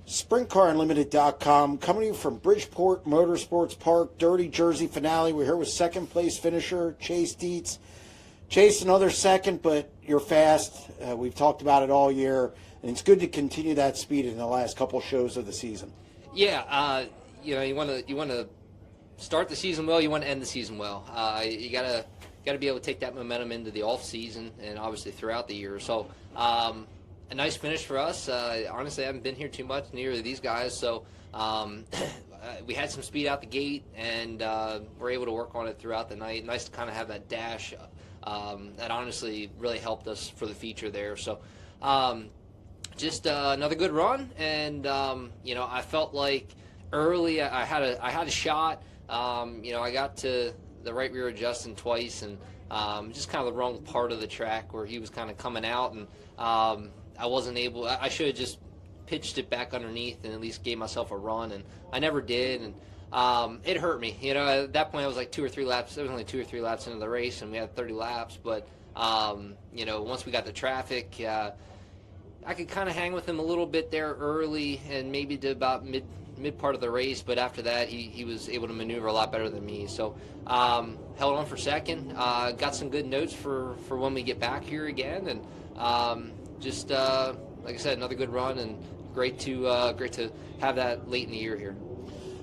SprintCarUnlimited.com, coming to you from Bridgeport Motorsports Park, Dirty Jersey finale. We're here with second place finisher Chase Deetsz. Chase, another second, but you're fast. We've talked about it all year, and it's good to continue that speed in the last couple shows of the season. Yeah, you want to start the season well. You want to end the season well. You gotta be able to take that momentum into the off season and obviously throughout the year. So. A nice finish for us. Honestly, I haven't been here too much, neither of these guys, so we had some speed out the gate, and we're able to work on it throughout the night. Nice to kind of have that dash that honestly really helped us for the feature there. So just another good run, and I felt like early I had a shot. I got to the right rear of Justin twice, and just kind of the wrong part of the track where he was kind of coming out, and I wasn't able. I should have just pitched it back underneath and at least gave myself a run, and I never did, and it hurt me. At that point I was like 2 or 3 laps. There was only 2 or 3 laps into the race, and we had 30 laps. But once we got the traffic, I could kind of hang with him a little bit there early, and maybe to about mid part of the race. But after that, he was able to maneuver a lot better than me. So held on for second. Got some good notes for when we get back here again, and. Just like I said, another good run, and great to have that late in the year here.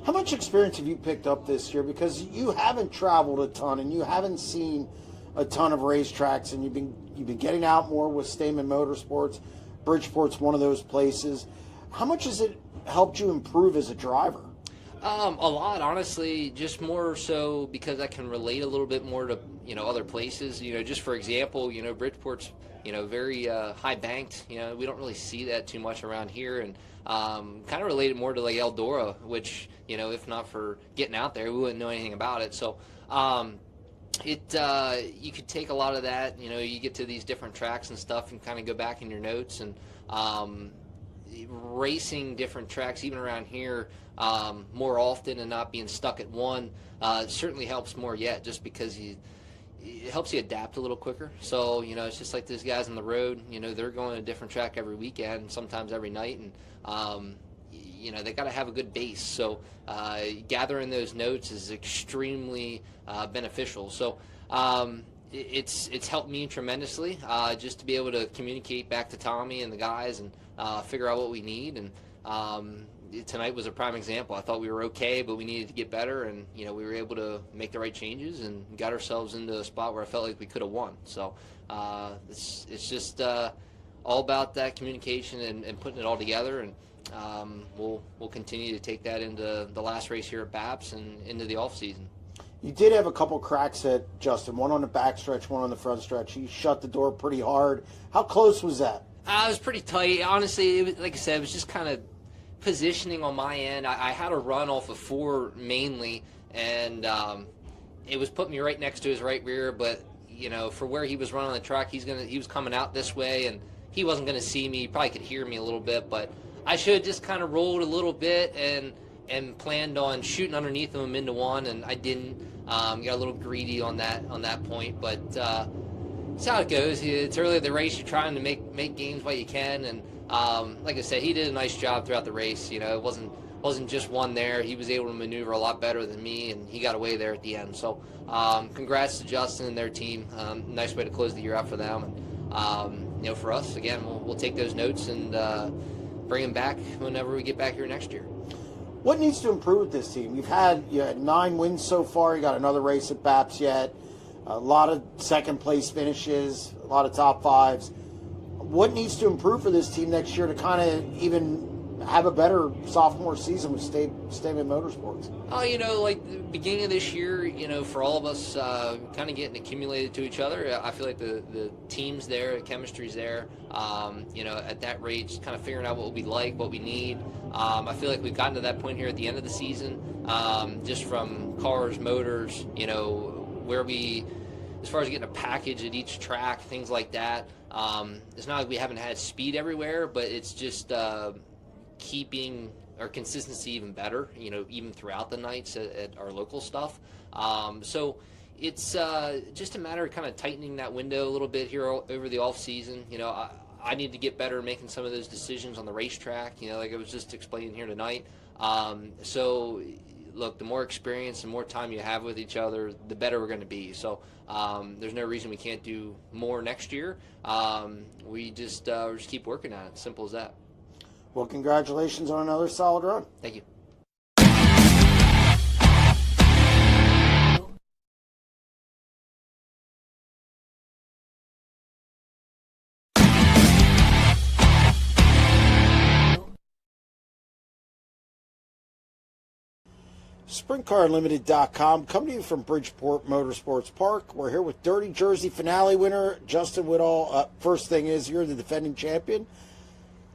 How much experience have you picked up this year? Because you haven't traveled a ton, and you haven't seen a ton of racetracks, and you've been getting out more with Stamen Motorsports. Bridgeport's one of those places. How much has it helped you improve as a driver? A lot, honestly. Just more so because I can relate a little bit more to other places. Just for example, Bridgeport's very high banked. We don't really see that too much around here, and kind of related more to like Eldora, which if not for getting out there, we wouldn't know anything about it. So you could take a lot of that. You get to these different tracks and stuff, and kind of go back in your notes, and racing different tracks even around here more often and not being stuck at one certainly helps more yet, just because it helps you adapt a little quicker. So it's just like these guys on the road, they're going to a different track every weekend, sometimes every night, and they got to have a good base. So gathering those notes is extremely beneficial. So it's helped me tremendously, just to be able to communicate back to Tommy and the guys, and figure out what we need. And tonight was a prime example. I thought we were okay, but we needed to get better, and we were able to make the right changes and got ourselves into a spot where I felt like we could have won. So it's just all about that communication and putting it all together, and we'll continue to take that into the last race here at BAPS and into the off season. You did have a couple cracks at Justin, one on the back stretch, one on the front stretch. He shut the door pretty hard. How close was that? It was pretty tight. Honestly, it was, like I said, it was just kind of positioning on my end. I had a run off of 4 mainly, and it was putting me right next to his right rear, but for where he was running the track, he was coming out this way, and he wasn't going to see me. He probably could hear me a little bit, but I should have just kind of rolled a little bit and planned on shooting underneath him into one, and I didn't. Got a little greedy on that point, but it's how it goes. It's early in the race. You're trying to make gains while you can, and like I said, he did a nice job throughout the race. It wasn't just one there. He was able to maneuver a lot better than me, and he got away there at the end. So congrats to Justin and their team. Nice way to close the year out for them. And for us, again, we'll take those notes and bring them back whenever we get back here next year. What needs to improve with this team? You had 9 wins so far. You got another race at BAPS yet. A lot of second place finishes, a lot of top 5s. What needs to improve for this team next year to kind of even have a better sophomore season with Stamen Motorsports? Like the beginning of this year, for all of us kind of getting accumulated to each other, I feel like the team's there, the chemistry's there, at that rate, just kind of figuring out what we like, what we need. I feel like we've gotten to that point here at the end of the season, just from cars, motors, where we, as far as getting a package at each track, things like that. It's not like we haven't had speed everywhere, but it's just keeping our consistency even better, even throughout the nights at our local stuff. So it's just a matter of kind of tightening that window a little bit here over the off season. I need to get better at making some of those decisions on the racetrack, like I was just explaining here tonight. So, look, the more experience and more time you have with each other, the better we're going to be. So there's no reason we can't do more next year. We just keep working on it. Simple as that. Well, congratulations on another solid run. Thank you. SprintCarUnlimited.com, coming to you from Bridgeport Motorsports Park. We're here with Dirty Jersey finale winner Justin Whittle. First thing is, you're the defending champion.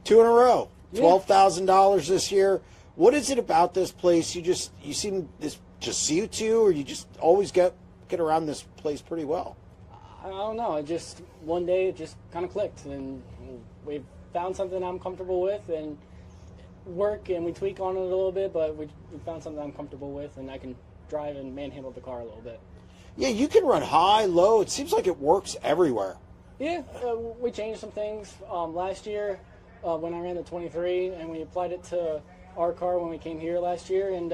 2 in a row, $12,000 this year. What is it about this place? You seem this just suits you, or you just always get around this place pretty well? I don't know. It just one day it just kind of clicked, and we found something I'm comfortable with, and work and we tweak on it a little bit, but we found something I'm comfortable with, and I can drive and manhandle the car a little bit. Yeah, you can run high, low. It seems like it works everywhere. Yeah, we changed some things last year when I ran the 23, and we applied it to our car when we came here last year, and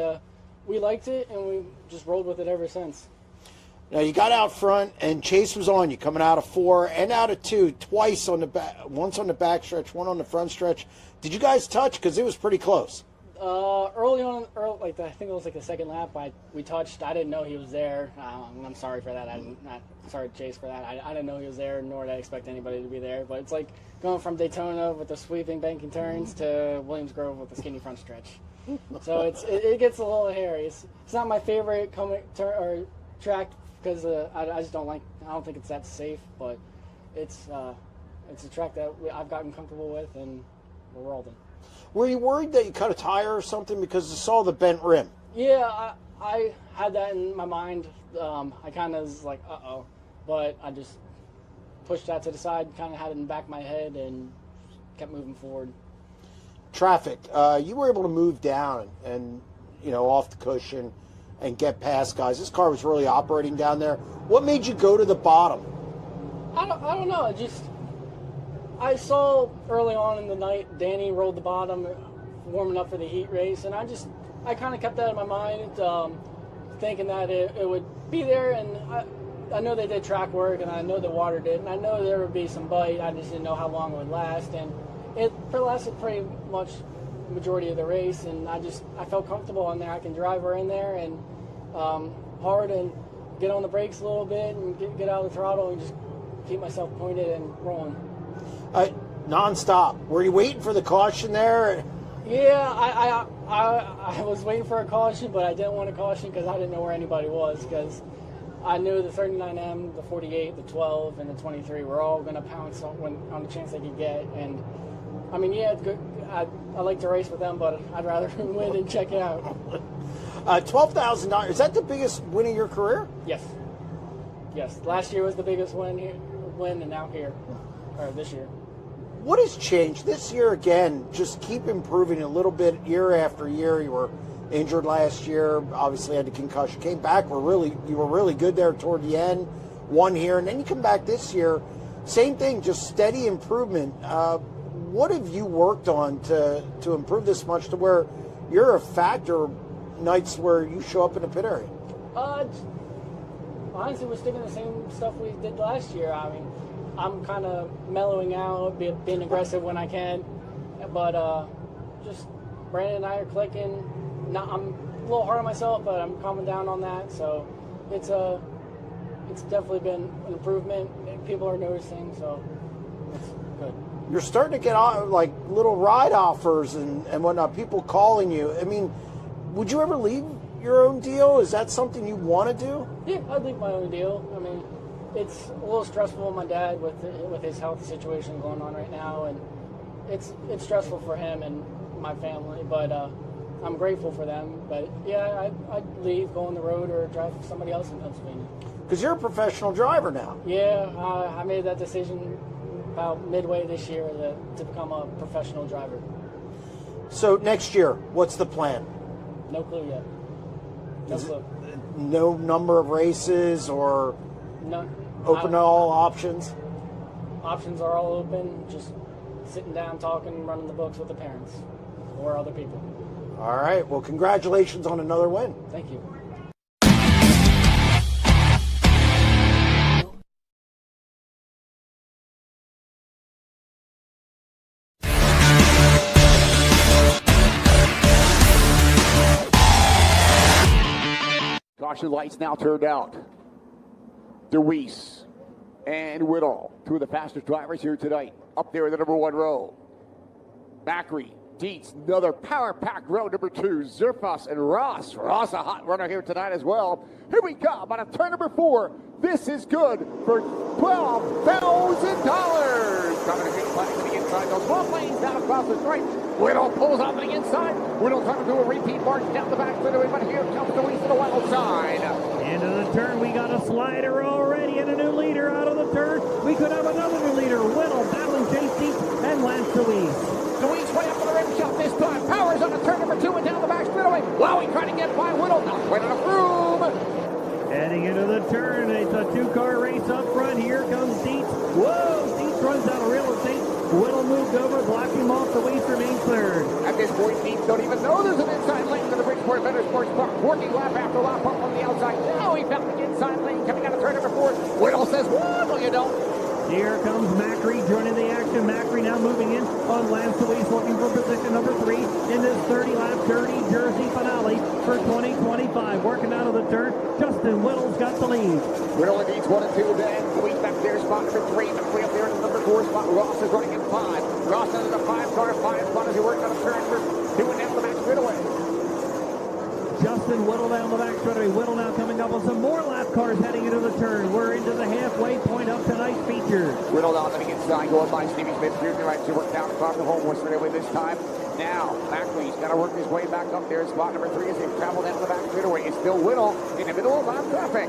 we liked it, and we just rolled with it ever since. Now, you got out front, and Chase was on you, coming out of 4 and out of 2, twice on the back, once on the back stretch, one on the front stretch. Did you guys touch? Because it was pretty close. Early on, I think it was like the second lap, we touched. I didn't know he was there. I'm sorry for that. Sorry, Chase, for that. I didn't know he was there, nor did I expect anybody to be there. But it's like going from Daytona with the sweeping banking turns to Williams Grove with the skinny front stretch. So it gets a little hairy. It's not my favorite track because I just don't like. I don't think it's that safe, but it's a track that I've gotten comfortable with, and we're rolling. Were you worried that you cut a tire or something because you saw the bent rim? Yeah, I had that in my mind. I kind of was like, uh-oh. But I just pushed that to the side, kind of had it in the back of my head, and kept moving forward. Traffic. You were able to move down and off the cushion and get past guys. This car was really operating down there. What made you go to the bottom? I don't know. I saw early on in the night Danny rolled the bottom, warming up for the heat race, and I kind of kept that in my mind, thinking that it would be there, and I know they did track work, and I know the water did, and I know there would be some bite. I just didn't know how long it would last, and it lasted pretty much the majority of the race, and I felt comfortable in there. I can drive her in there and hard and get on the brakes a little bit and get out of the throttle and just keep myself pointed and rolling. Non-stop. Were you waiting for the caution there? Yeah, I was waiting for a caution, but I didn't want a caution because I didn't know where anybody was, because I knew the 39M, the 48, the 12, and the 23 were all going to pounce on the chance they could get. And, I mean, yeah, it's good. I like to race with them, but I'd rather win and check out. $12,000. Is that the biggest win of your career? Yes. Last year was the biggest win, and now this year. What has changed this year? Again, just keep improving a little bit year after year. You were injured last year, obviously had the concussion, came back. You were really good there toward the end, won here, and then you come back this year, same thing, just steady improvement. What have you worked on to improve this much to where you're a factor nights where you show up in the pit area? Honestly, we're sticking the same stuff we did last year. I mean, I'm kind of mellowing out, being aggressive when I can, but just Brandon and I are clicking. I'm a little hard on myself, but I'm calming down on that. So it's definitely been an improvement. People are noticing, so it's good. You're starting to get like little ride offers and whatnot. People calling you. I mean, would you ever leave your own deal? Is that something you want to do? Yeah, I'd leave my own deal. I mean, it's a little stressful with my dad with his health situation going on right now, and it's stressful for him and my family, but I'm grateful for them. But yeah, I'd leave, go on the road, or drive for somebody else in Pennsylvania. Because you're a professional driver now. Yeah, I made that decision about midway this year to become a professional driver. So next year, what's the plan? No clue yet. No clue. No number of races or no. Open to all options? Options are all open. Just sitting down, talking, running the books with the parents or other people. All right. Well, congratulations on another win. Thank you. Caution lights now turned out. Deetsz and Whittle, two of the fastest drivers here tonight, up there in the number 1 row. Macri, Deetsz, another power-packed row, number 2, Zerfas and Ross. Ross, a hot runner here tonight as well. Here we come on a turn number 4. This is good for $12,000. Coming to green flag to the inside. Those 12 lanes down across the straight. Whittle pulls off to the inside. Whittle trying to do a repeat march down the back straightaway, but here comes Deetsz to the wild side. Into the turn, we got a slider already and a new leader out of the turn. We could have another new leader. Whittle battling Chase Deetsz and Lance Deetsz. Deetsz way up for the rim shot this time. Powers on a turn number 2 and down the back straightaway. Wow, he trying to get by Whittle. Not quite enough room. Heading into the turn, it's a 2-car race up front. Here comes Deetsz. Whoa, Deetsz runs out of real estate. Whittle moved over, blocking him off. Deetsz remains third. At this point, Deetsz don't even know there's an inside lane to the Bridgeport Motorsports Park. Working lap after lap up on the outside. Now he found the inside lane coming out of turn number 4. Whittle says, "What? Well, you don't." Here comes Macri joining the action. Macri now moving in on Lance Deetsz, looking for position number 3 in this 30-lap Dirty Jersey finale for 2025. Working out of the turn, Justin Whittle's got the lead. Whittle and Deetsz 1 and 2 then. Deetsz back there, spot number 3. Macri up there in the number 4 spot. Ross is running in 5. Ross under the 5-car, 5 spot as he works on a turn for 2 and down the back straightaway. Justin Whittle down the back straightaway. Whittle now coming up on some more lap cars heading into the turn. We're into the halfway point of tonight's feature. Whittle down to the inside, going by Stevie Smith Jr. Right to work down across the home straightaway this time. Now, Macri's got to work his way back up there. Spot number 3 as they travel down the back straightaway. It's still Whittle in the middle of lap traffic.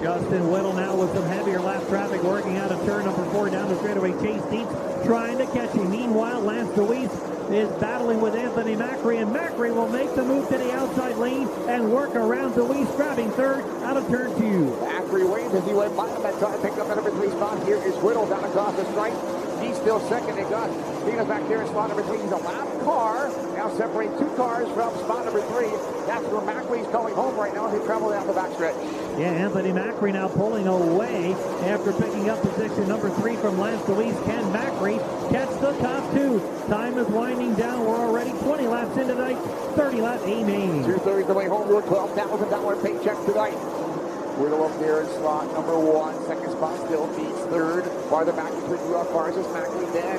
Justin Whittle now with some heavier lap traffic working out of turn number 4 down the straightaway. Chase Deetz trying to catch him. Meanwhile, Lance Deetz is battling with Anthony Macri, and Macri will make the move to the outside lane and work around Deetz, grabbing third out of turn 2. Macri waves as he went by him and tried to pick up the number 3 spot. Here is Whittle down across the stripe. He's still second. They got Cena's back there in spot number 3. He's a lap car. Now separate 2 cars from spot number 3. That's where Macri's going home right now as they travel down the backstretch. Yeah, Anthony Macri now pulling away after picking up position number 3 from Lance Deetz. Can Macri catch the top 2? Time is winding down. We're already 20 laps into tonight. 30-lap A-main. 2/3 the way home to a $12,000 paycheck tonight. Whittle up there in slot number 1. Second spot still Deetz. Third. Farther back between 2 cars is Macri. Then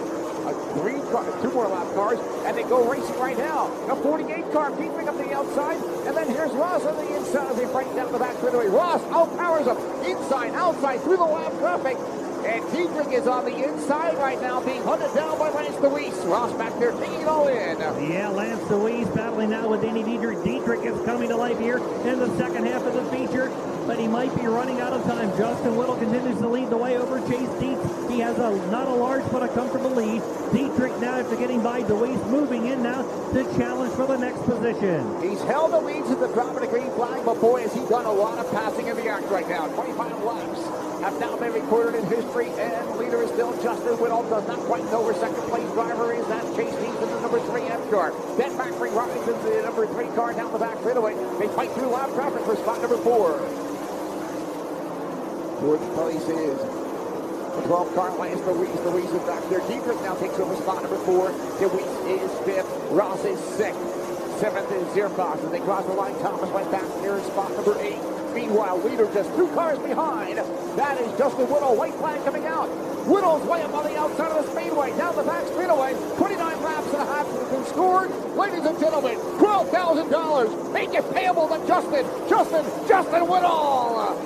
2 more lap cars, and they go racing right now. A 48 car peeping up the outside, and then here's Ross on the inside as they break down the back straightaway. Ross outpowers them inside, outside, through the lap traffic. And Deetz is on the inside right now, being hunted down by Lance Deetz. Ross back there taking it all in. Yeah, Lance Deetz battling now with Danny Dietrich. Dietrich is coming to life here in the second half of the feature, but he might be running out of time. Justin Whittle continues to lead the way over Chase Deetz. He has not a large but a comfortable lead. Dietrich now, after getting by Deetz, moving in now to challenge for the next position. He's held the lead since the drop of the green flag, but boy, has he done a lot of passing in the act right now. 25 laps have now been recorded in history, and the leader is still Justin Whittle. Does not quite know where second place driver is. That's Chase Deetz in the number 3 F car. Then Macri rides into the number 3 car down the back straightaway. They fight through lap traffic for spot number 4. Fourth place is the 12 car Lance Deetz. Deetz is back there. Dietrich now takes over spot number 4. Deetz is 5th. Ross is 6th. 7th is Zerfas. As they cross the line, Thomas went back there in spot number 8. Meanwhile, leader just 2 cars behind. That is Justin Whittle. White flag coming out. Whittle's way up on the outside of the speedway. Down the back straightaway. 29 laps and a half has been scored. Ladies and gentlemen, $12,000. Make it payable to Justin Whittle.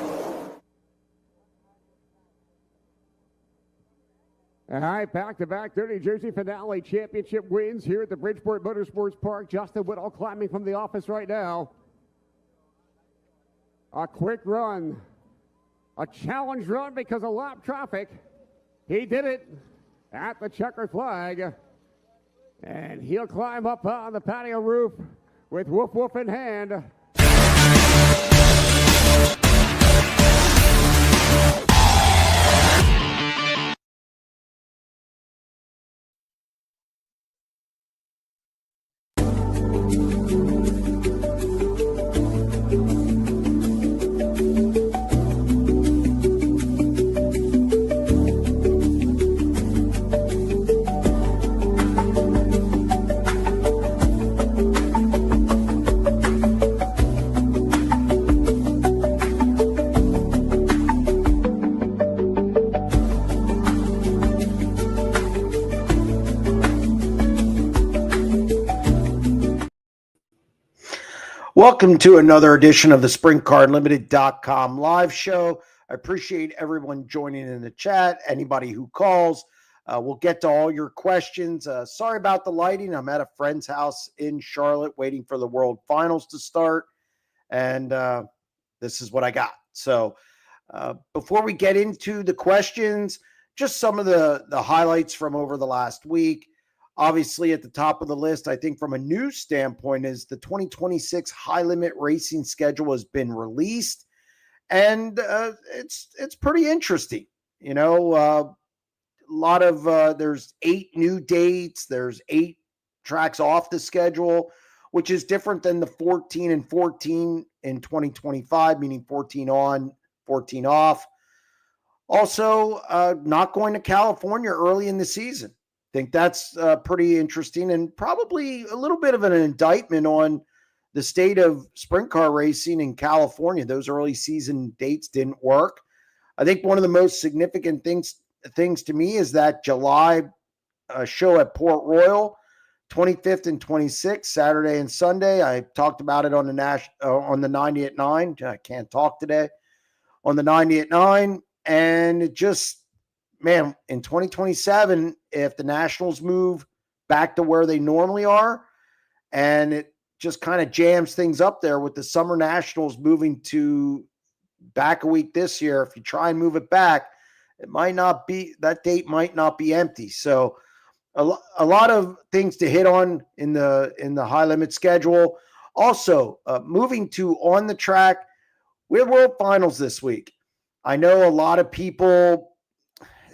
All right, back-to-back Dirty Jersey finale championship wins here at the Bridgeport Motorsports Park. Justin Whittle climbing from the office right now. A quick run, a challenge run because of lap traffic. He did it at the checkered flag, and he'll climb up on the patio roof with woof woof in hand. Welcome to another edition of the SprintCarUnlimited.com live show. I appreciate everyone joining in the chat. Anybody who calls, we'll get to all your questions. Sorry about the lighting. I'm at a friend's house in Charlotte waiting for the World Finals to start, and this is what I got. So before we get into the questions, just some of the highlights from over the last week. Obviously, at the top of the list, I think from a news standpoint, is the 2026 high limit racing schedule has been released, and it's pretty interesting. You know, a lot of there's 8 new dates. There's 8 tracks off the schedule, which is different than the 14 and 14 in 2025, meaning 14 on, 14 off. Also, not going to California early in the season. Think that's pretty interesting and probably a little bit of an indictment on the state of sprint car racing in California. Those early season dates didn't work. I think one of the most significant things to me is that July show at Port Royal, 25th and 26th, Saturday and Sunday. I talked about it on the 90 at 9. I can't talk today. On the 90 at 9, and it just, man, in 2027, if the Nationals move back to where they normally are, and it just kind of jams things up there with the Summer Nationals moving to back a week this year, if you try and move it back, it might not be, that date might not be empty. So a lot of things to hit on in the high limit schedule. Also, moving to on the track, we have World Finals this week. I know a lot of people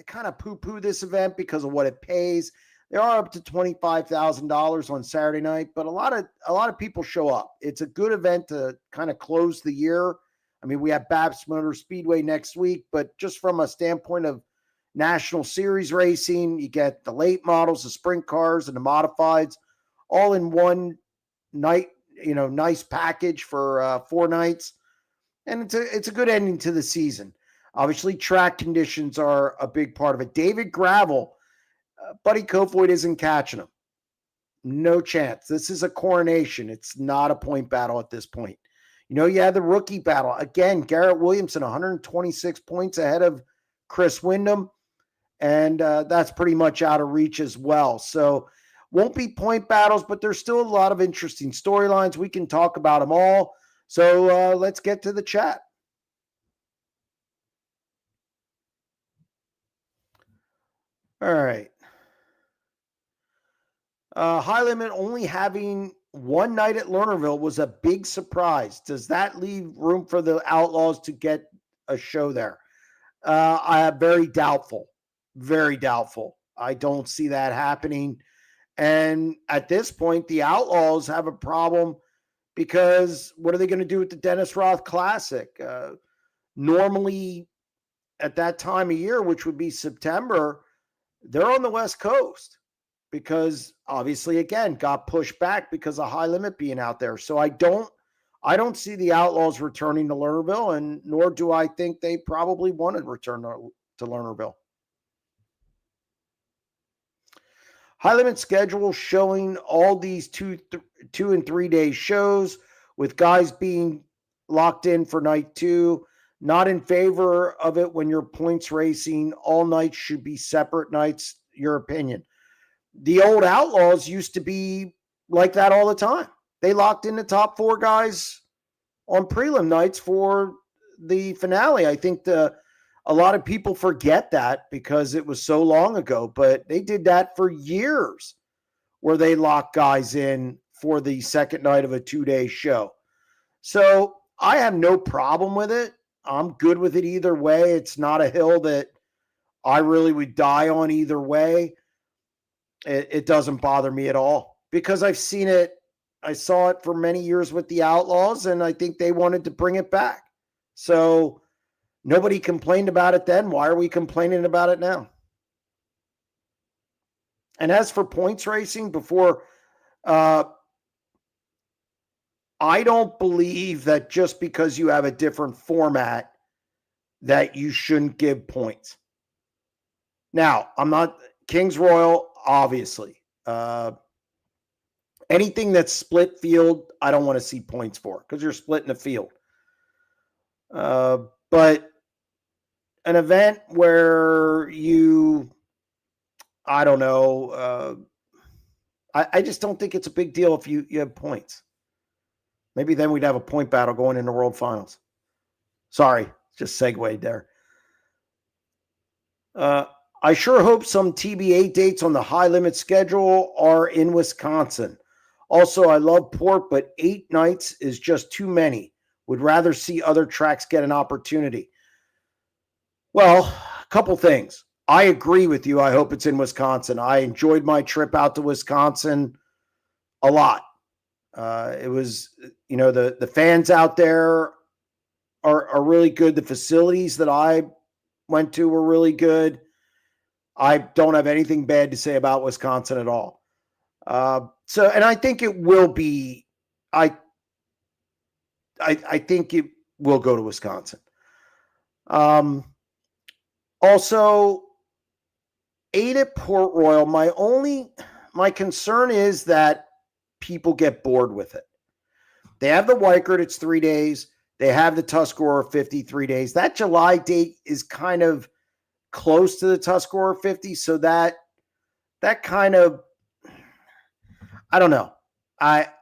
kind of poo-poo this event because of what it pays. They are up to $25,000 on Saturday night, but a lot of people show up. It's a good event to kind of close the year. I mean, we have Babs Motor Speedway next week, but just from a standpoint of National Series racing, you get the late models, the sprint cars, and the modifieds all in one night, you know, nice package for 4 nights. And it's a good ending to the season. Obviously, track conditions are a big part of it. David Gravel, Buddy Kofoid isn't catching him. No chance. This is a coronation. It's not a point battle at this point. You know, you had the rookie battle. Again, Garrett Williamson, 126 points ahead of Chris Windham, and that's pretty much out of reach as well. So won't be point battles, but there's still a lot of interesting storylines. We can talk about them all. So let's get to the chat. All right. High limit only having one night at Lernerville was a big surprise. Does that leave room for the Outlaws to get a show there? I am very doubtful. Very doubtful. I don't see that happening. And at this point, the Outlaws have a problem because what are they going to do with the Dennis Roth Classic? Normally, at that time of year, which would be September, they're on the West Coast because obviously, again, got pushed back because of high limit being out there. So I don't see the Outlaws returning to Lernerville, and nor do I think they probably want to return to Lernerville. High limit schedule showing all these 2 and 3 day shows with guys being locked in for night 2. Not in favor of it when you're points racing. All nights should be separate nights. Your opinion? The old Outlaws used to be like that all the time. They locked in the top 4 guys on prelim nights for the finale. I think a lot of people forget that because it was so long ago, but they did that for years where they locked guys in for the second night of a 2-day show. So I have no problem with it. I'm good with it either way. It's not a hill that I really would die on either way. It doesn't bother me at all because I've seen it. I saw it for many years with the Outlaws, and I think they wanted to bring it back. So nobody complained about it then. Why are we complaining about it now? And as for points racing, before I don't believe that just because you have a different format that you shouldn't give points. Now, I'm not Kings Royal, obviously. Anything that's split field, I don't want to see points for because you're splitting the field. But an event where I don't know, I just don't think it's a big deal if you have points. Maybe then we'd have a point battle going into World Finals. Sorry, just segued there. I sure hope some TBA dates on the high limit schedule are in Wisconsin. Also, I love Port, but 8 nights is just too many. Would rather see other tracks get an opportunity. Well, a couple things. I agree with you. I hope it's in Wisconsin. I enjoyed my trip out to Wisconsin a lot. It was, the fans out there are really good. The facilities that I went to were really good. I don't have anything bad to say about Wisconsin at all. And I think it will be, I think it will go to Wisconsin. Also, 8 at Port Royal. My concern is that people get bored with it. They have the Weikert, it's 3 days. They have the Tuscarora 50, 3 days. That July date is kind of close to the Tuscarora 50, so that kind of, I don't know. But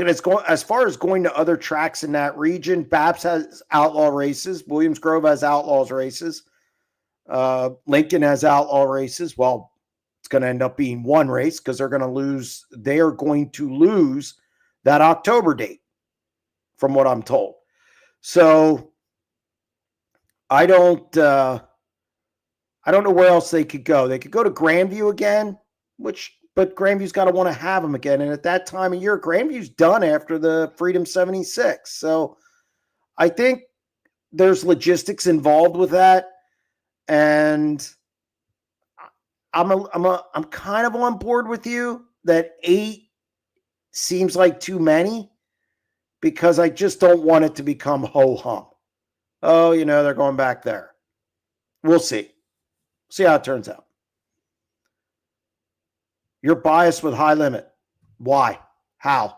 it's going as far as going to other tracks in that region. BAPS has outlaw races. Williams Grove has outlaws races. Lincoln has outlaw races. Well, it's going to end up being one race because they're going to lose that October date, from what I'm told. So I don't know where else they could go. They could go to Grandview again, but Grandview's got to want to have them again. And at that time of year, Grandview's done after the Freedom 76. So I think there's logistics involved with that. And I'm kind of on board with you that 8 seems like too many, because I just don't want it to become ho-hum. Oh, they're going back there. We'll see. See how it turns out. You're biased with high limit. Why? How?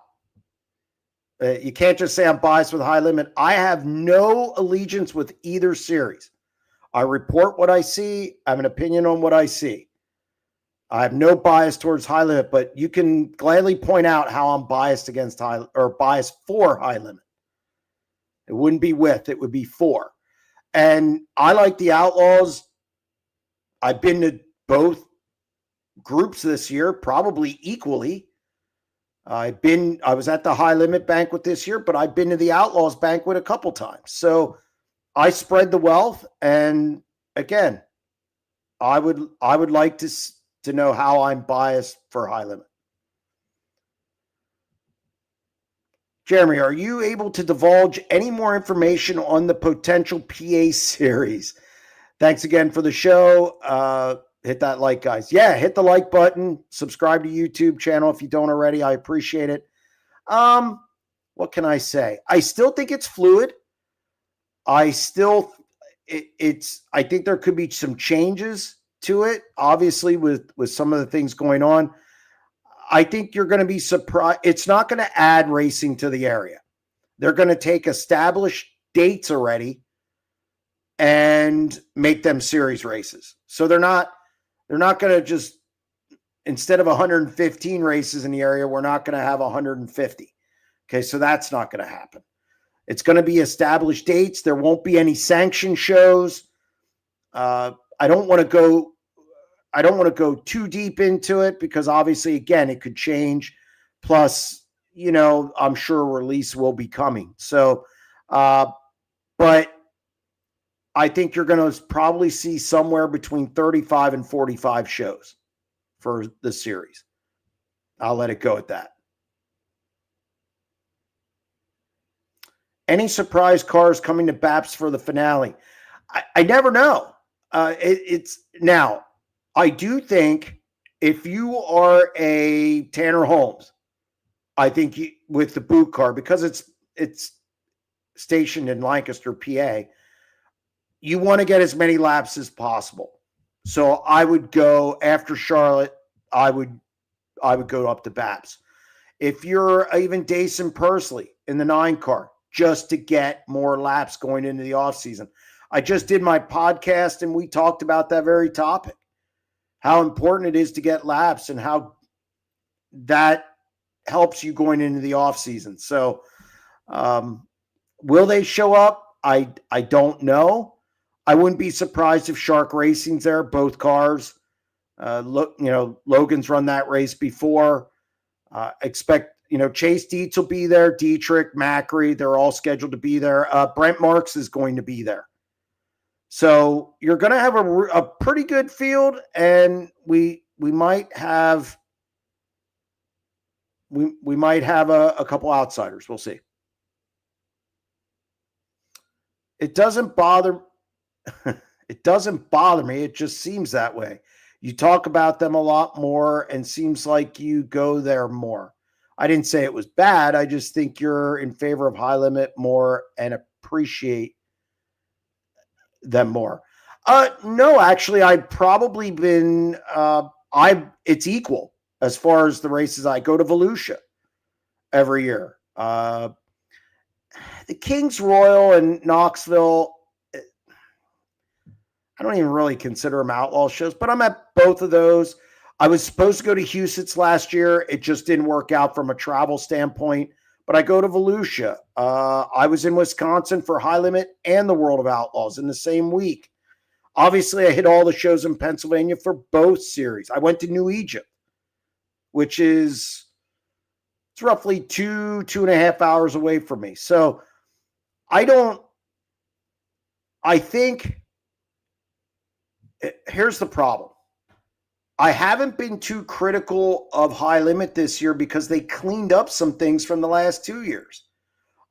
You can't just say I'm biased with high limit. I have no allegiance with either series. I report what I see. I have an opinion on what I see. I have no bias towards high limit, but you can gladly point out how I'm biased against biased for high limit. It wouldn't be with, it would be for. And I like the Outlaws. I've been to both groups this year, probably equally. I was at the high limit banquet this year, but I've been to the Outlaws banquet a couple times. So I spread the wealth. And again, I would like to know how I'm biased for high limit. Jeremy, are you able to divulge any more information on the potential PA series? Thanks again for the show. Hit that like, guys. Yeah, hit the like button. Subscribe to YouTube channel if you don't already. I appreciate it. What can I say? I still think it's fluid. I think there could be some changes to it, obviously, with some of the things going on. I think you're going to be surprised. It's not going to add racing to the area. They're going to take established dates already and make them series races. So they're not going to just, instead of 115 races in the area, we're not going to have 150. Okay, so that's not going to happen. It's going to be established dates. There won't be any sanction shows. I don't want to go too deep into it because obviously, again, it could change. Plus, I'm sure a release will be coming. So, but I think you're going to probably see somewhere between 35 and 45 shows for the series. I'll let it go at that. Any surprise cars coming to BAPS for the finale? I never know. Now, I do think if you are a Tanner Holmes, I think with the boot car, because it's stationed in Lancaster, PA, you want to get as many laps as possible. So I would go after Charlotte. I would go up to BAPS. If you're even Dason Pursley in the 9 car, just to get more laps going into the offseason. I just did my podcast and we talked about that very topic, how important it is to get laps and how that helps you going into the offseason. So will they show up? I don't know. I wouldn't be surprised if Shark Racing's there, both cars. Logan's run that race before. Expect, Chase Deetz will be there, Dietrich, Macri, they're all scheduled to be there. Brent Marks is going to be there. So you're going to have a pretty good field, and we might have a couple outsiders. We'll see. It doesn't bother me. It just seems that way. You talk about them a lot more and seems like you go there more. I didn't say it was bad. I just think you're in favor of High Limit more and appreciate them more. No, actually, I've probably been, it's equal as far as the races. I go to Volusia every year. The Kings Royal and Knoxville, I don't even really consider them outlaw shows, but I'm at both of those. I was supposed to go to Huset's last year. It just didn't work out from a travel standpoint, but I go to Volusia. I was in Wisconsin for High Limit and the World of Outlaws in the same week. Obviously, I hit all the shows in Pennsylvania for both series. I went to New Egypt, which is it's roughly 2.5 hours away from me. So here's the problem. I haven't been too critical of High Limit this year because they cleaned up some things from the last 2 years.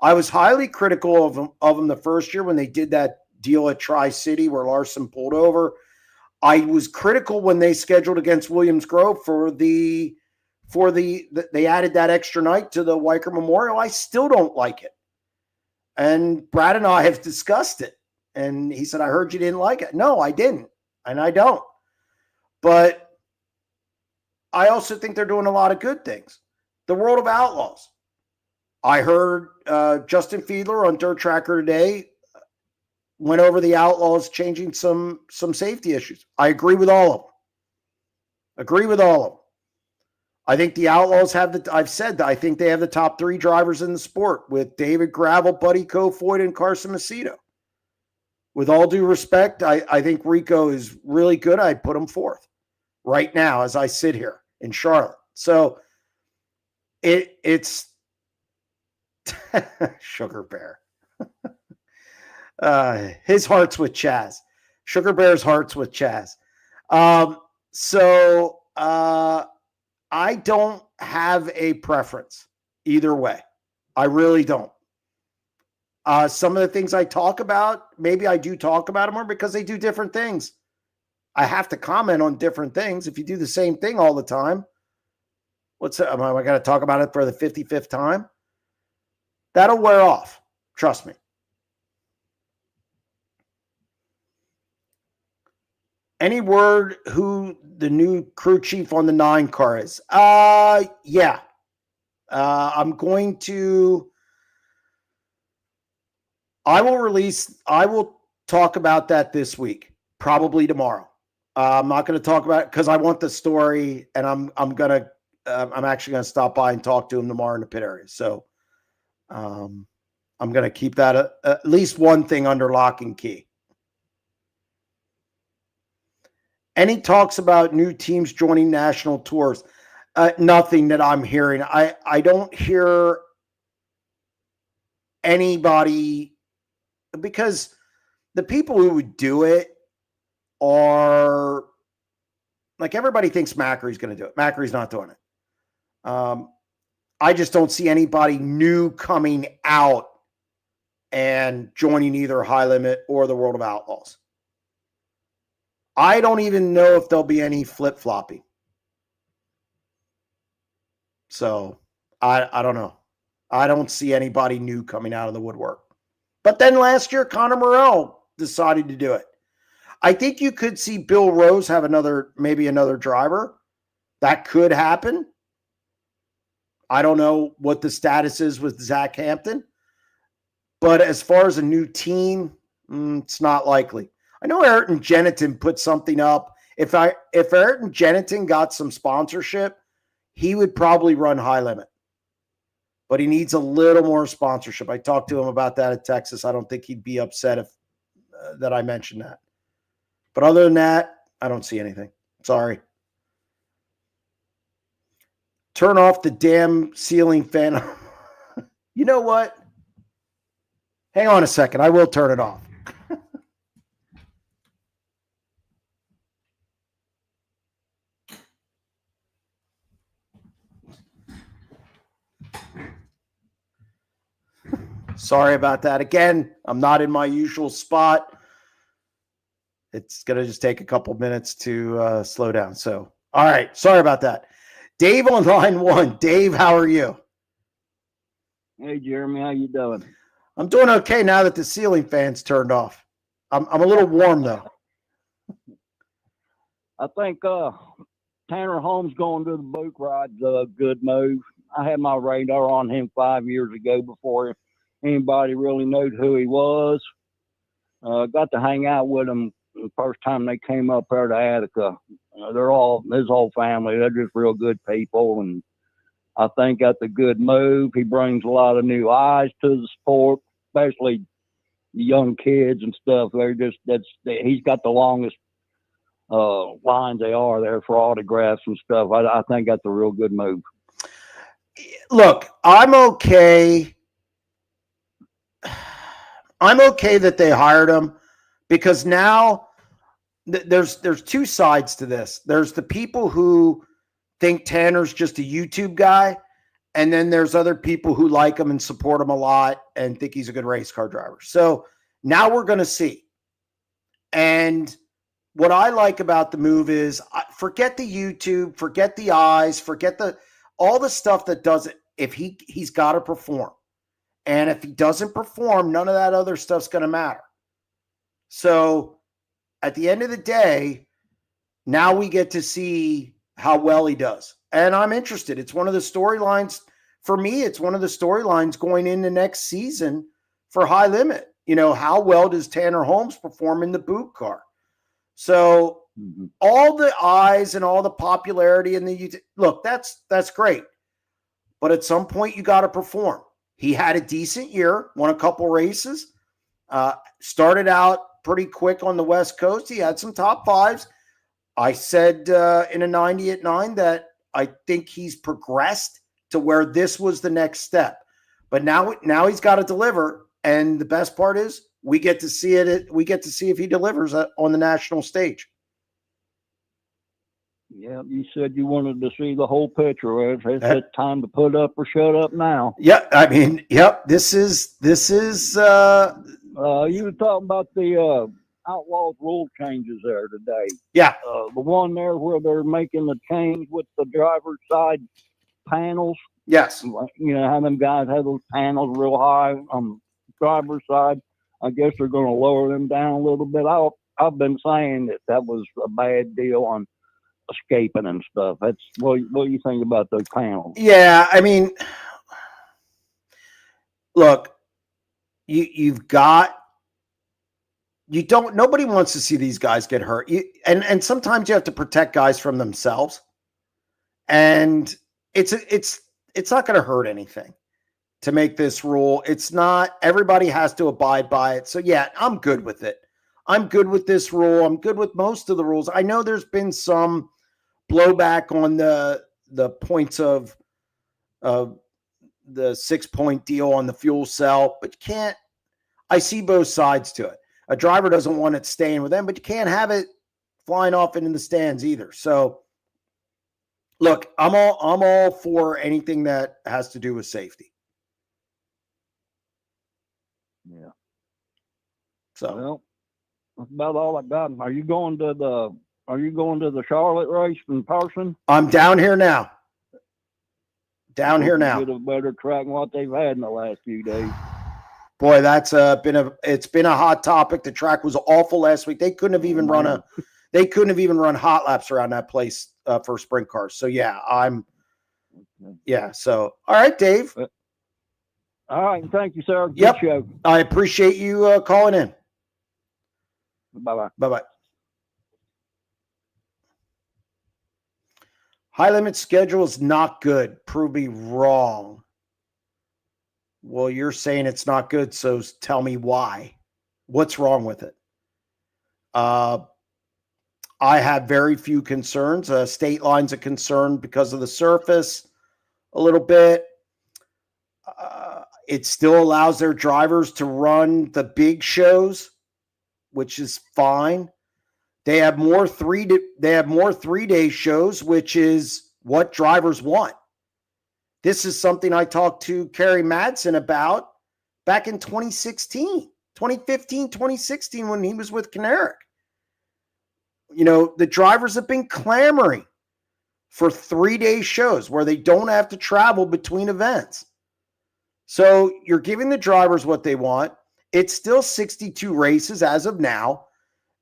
I was highly critical of them the first year when they did that deal at Tri-City where Larson pulled over. I was critical when they scheduled against Williams Grove they added that extra night to the Weicker Memorial. I still don't like it. And Brad and I have discussed it. And he said, I heard you didn't like it. No, I didn't. And I don't. But I also think they're doing a lot of good things. The World of Outlaws. I heard Justin Fiedler on Dirt Tracker today went over the Outlaws changing some safety issues. I agree with all of them. I think the Outlaws I've said that I think they have the top 3 drivers in the sport with David Gravel, Buddy Kofoid, and Carson Macedo. With all due respect, I think Rico is really good. I'd put him 4th right now as I sit here in Charlotte. So it's Sugar Bear. His heart's with Chaz. Sugar Bear's heart's with Chaz. I don't have a preference either way. I really don't. Some of the things I talk about, maybe I do talk about them more because they do different things. I have to comment on different things. If you do the same thing all the time, am I going to talk about it for the 55th time? That'll wear off. Trust me. Any word who the new crew chief on the 9 car is? Yeah. I will talk about that this week, probably tomorrow. I'm not going to talk about it because I want the story, and I'm actually going to stop by and talk to him tomorrow in the pit area. So I'm going to keep that at least one thing under lock and key. Any talks about new teams joining national tours? Nothing that I'm hearing. I don't hear anybody, because the people who would do it are like, everybody thinks Macri's going to do it. Macri's not doing it. I just don't see anybody new coming out and joining either High Limit or the World of Outlaws. I don't even know if there'll be any flip-flopping. So I don't know. I don't see anybody new coming out of the woodwork. But then last year, Connor Morrell decided to do it. I think you could see Bill Rose have maybe another driver. That could happen. I don't know what the status is with Zach Hampton, but as far as a new team, it's not likely. I know Ayrton Jennington put something up. If Ayrton Jennington got some sponsorship, he would probably run High Limit. But he needs a little more sponsorship. I talked to him about that at Texas. I don't think he'd be upset if that I mentioned that. But other than that, I don't see anything. Sorry. Turn off the damn ceiling fan. You know what? Hang on a second. I will turn it off. Sorry about that. Again, I'm not in my usual spot. It's going to just take a couple minutes to slow down. So, all right. Sorry about that. Dave on line 1. Dave, how are you? Hey, Jeremy, how you doing? I'm doing okay now that the ceiling fan's turned off. I'm a little warm, though. I think Tanner Holmes going to the boat ride's a good move. I had my radar on him 5 years ago before anybody really knew who he was. Got to hang out with him the first time they came up there to Attica. They're all, his whole family, they're just real good people, and I think that's a good move. He brings a lot of new eyes to the sport, especially the young kids and stuff. He's got the longest lines they are there for autographs and stuff. I think that's a real good move. Look, I'm okay. I'm okay that they hired him because now there's two sides to this. There's the people who think Tanner's just a YouTube guy, and then there's other people who like him and support him a lot and think he's a good race car driver. So now we're going to see. And what I like about the move is forget the YouTube, forget the eyes, forget all the stuff that doesn't. If he's got to perform. And if he doesn't perform, none of that other stuff's going to matter. So at the end of the day, now we get to see how well he does. And I'm interested. It's one of the storylines for me. It's one of the storylines going into next season for High Limit. You know, how well does Tanner Holmes perform in the boot car? So all the eyes and all the popularity in the look, that's great. But at some point you got to perform. He had a decent year, won a couple races, started out pretty quick on the West Coast. He had some top fives. I said in a 90 at 9 that I think he's progressed to where this was the next step. But now he's got to deliver. And the best part is we get to see it. We get to see if he delivers on the national stage. Yeah, you said you wanted to see the whole picture. It's time to put up or shut up now. Yeah, I mean, yep. This is. You were talking about the outlawed rule changes there today. Yeah. The one there where they're making the change with the driver's side panels. Yes. You know how them guys have those panels real high on the driver's side. I guess they're going to lower them down a little bit. I've been saying that was a bad deal on escaping and stuff. That's what do you think about those panels? Yeah, I mean, look, nobody wants to see these guys get hurt. And sometimes you have to protect guys from themselves. And it's not going to hurt anything to make this rule. It's not, everybody has to abide by it. So yeah, I'm good with it. I'm good with this rule. I'm good with most of the rules. I know there's been some blowback on the points of the 6-point deal on the fuel cell, but you can't. I see both sides to it. A driver doesn't want it staying with them, but you can't have it flying off into the stands either. So, look, I'm all for anything that has to do with safety. Yeah. So, well, that's about all I got. Are you going to the Charlotte race in person? I'm down here now. Get a better track than what they've had in the last few days. Boy, that's it's been a hot topic. The track was awful last week. They couldn't have even run hot laps around that place for sprint cars. So yeah, Yeah. So, all right, Dave. All right. Thank you, sir. Good Yep. show. I appreciate you calling in. Bye-bye. Bye-bye. High limit schedule is not good. Prove me wrong. Well, you're saying it's not good, so tell me why. What's wrong with it? I have very few concerns. State line's a concern because of the surface a little bit. It still allows their drivers to run the big shows, which is fine. They have more 3-day shows, which is what drivers want. This is something I talked to Kerry Madsen about back in 2015, 2016, when he was with Caneric. You know, the drivers have been clamoring for 3-day shows where they don't have to travel between events. So you're giving the drivers what they want. It's still 62 races as of now.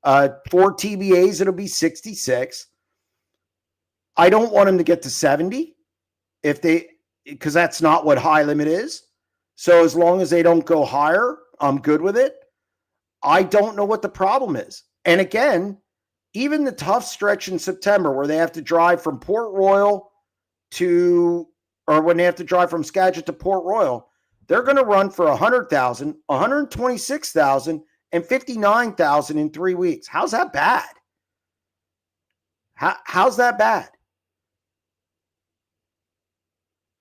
4 TBAs, it'll be 66. I don't want them to get to 70 because that's not what high limit is. So as long as they don't go higher, I'm good with it. I don't know what the problem is. And again, even the tough stretch in September where they have to drive from Port Royal or when they have to drive from Skagit to Port Royal, they're going to run for 100,000, 126,000, and 59,000 in 3 weeks. How's that bad? How's that bad?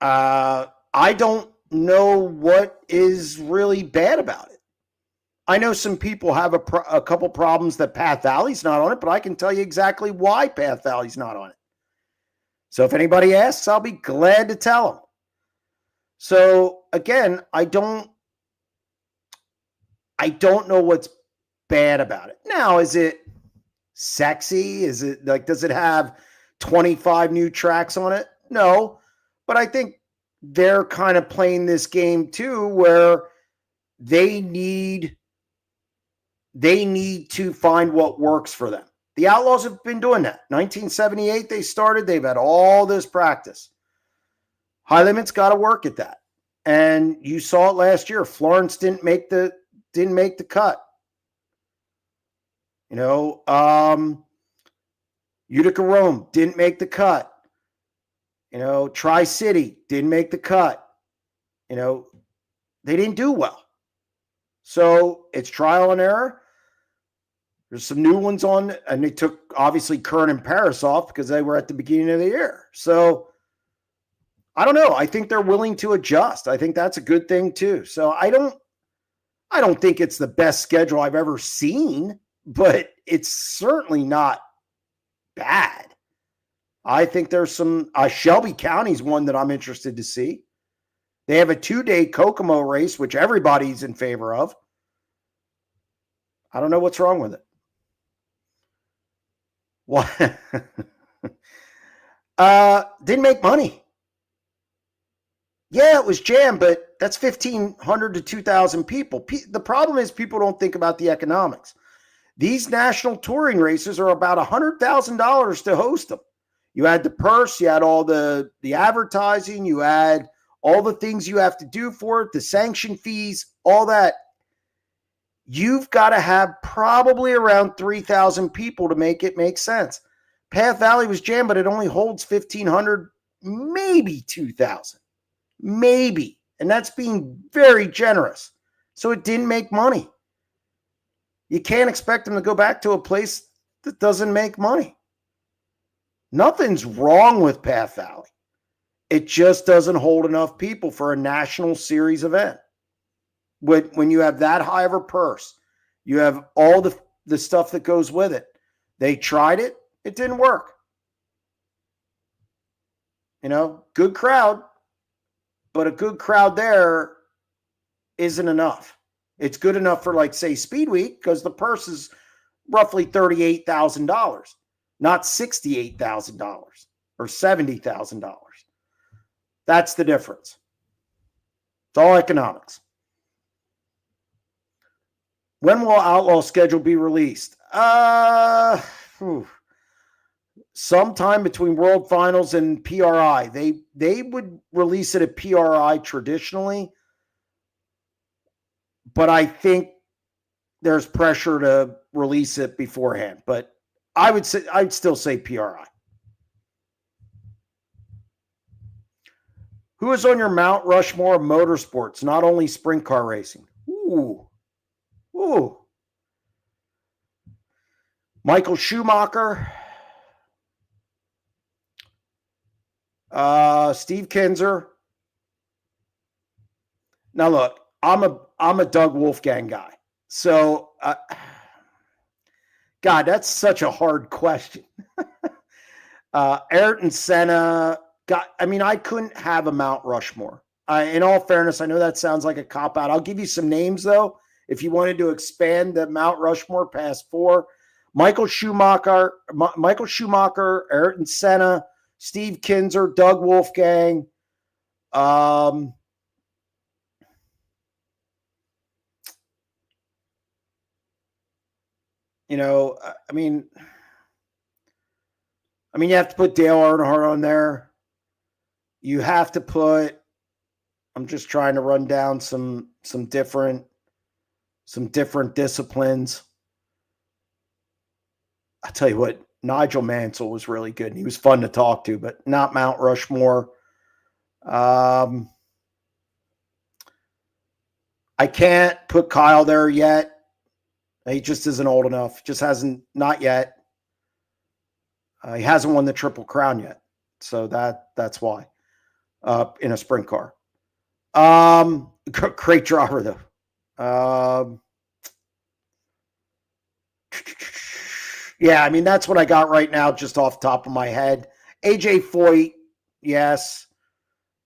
I don't know what is really bad about it. I know some people have a couple problems that Path Valley's not on it, but I can tell you exactly why Path Valley's not on it. So if anybody asks, I'll be glad to tell them. So again, I don't know what's bad about it. Now, is it sexy? Is it like, does it have 25 new tracks on it? No, but I think they're kind of playing this game too, where they need to find what works for them. The Outlaws have been doing that. 1978 they started. They've had all this practice. High Limit's got to work at that. And you saw it last year. Florence didn't make the cut. You know, Utica Rome didn't make the cut. You know, Tri-City didn't make the cut. You know, they didn't do well. So it's trial and error. There's some new ones on, and they took obviously Kern and Paris off because they were at the beginning of the year. So I don't know. I think they're willing to adjust. I think that's a good thing too. So I don't think it's the best schedule I've ever seen, but it's certainly not bad. I think there's some Shelby County's one that I'm interested to see. They have a 2-day Kokomo race, which everybody's in favor of. I don't know what's wrong with it. What? Didn't make money. Yeah, it was jammed, but that's 1,500 to 2,000 people. The problem is people don't think about the economics. These national touring races are about $100,000 to host them. You add the purse, you add all the advertising, you add all the things you have to do for it, the sanction fees, all that. You've got to have probably around 3,000 people to make it make sense. Path Valley was jammed, but it only holds 1,500, maybe 2,000. Maybe. And that's being very generous. So it didn't make money. You can't expect them to go back to a place that doesn't make money. Nothing's wrong with Path Valley. It just doesn't hold enough people for a national series event. When you have that high of a purse, you have all the stuff that goes with it. They tried it. It didn't work. You know, good crowd, but a good crowd there isn't enough. It's good enough for, like, say, Speed Week, because the purse is roughly $38,000, not $68,000 or $70,000. That's the difference. It's all economics. When will Outlaw schedule be released? sometime between World Finals and PRI. They would release it at PRI traditionally, but I think there's pressure to release it beforehand. But I'd still say PRI. Who is on your Mount Rushmore of motorsports, not only sprint car racing? Ooh. Michael Schumacher, Steve Kinzer. Now look, I'm a Doug Wolfgang guy. So, God, that's such a hard question. Ayrton Senna. I couldn't have a Mount Rushmore. In all fairness, I know that sounds like a cop-out. I'll give you some names, though, if you wanted to expand the Mount Rushmore past 4. Michael Schumacher, Ayrton Senna, Steve Kinzer, Doug Wolfgang. You have to put Dale Earnhardt on there. You have to put, I'm just trying to run down some different disciplines. I'll tell you what, Nigel Mansell was really good, and he was fun to talk to, but not Mount Rushmore. I can't put Kyle there yet. He just isn't old enough. Just not yet. He hasn't won the Triple Crown yet. So that's why. In a sprint car. Great driver, though. That's what I got right now, just off the top of my head. AJ Foyt, yes.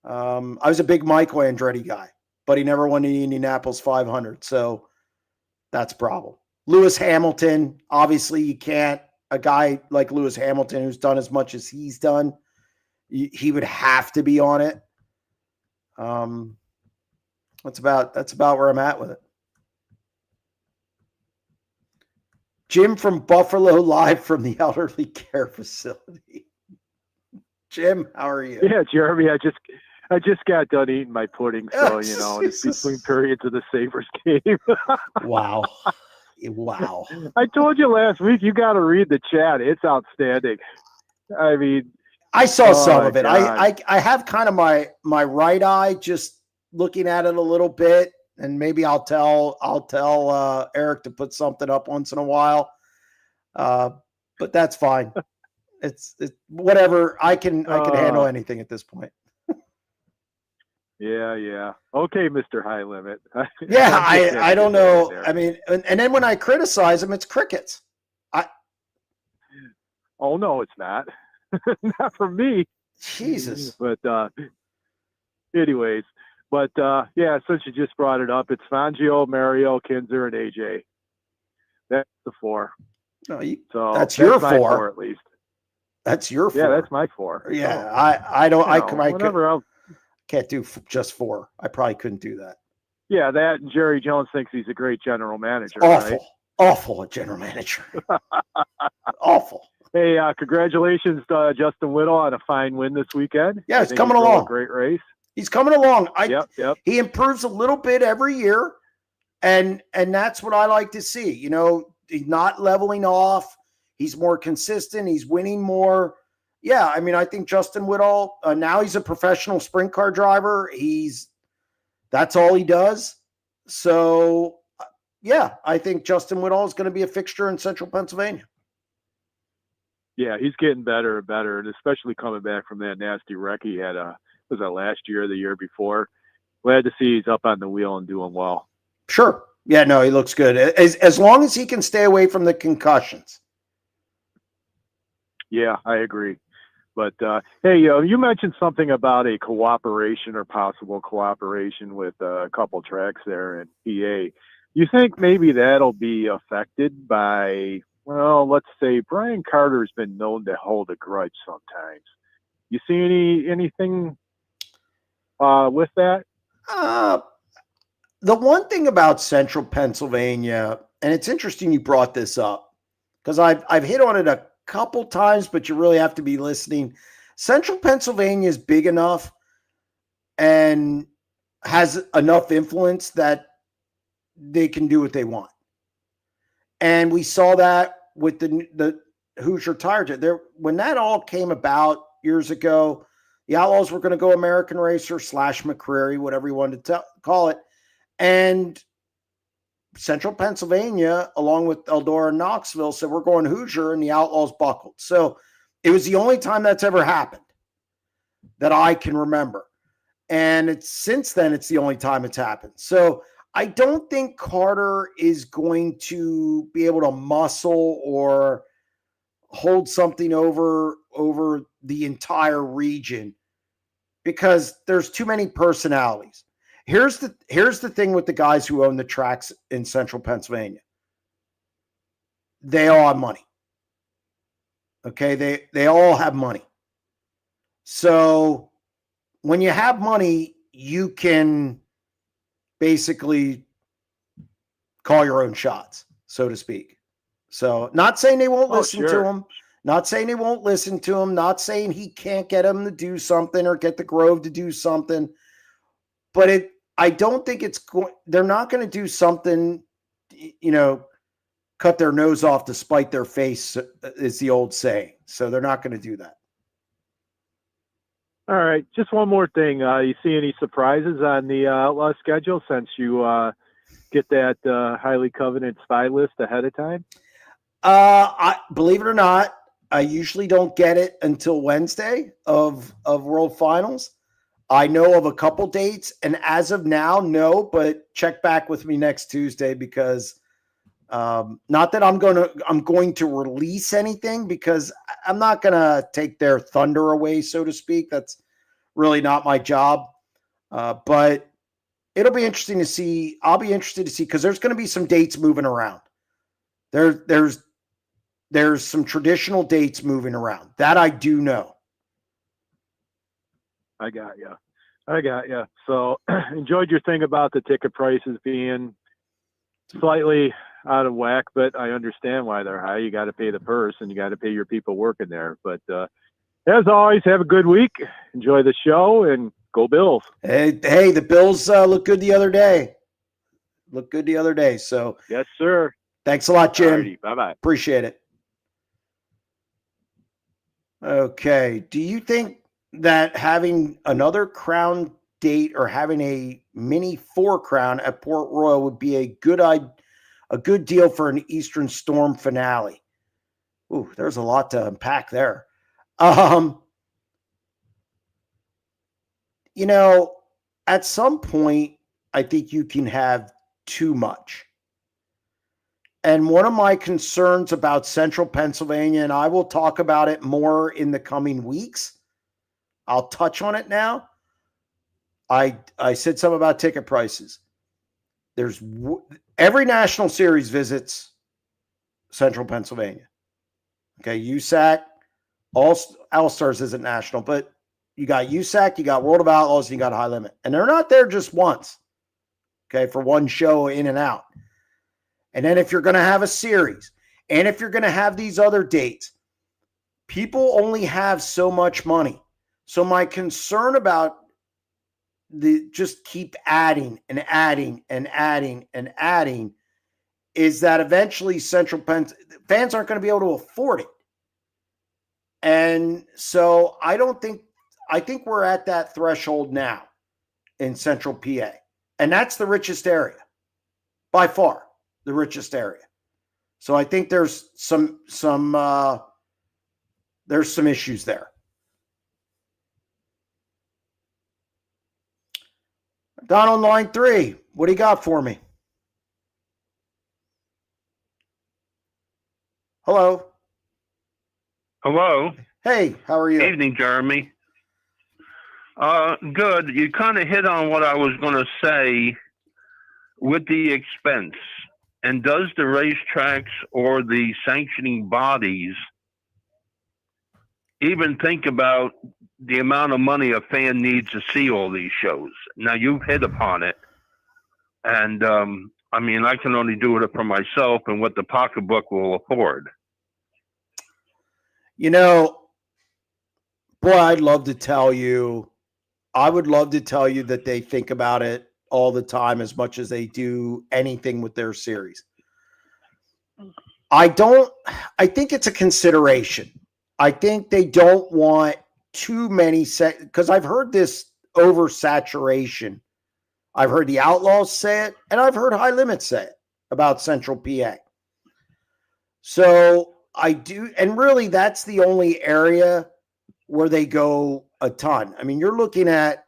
I was a big Michael Andretti guy, but he never won the Indianapolis 500, so that's a problem. Lewis Hamilton, obviously you can't. A guy like Lewis Hamilton, who's done as much as he's done, he would have to be on it. That's about where I'm at with it. Jim from Buffalo, live from the elderly care facility. Jim, how are you? Yeah, Jeremy, I just got done eating my pudding, so it's between periods of the Sabres game. Wow. I told you last week, you got to read the chat. It's outstanding. I saw some of it. God. I have kind of my right eye just looking at it a little bit, and maybe I'll tell Eric to put something up once in a while. But that's fine. It's whatever. I can handle anything at this point. Yeah. Okay, Mr. High Limit. Yeah, I don't know. And then when I criticize him, it's crickets. Oh no, it's not. Not for me. Jesus. But anyways, since you just brought it up, it's Fangio, Mario, Kinzer, and AJ. That's the 4. No, so that's your my 4 at least. That's your 4. Yeah, that's my 4. Yeah, so, I don't. whatever. Can't do just 4. I probably couldn't do that. Yeah, that and Jerry Jones thinks he's a great general manager. Awful general manager. Awful. Hey, congratulations to Justin Whittle on a fine win this weekend. Yeah, it's coming along. A great race. He's coming along. Yep. He improves a little bit every year, and that's what I like to see. He's not leveling off. He's more consistent. He's winning more. Yeah, I think Justin Whittle, now he's a professional sprint car driver. That's all he does. So, yeah, I think Justin Whittle is going to be a fixture in Central Pennsylvania. Yeah, he's getting better and better, and especially coming back from that nasty wreck he had, was that last year or the year before? Glad to see he's up on the wheel and doing well. Sure. Yeah, no, he looks good. As long as he can stay away from the concussions. Yeah, I agree. But, hey, you mentioned something about a cooperation or possible cooperation with a couple tracks there in PA. You think maybe that'll be affected by, well, let's say Brian Carter's been known to hold a grudge sometimes. You see anything with that? The one thing about Central Pennsylvania, and it's interesting you brought this up, because I've hit on it couple times, but you really have to be listening. Central Pennsylvania is big enough and has enough influence that they can do what they want. And we saw that with the Hoosier Tire Jet. There, when that all came about years ago, the Outlaws were going to go American Racer / McCreary, whatever you wanted to call it. And Central Pennsylvania, along with Eldora and Knoxville, said, we're going Hoosier, and the Outlaws buckled. So it was the only time that's ever happened that I can remember. And since then, it's the only time it's happened. So I don't think Carter is going to be able to muscle or hold something over the entire region because there's too many personalities. Here's the thing with the guys who own the tracks in Central Pennsylvania. They all have money. Okay, they all have money. So when you have money, you can basically call your own shots, so to speak. So not saying they won't listen to him, not saying they won't listen to him, not saying he can't get him to do something or get the Grove to do something, but I don't think they're not going to do something, cut their nose off to spite their face is the old saying. So they're not going to do that. All right. Just one more thing. You see any surprises on the Outlaw schedule since you get that highly coveted spy list ahead of time? I believe it or not, I usually don't get it until Wednesday of World Finals. I know of a couple dates, and as of now, no, but check back with me next Tuesday because not that I'm going to release anything because I'm not going to take their thunder away, so to speak. That's really not my job. But it'll be interesting to see. I'll be interested to see because there's going to be some dates moving around. There's some traditional dates moving around. That I do know. I got you. So enjoyed your thing about the ticket prices being slightly out of whack, but I understand why they're high. You got to pay the purse and you got to pay your people working there. But as always, have a good week. Enjoy the show and go Bills. Hey, the Bills look good the other day. So yes, sir. Thanks a lot, Jim. Alrighty, bye-bye. Appreciate it. Okay. Do you think that having another Crown date or having a mini 4 Crown at Port Royal would be a good deal for an Eastern Storm finale? Ooh, there's a lot to unpack there. At some point, I think you can have too much. And one of my concerns about Central Pennsylvania, and I will talk about it more in the coming weeks, I'll touch on it now. I said something about ticket prices. Every national series visits Central Pennsylvania. Okay, USAC, All-Stars isn't national, but you got USAC, you got World of Outlaws, and you got High Limit. And they're not there just once, okay, for one show in and out. And then if you're going to have a series, and if you're going to have these other dates, people only have so much money. So my concern about just keep adding and adding and adding and adding is that eventually Central Penn fans aren't going to be able to afford it. And so I think we're at that threshold now in Central PA. And that's the richest area by far. The richest area. So I think there's some issues there. Donald, line 3. What do you got for me? Hello. Hello. Hey, how are you? Evening, Jeremy. Good. You kind of hit on what I was going to say with the expense. And does the racetracks or the sanctioning bodies even think about the amount of money a fan needs to see all these shows? Now, you've hit upon it. And, I can only do it for myself and what the pocketbook will afford. You know, boy, I would love to tell you that they think about it all the time as much as they do anything with their series. I think it's a consideration. I think they don't want too many because I've heard this oversaturation. I've heard the Outlaws say it, and I've heard High Limit say it about Central PA. So I do, and really that's the only area where they go a ton. I mean, you're looking at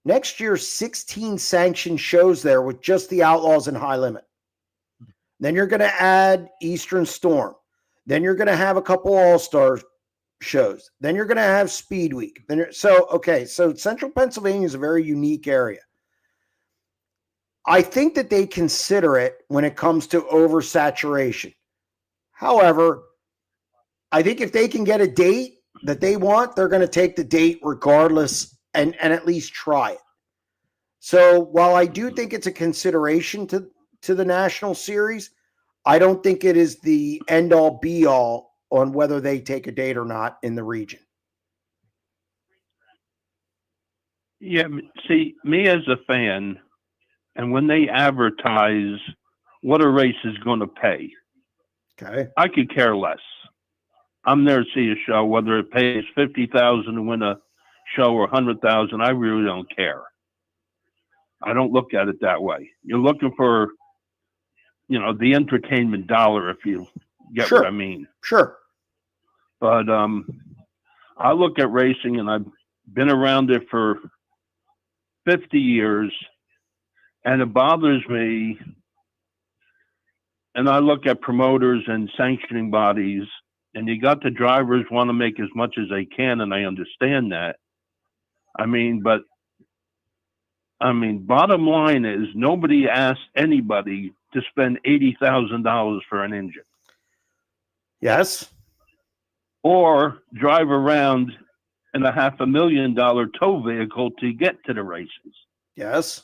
next year 16 sanctioned shows there with just the Outlaws and High Limit. Then you're going to add Eastern Storm. Then you're going to have a couple All-Star shows. Then you're going to have Speed Week. So Central Pennsylvania is a very unique area. I think that they consider it when it comes to oversaturation. However, I think if they can get a date that they want, they're going to take the date regardless and at least try it. So while I do think it's a consideration to the national series, I don't think it is the end-all be-all on whether they take a date or not in the region. Yeah, see, me as a fan, and when they advertise what a race is going to pay, okay, I could care less. I'm there to see a show, whether it pays $50,000 to win a show or $100,000. I really don't care. I don't look at it that way. You're looking for, the entertainment dollar, if you get what I mean. Sure. But I look at racing, and I've been around it for 50 years, and it bothers me. And I look at promoters and sanctioning bodies, and you got the drivers want to make as much as they can, and I understand that. Bottom line is nobody asked anybody to spend $80,000 for an engine. Yes. Or drive around in a $500,000 tow vehicle to get to the races. Yes.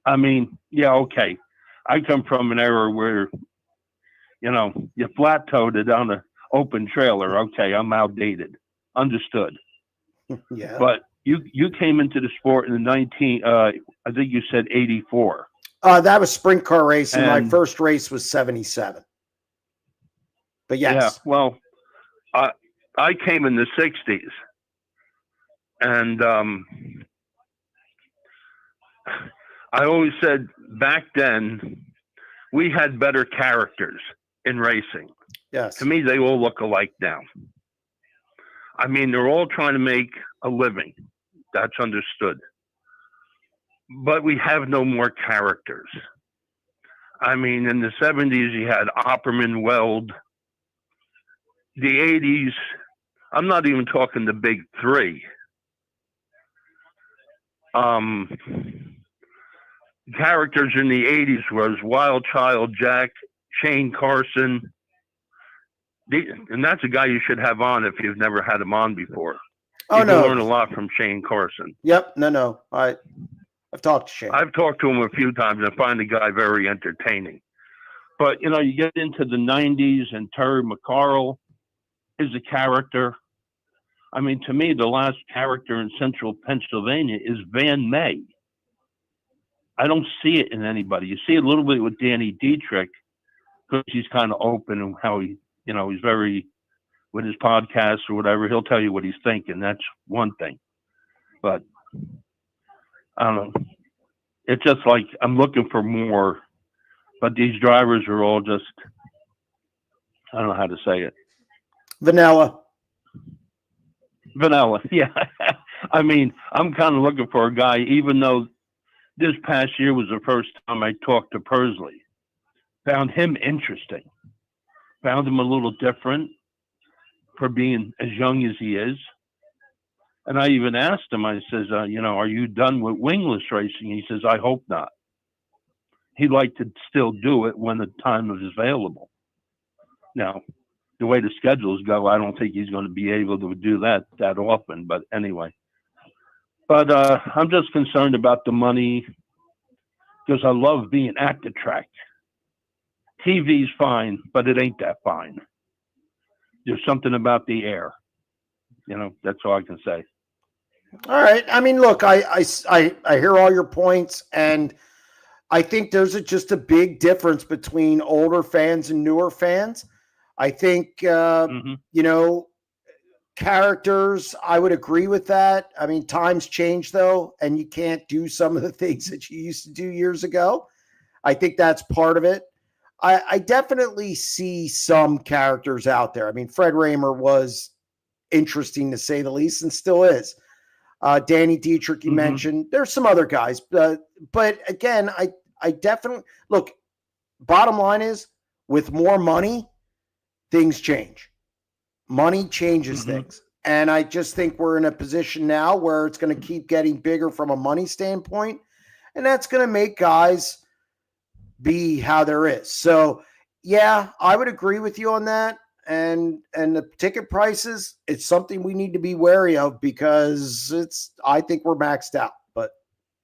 Okay. I come from an era where, you flat towed it on an open trailer. Okay, I'm outdated. Understood. Yeah. But you came into the sport in the I think you said 84. That was sprint car racing. My first race was 77. But yes. Yeah, well, I came in the 60s. And I always said back then we had better characters in racing. Yes. To me, they all look alike now. They're all trying to make a living. That's understood. But we have no more characters. In the 70s, you had Opperman, Weld. The 80s, I'm not even talking the big three. Characters in the 80s was Wild Child Jack, Shane Carson. And that's a guy you should have on if you've never had him on before. You can learn a lot from Shane Carson. Yep. No. I've talked to Shane. I've talked to him a few times. I find the guy very entertaining. But, you get into the 90s, and Terry McCarroll is a character. To me, the last character in Central Pennsylvania is Van May. I don't see it in anybody. You see it a little bit with Danny Deetsz, because he's kind of open and how he, he's very, with his podcast or whatever, he'll tell you what he's thinking. That's one thing. But I don't know. It's just like I'm looking for more, but these drivers are all just, I don't know how to say it. Vanilla, yeah. I'm kind of looking for a guy, even though this past year was the first time I talked to Persley. Found him interesting. Found him a little different for being as young as he is. And I even asked him, I says, are you done with wingless racing? He says, I hope not. He'd like to still do it when the time is available. Now, the way the schedules go, I don't think he's going to be able to do that often. But anyway. But I'm just concerned about the money, because I love being at the track. TV's fine, but it ain't that fine. there's something about the air. You know, that's all I can say. All right. I mean, look, I hear all your points, and I think there's just a big difference between older fans and newer fans. I think, you know, characters, I would agree with that. I mean, times change, though, and you can't do some of the things that you used to do years ago. I think that's part of it. I definitely see some characters out there. I mean, Fred Raymer was interesting to say the least, and still is. Danny Dietrich, you mentioned. There's some other guys, but again, I definitely look. Bottom line is, with more money, things change. Money changes things, and I just think we're in a position now where it's going to keep getting bigger from a money standpoint, and that's going to make guys be how there is. So, yeah, I would agree with you on that. And the ticket prices, it's something we need to be wary of because I think we're maxed out, but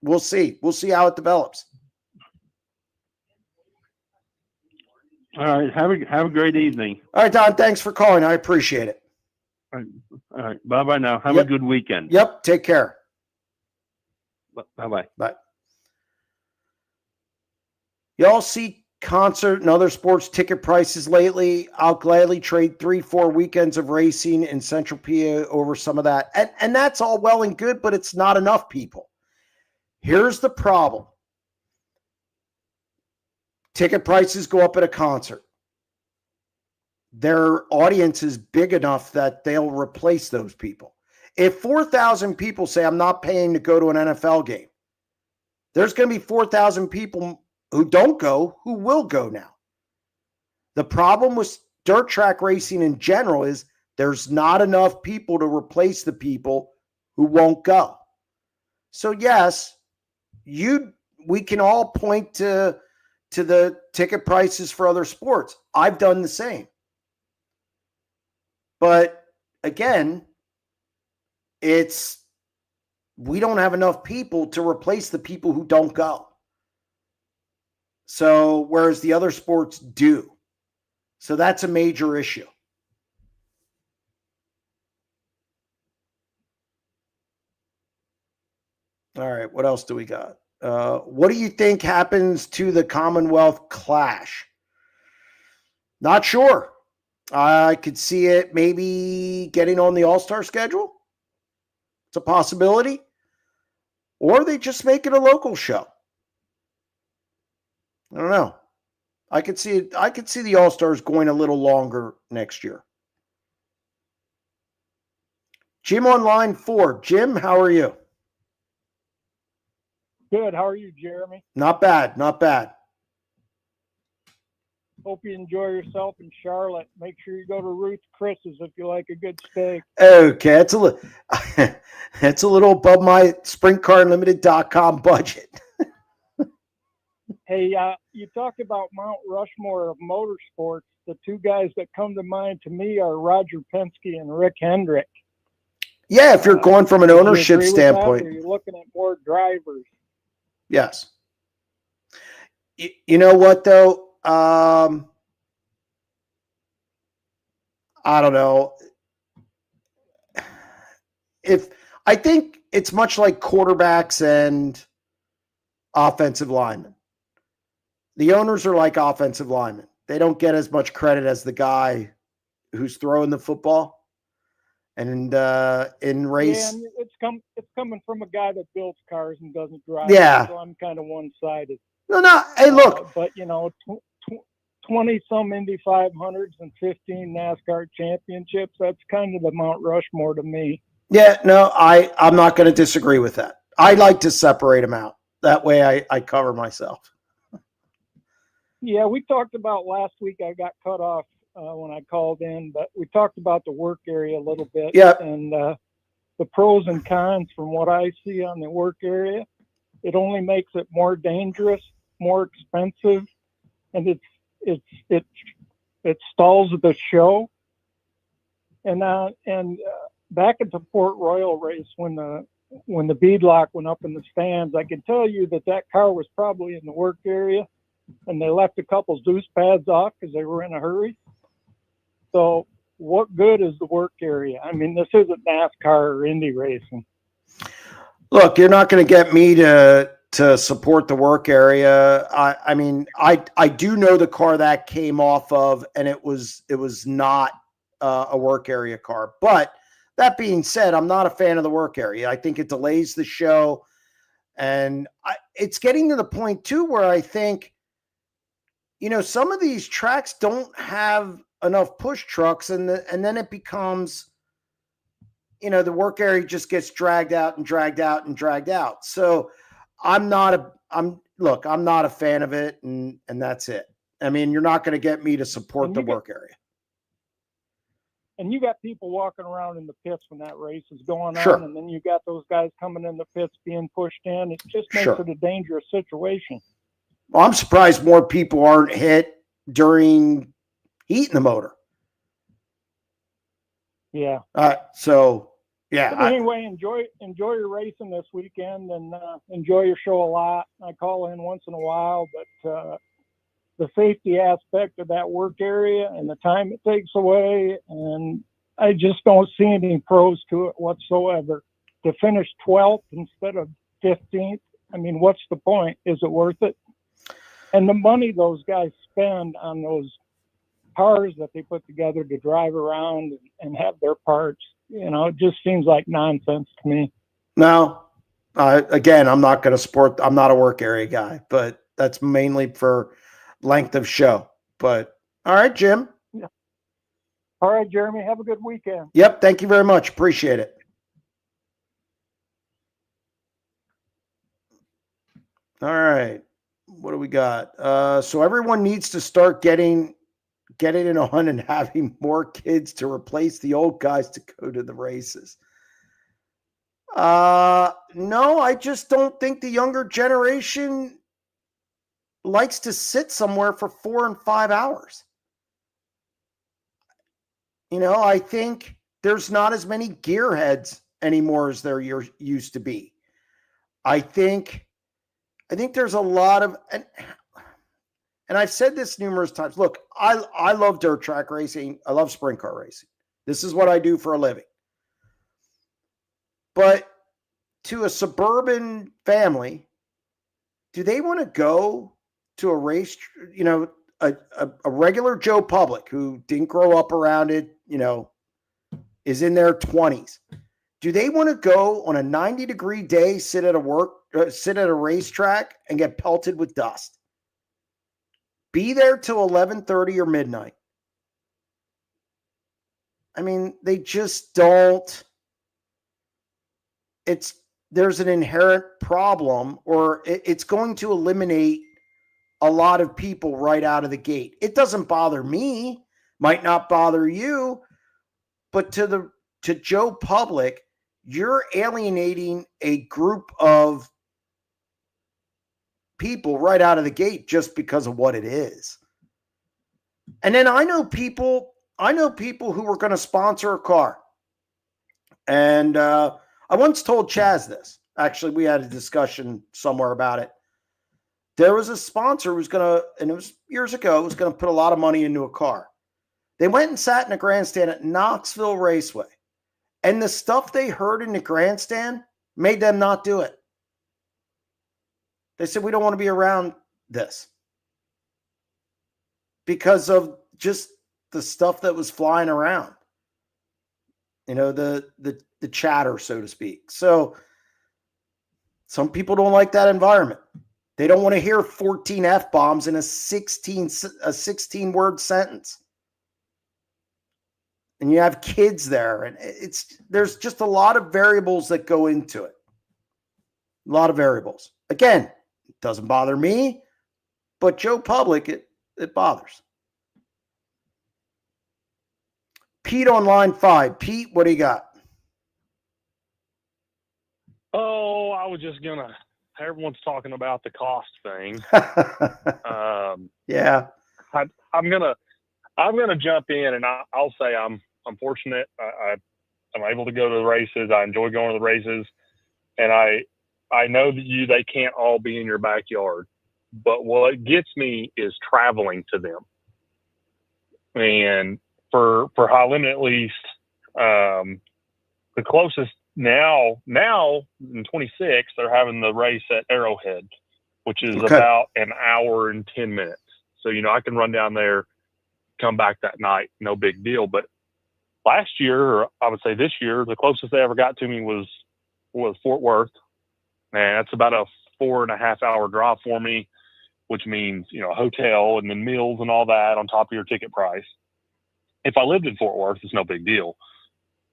we'll see. We'll see how it develops. All right. Have a great evening. All right, Don, thanks for calling. I appreciate it. All right. Bye-bye now. Have a good weekend. Yep. Take care. Bye-bye. Bye. Y'all see concert and other sports ticket prices lately? I'll gladly trade 3-4 weekends of racing in Central PA over some of that. And that's all well and good, but it's not enough, people. Here's the problem. Ticket prices go up at a concert. Their audience is big enough that they'll replace those people. If 4,000 people say, I'm not paying to go to an NFL game, there's going to be 4,000 people who don't go, who will go now. The problem with dirt track racing in general is there's not enough people to replace the people who won't go. So yes, we can all point to the ticket prices for other sports. I've done the same. But again, we don't have enough people to replace the people who don't go. So, whereas the other sports do. So that's a major issue. All right, what else do we got? What do you think happens to the Commonwealth Clash? Not sure. I could see it maybe getting on the All-Star schedule. It's a possibility. Or they just make it a local show. I don't know. I could see it. I could see the All-Stars going a little longer next year. Jim on line 4. Jim, how are you? Good. How are you, Jeremy? Not bad. Not bad. Hope you enjoy yourself in Charlotte. Make sure you go to Ruth Chris's if you like a good steak. Okay, it's a little above my SprintCarUnlimited.com budget. Hey, you talked about Mount Rushmore of motorsports. The two guys that come to mind to me are Roger Penske and Rick Hendrick. Yeah, if you're going from an ownership standpoint. Or you're looking at more drivers. Yes. You know what, though? I don't know. I think it's much like quarterbacks and offensive linemen. The owners are like offensive linemen. They don't get as much credit as the guy who's throwing the football. And in race, yeah, and it's coming from a guy that builds cars and doesn't drive. Yeah. So I'm kind of one-sided. No. Hey, look. But 20 some Indy 500s and 15 NASCAR championships. That's kind of the Mount Rushmore to me. Yeah, no, I'm not going to disagree with that. I like to separate them out. That way I cover myself. Yeah, we talked about last week. I got cut off when I called in, but we talked about the work area a little bit. Yeah. And the pros and cons from what I see on the work area. It only makes it more dangerous, more expensive, and it stalls the show. And back at the Port Royal race, when the beadlock went up in the stands, I can tell you that car was probably in the work area, and they left a couple deuce pads off because they were in a hurry. So what good is the work area? I mean, this isn't NASCAR or Indy racing. Look, you're not going to get me to support the work area. I mean, I do know the car that came off of, and it was not a work area car. But that being said, I'm not a fan of the work area. I think it delays the show, and it's getting to the point too where I think, some of these tracks don't have enough push trucks, and then it becomes, the work area just gets dragged out and dragged out and dragged out. So I'm not a fan of it, and that's it. I mean, you're not going to get me to support the work area. And you got people walking around in the pits when that race is going Sure. on, and then you got those guys coming in the pits being pushed in. It just makes Sure. it a dangerous situation. Well, I'm surprised more people aren't hit during heating the motor. Yeah. So yeah. But anyway, enjoy your racing this weekend, and enjoy your show a lot. I call in once in a while, but the safety aspect of that work area and the time it takes away, and I just don't see any pros to it whatsoever. To finish 12th instead of 15th, I mean, what's the point? Is it worth it? And the money those guys spend on those cars that they put together to drive around and have their parts, it just seems like nonsense to me. No, again, I'm not going to support. I'm not a work area guy, but that's mainly for length of show. But all right, Jim. Yeah. All right, Jeremy. Have a good weekend. Yep. Thank you very much. Appreciate it. All right. What do we got? So everyone needs to start getting it on and having more kids to replace the old guys to go to the races. No, I just don't think the younger generation likes to sit somewhere for 4 and 5 hours. I think there's not as many gearheads anymore as there used to be. I think there's a lot of, and I've said this numerous times. Look, I love dirt track racing. I love sprint car racing. This is what I do for a living. But to a suburban family, do they want to go to a race, a regular Joe Public who didn't grow up around it, is in their 20s? Do they want to go on a 90-degree day, sit at a racetrack and get pelted with dust? Be there till 11:30 or midnight. I mean, they just don't. There's an inherent problem, or it's going to eliminate a lot of people right out of the gate. It doesn't bother me, might not bother you, but to Joe Public, you're alienating a group of people right out of the gate just because of what it is. And then I know people who were going to sponsor a car. And I once told Chaz this. Actually, we had a discussion somewhere about it. There was a sponsor who was going to, and it was years ago, was going to put a lot of money into a car. They went and sat in a grandstand at Knoxville Raceway. And the stuff they heard in the grandstand made them not do it. They said, we don't want to be around this because of just the stuff that was flying around, the chatter, so to speak. So some people don't like that environment. They don't want to hear 14 F-bombs in a 16-word sentence. And you have kids there, and there's just a lot of variables that go into it. A lot of variables. Again, it doesn't bother me, but Joe Public, it bothers. Pete on line 5. Pete, what do you got? Oh, I was just gonna. Everyone's talking about the cost thing. Yeah. I'm gonna jump in, and I'll say I'm fortunate. I'm able to go to the races. I enjoy going to the races, and I know that they can't all be in your backyard. But what gets me is traveling to them. And for high limit at least. The closest now in 26, they're having the race at Arrowhead, which is about an hour and 10 minutes. So, I can run down there, come back that night, no big deal. But last year, or I would say this year, the closest they ever got to me was Fort Worth. And that's about a 4.5 hour drive for me, which means, a hotel and then meals and all that on top of your ticket price. If I lived in Fort Worth, it's no big deal.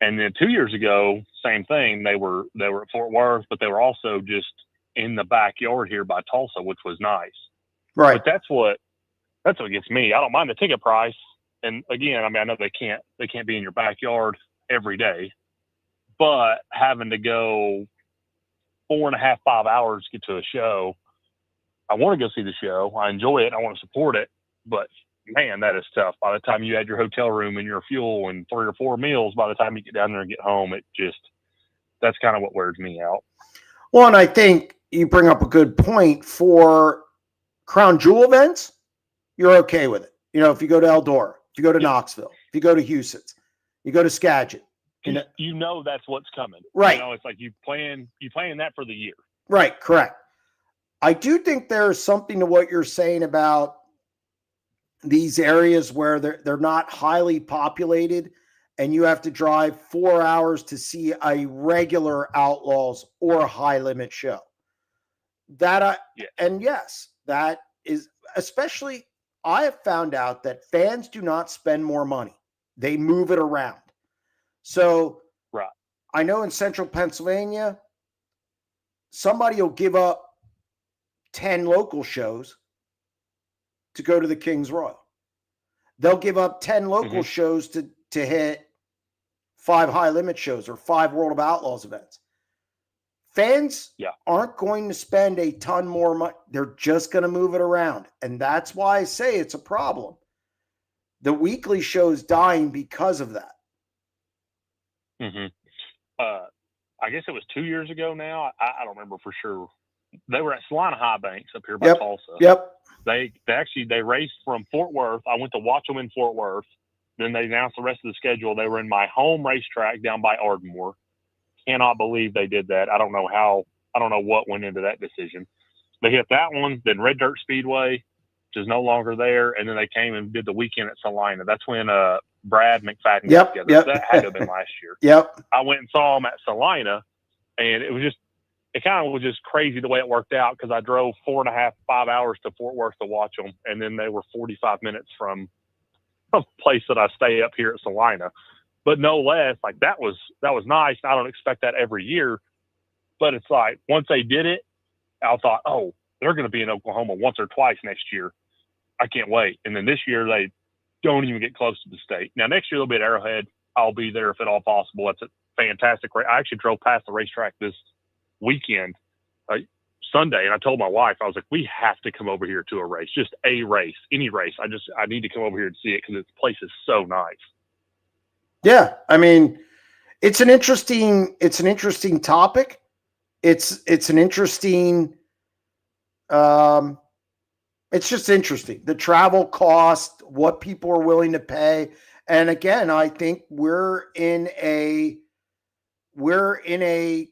And then 2 years ago, same thing. They were at Fort Worth, but they were also just in the backyard here by Tulsa, which was nice. Right. But that's what gets me. I don't mind the ticket price. And again, I know they can't be in your backyard every day, but having to go 4.5, 5 hours to get to a show, I want to go see the show. I enjoy it. I want to support it, but man, that is tough. By the time you add your hotel room and your fuel and 3 or 4 meals, by the time you get down there and get home, that's kind of what wears me out. Well, and I think you bring up a good point. For Crown Jewel events, you're okay with it. If you go to Eldora, if you go to Knoxville, if you go to Houston's, you go to Skagit. You know that's what's coming. Right. It's like you plan that for the year. Right, correct. I do think there's something to what you're saying about these areas where they're not highly populated and you have to drive 4 hours to see a regular Outlaws or high limit show. And yes, that is, especially, I have found out that fans do not spend more money. They move it around. So right. I know in central Pennsylvania, somebody will give up 10 local shows to go to the King's Royal. They'll give up 10 local shows to hit 5 high limit shows or 5 World of Outlaws events. Fans aren't going to spend a ton more money. They're just going to move it around. And that's why I say it's a problem. The weekly show's dying because of that. I guess it was 2 years ago now. I don't remember for sure. They were at Salina High Banks up here by Tulsa. Yep. They raced from Fort Worth. I went to watch them in Fort Worth. Then they announced the rest of the schedule. They were in my home racetrack down by Ardmore. Cannot believe they did that. I don't know what went into that decision. They hit that one, then Red Dirt Speedway, which is no longer there, and then they came and did the weekend at Salina. That's when Brad McFadden got together. That had to have been last year. Yep. I went and saw them at Salina, and it kind of was just crazy the way it worked out because I drove 4.5, 5 hours to Fort Worth to watch them, and then they were 45 minutes from a place that I stay up here at Salina. But no less, like that was nice. I don't expect that every year, but it's like once they did it, I thought, oh, they're going to be in Oklahoma once or twice next year. I can't wait. And then this year they don't even get close to the state. Now next year they'll be at Arrowhead. I'll be there if at all possible. That's a fantastic race. I actually drove past the racetrack this weekend, Sunday, and I told my wife, I was like, we have to come over here to a race, just a race, any race. I need to come over here and see it because this place is so nice. Yeah, I mean, it's an interesting topic. It's an interesting. It's just interesting. The travel cost, what people are willing to pay, and again, I think we're in a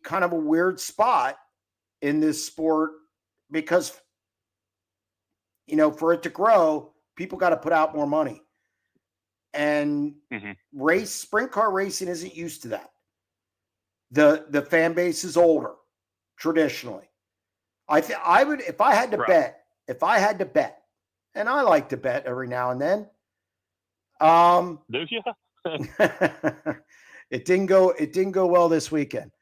kind of a weird spot in this sport because, for it to grow, people got to put out more money. And sprint car racing isn't used to that. The fan base is older traditionally. I would, if I had to bet, and I like to bet every now and then. Do you? It didn't go well this weekend.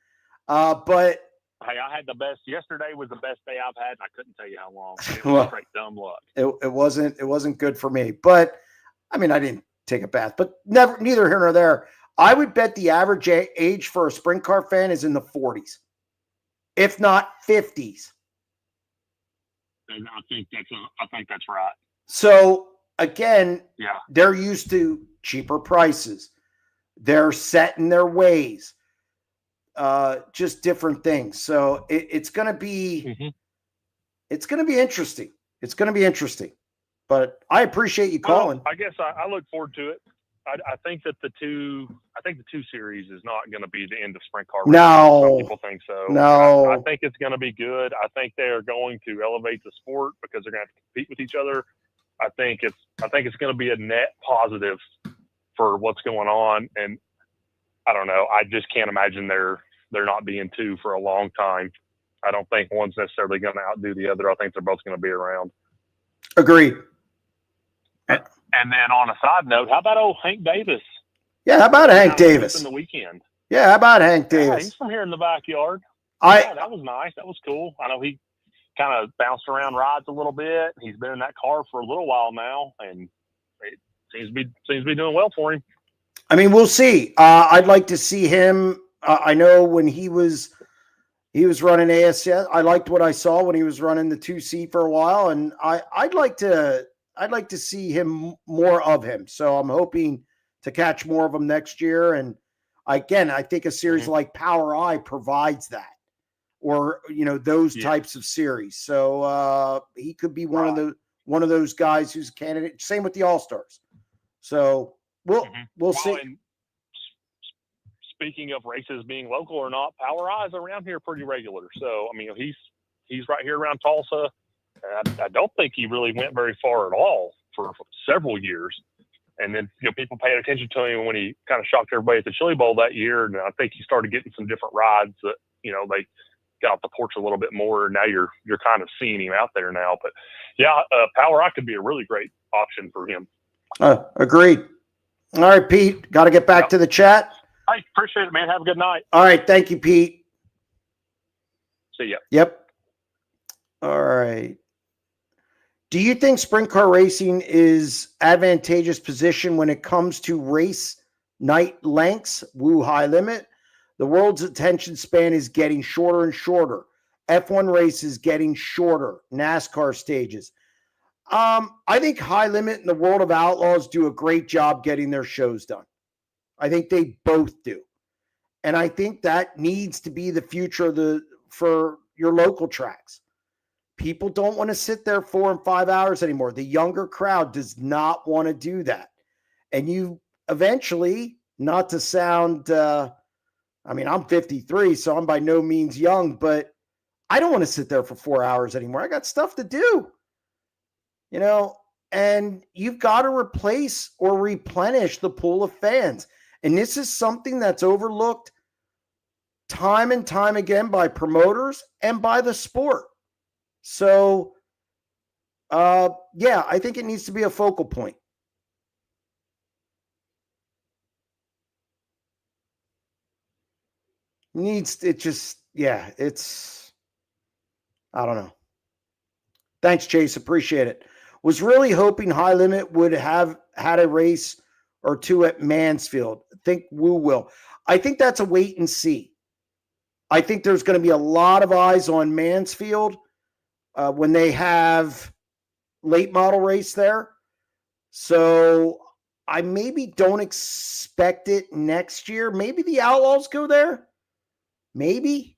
But hey, I had the best. Yesterday was the best day I've had, and I couldn't tell you how long. It was straight dumb luck. It wasn't good for me. But I mean, I didn't take a bath, but neither here nor there. I would bet the average age for a sprint car fan is in the 40s, if not 50s. And I think that's right. So again, they're used to cheaper prices. They're set in their ways, just different things. So it's going to be, it's going to be interesting. It's going to be interesting. But I appreciate you calling. I guess I look forward to it. I think that the two series is not going to be the end of sprint car racing. No. Some people think so. No. I think it's going to be good. I think they are going to elevate the sport because they're going to have to compete with each other. I think it's going to be a net positive for what's going on, and I don't know. I just can't imagine there not being two for a long time. I don't think one's necessarily going to outdo the other. I think they're both going to be around. Agreed. And then on a side note, how about old Hank Davis? Yeah, how about Hank Davis? In the weekend. Yeah, how about Hank Yeah, Davis? he's from here in the backyard. Yeah, that was nice. That was cool. I know he kind of bounced around rides a little bit. He's been in that car for a little while now, and it seems to be doing well for him. I mean, we'll see. I'd like to see him. I know when he was running ASS, I liked what I saw when he was running the 2C for a while, and I'd like to see him more of him. So I'm hoping to catch more of him next year. And again, I think a series like Power Eye provides that, or those types of series. So he could be one of those guys who's a candidate. Same with the All-Stars. So we'll see. And speaking of races being local or not, Power Eye is around here pretty regular. So I mean, he's right here around Tulsa. I don't think he really went very far at all for several years. And then, people paid attention to him when he kind of shocked everybody at the Chili Bowl that year. And I think he started getting some different rides that, they got off the porch a little bit more. And now you're kind of seeing him out there now. But yeah, Power Eye could be a really great option for him. Agreed. All right, Pete, got to get back to the chat. I appreciate it, man. Have a good night. All right. Thank you, Pete. See ya. Yep. All right. Do you think sprint car racing is advantageous position when it comes to race night lengths? Woo, high limit. The world's attention span is getting shorter and shorter. F1 races getting shorter. NASCAR stages. I think high limit and the World of Outlaws do a great job getting their shows done. I think they both do. And I think that needs to be the future for your local tracks. People don't want to sit there 4 and 5 hours anymore. The younger crowd does not want to do that. And you eventually, not to sound, I'm 53, so I'm by no means young, but I don't want to sit there for 4 hours anymore. I got stuff to do, and you've got to replace or replenish the pool of fans. And this is something that's overlooked time and time again by promoters and by the sport. So, I think it needs to be a focal point. I don't know. Thanks, Chase. Appreciate it. Was really hoping High Limit would have had a race or two at Mansfield. I think Woo will. I think that's a wait and see. I think there's going to be a lot of eyes on Mansfield when they have late model race there. So I maybe don't expect it next year. Maybe the Outlaws go there. Maybe.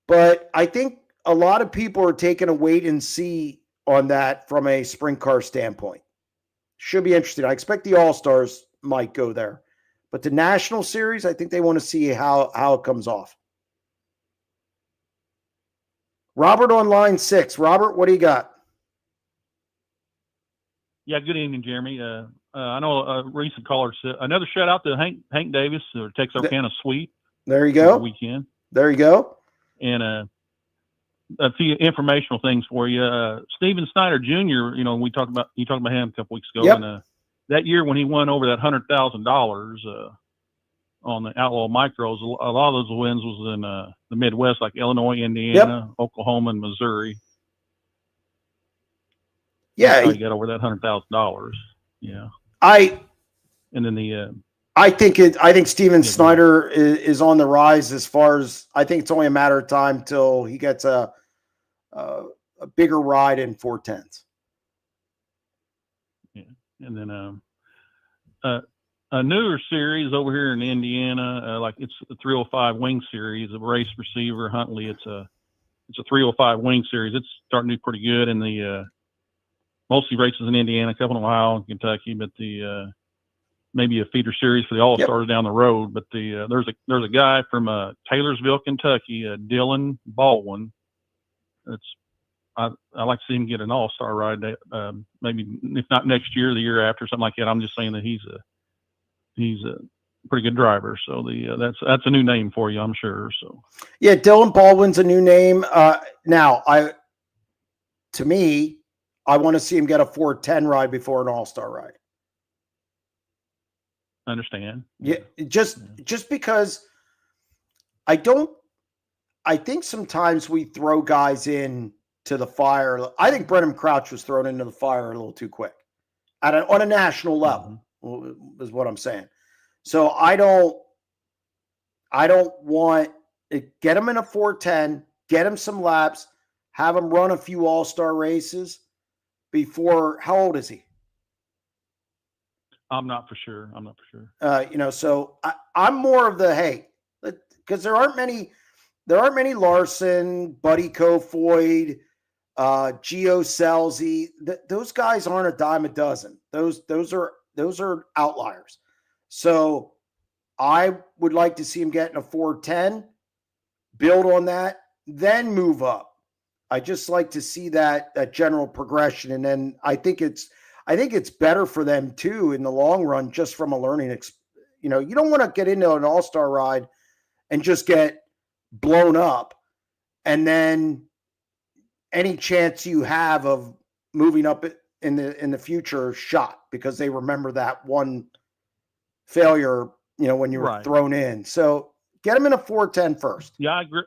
But I think a lot of people are taking a wait and see on that from a sprint car standpoint. Should be interesting. I expect the All-Stars might go there. But the National Series, I think they want to see how it comes off. Robert on line 6. Robert, what do you got? Yeah, good evening, Jeremy. I know a recent caller said another shout out to Hank Davis, or Texarkana Sweet. There you go. Weekend. There you go. And a few informational things for you. Steven Snyder Jr. You talked about him a couple weeks ago. Yep. And that year when he won over that $100,000 on the Outlaw Micros, a lot of those wins was in the Midwest, like Illinois, Indiana, Oklahoma, and Missouri. Yeah, he got over that $100,000. Yeah. I think Steven Snyder is on the rise as far as I think it's only a matter of time till he gets a bigger ride in 410s. Yeah. And then a newer series over here in Indiana, like it's the 305 Wing Series of Race Receiver Huntley. It's a 305 Wing Series. It's starting to do pretty good in the mostly races in Indiana, a couple in Ohio and Kentucky, but the maybe a feeder series for the All Stars down the road. But there's a guy from Taylorsville, Kentucky, Dylan Baldwin. I like to see him get an All Star ride. Maybe if not next year, the year after, something like that. I'm just saying that he's a pretty good driver. So that's a new name for you, I'm sure. So yeah, Dylan Baldwin's a new name. Now to me, I want to see him get a 410 ride before an All-Star ride. Understand? Yeah, just because I think sometimes we throw guys in to the fire. I think Brennan Crouch was thrown into the fire a little too quick on a national level, is what I'm saying. So I don't want to get him in a 410, get him some laps, have him run a few all-star races before. How old is he? I'm not for sure. So I'm more of the, hey, because there aren't many Larson, Buddy Kofoid, Gio Selzy. Those guys aren't a dime a dozen. Those are outliers. So I would like to see him get in a 410, build on that, then move up. I just like to see that general progression, and then I think it's better for them too in the long run, just from a learning. You don't want to get into an all-star ride and just get blown up, and then any chance you have of moving up in the future shot because they remember that one failure, when you were thrown in. So get him in a 410 first. Yeah, I agree.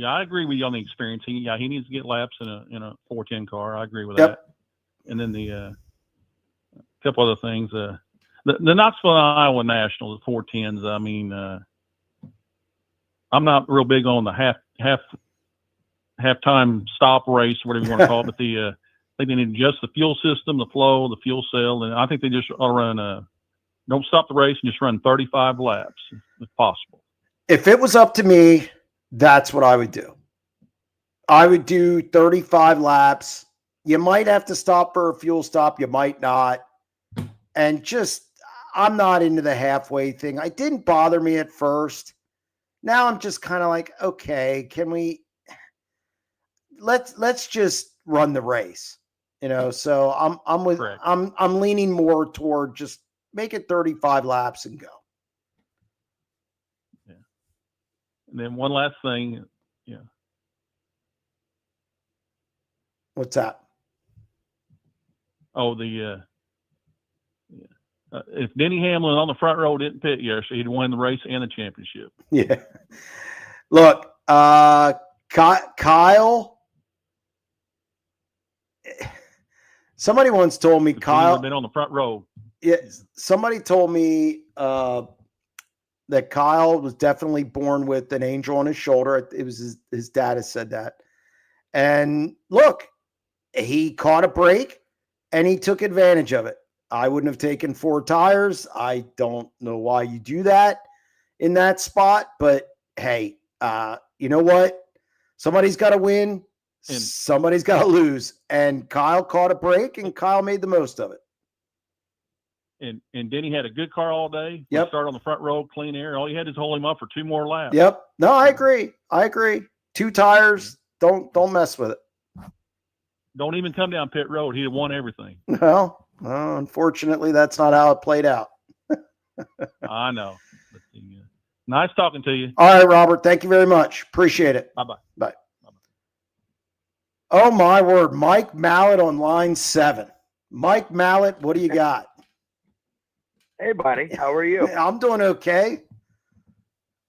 I agree with you on the experience. He needs to get laps in a 410 car. I agree with that. And then the couple other things. The Knoxville, Iowa National, the 410s. I mean, I'm not real big on the halftime stop race, whatever you want to call it. But I think they need to adjust the fuel system, the flow, the fuel cell, and I think they just ought to run don't stop the race and just run 35 laps if possible. If it was up to me, that's what I would do. I would do 35 laps. You might have to stop for a fuel stop. You might not. And I'm not into the halfway thing. It didn't bother me at first. Now I'm just kind of like, okay, can we, let's just run the race, so I'm leaning more toward just make it 35 laps and go. Yeah. And then one last thing. Yeah. What's that? Oh, if Denny Hamlin on the front row didn't pit yesterday, he'd won the race and the championship. Yeah. Look, Kyle. Somebody once told me Kyle had been on the front row. Yeah, somebody told me that Kyle was definitely born with an angel on his shoulder. It was his dad has said that. And look, he caught a break and he took advantage of it. I wouldn't have taken 4 tires. I don't know why you do that in that spot, but hey, you know what? Somebody's got to win. Somebody's got to lose. And Kyle caught a break and Kyle made the most of it. And Denny had a good car all day. Yep. Started on the front row, clean air. All you had is hold him up for 2 more laps. Yep. No, I agree. 2 tires. Don't mess with it. Don't even come down pit road. He'd have won everything. Well, unfortunately, that's not how it played out. I know. But, nice talking to you. All right, Robert. Thank you very much. Appreciate it. Bye-bye. Bye. Oh, my word. Mike Mallett on line 7. Mike Mallett, what do you got? Hey, buddy. How are you? I'm doing okay.